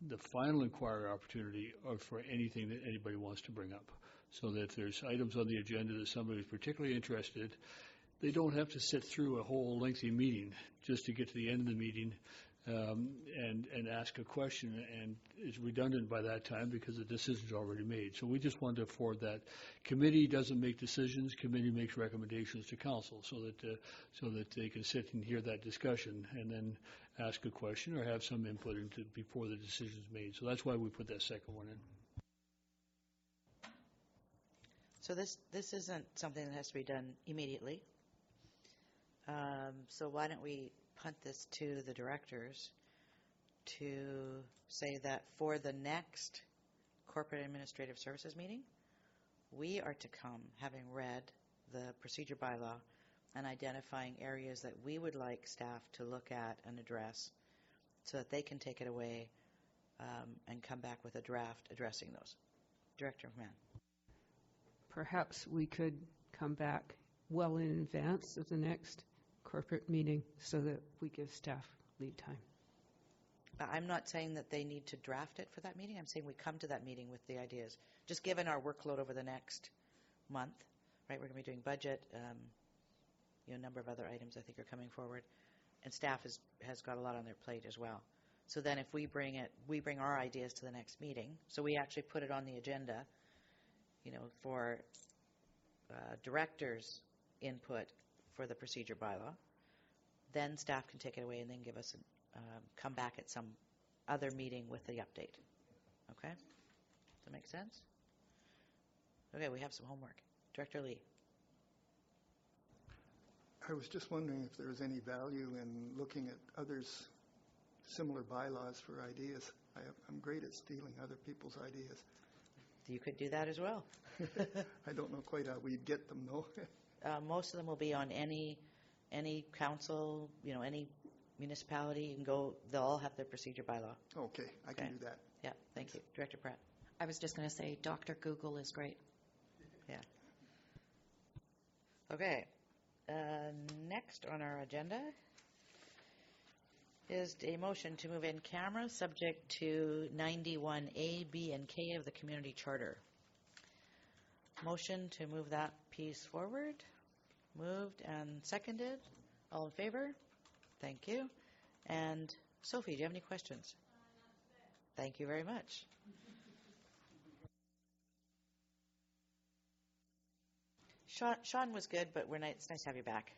Speaker 3: The final inquiry opportunity are for anything that anybody wants to bring up. So that if there's items on the agenda that somebody is particularly interested, they don't have to sit through a whole lengthy meeting just to get to the end of the meeting and ask a question, and it's redundant by that time because the decision's already made. So we just wanted to afford that. Committee doesn't make decisions. Committee makes recommendations to council so that they can sit and hear that discussion and then ask a question or have some input into before the decision's made. So that's why we put that second one in.
Speaker 1: So this isn't something that has to be done immediately. So why don't we punt this to the directors to say that for the next corporate administrative services meeting, we are to come having read the procedure bylaw and identifying areas that we would like staff to look at and address so that they can take it away and come back with a draft addressing those. Director McMahon.
Speaker 5: Perhaps we could come back well in advance of the next corporate meeting so that we give staff lead time.
Speaker 1: I'm not saying that they need to draft it for that meeting. I'm saying we come to that meeting with the ideas. Just given our workload over the next month, right? We're going to be doing budget, a number of other items I think are coming forward, and staff has got a lot on their plate as well. So then if we bring our ideas to the next meeting, so we actually put it on the agenda, for directors' input for the procedure bylaw, then staff can take it away and then give us come back at some other meeting with the update. Okay? Does that make sense? Okay, we have some homework. Director Lee.
Speaker 13: I was just wondering if there was any value in looking at others' similar bylaws for ideas. I'm great at stealing other people's ideas.
Speaker 1: You could do that as well.
Speaker 13: I don't know quite how we'd get them, though.
Speaker 1: Most of them will be on any council, any municipality. You can go, they'll all have their procedure bylaw.
Speaker 13: Okay, I can do that.
Speaker 1: Yeah, thank you. Director Pratt.
Speaker 11: I was just going to say, Dr. Google is great.
Speaker 1: Yeah. Okay. Next on our agenda is a motion to move in camera subject to 91A, B, and K of the Community Charter. Motion to move that piece forward. Moved and seconded. All in favor? Thank you. And Sophie, do you have any questions? Thank you very much. Sean was good, but it's nice to have you back.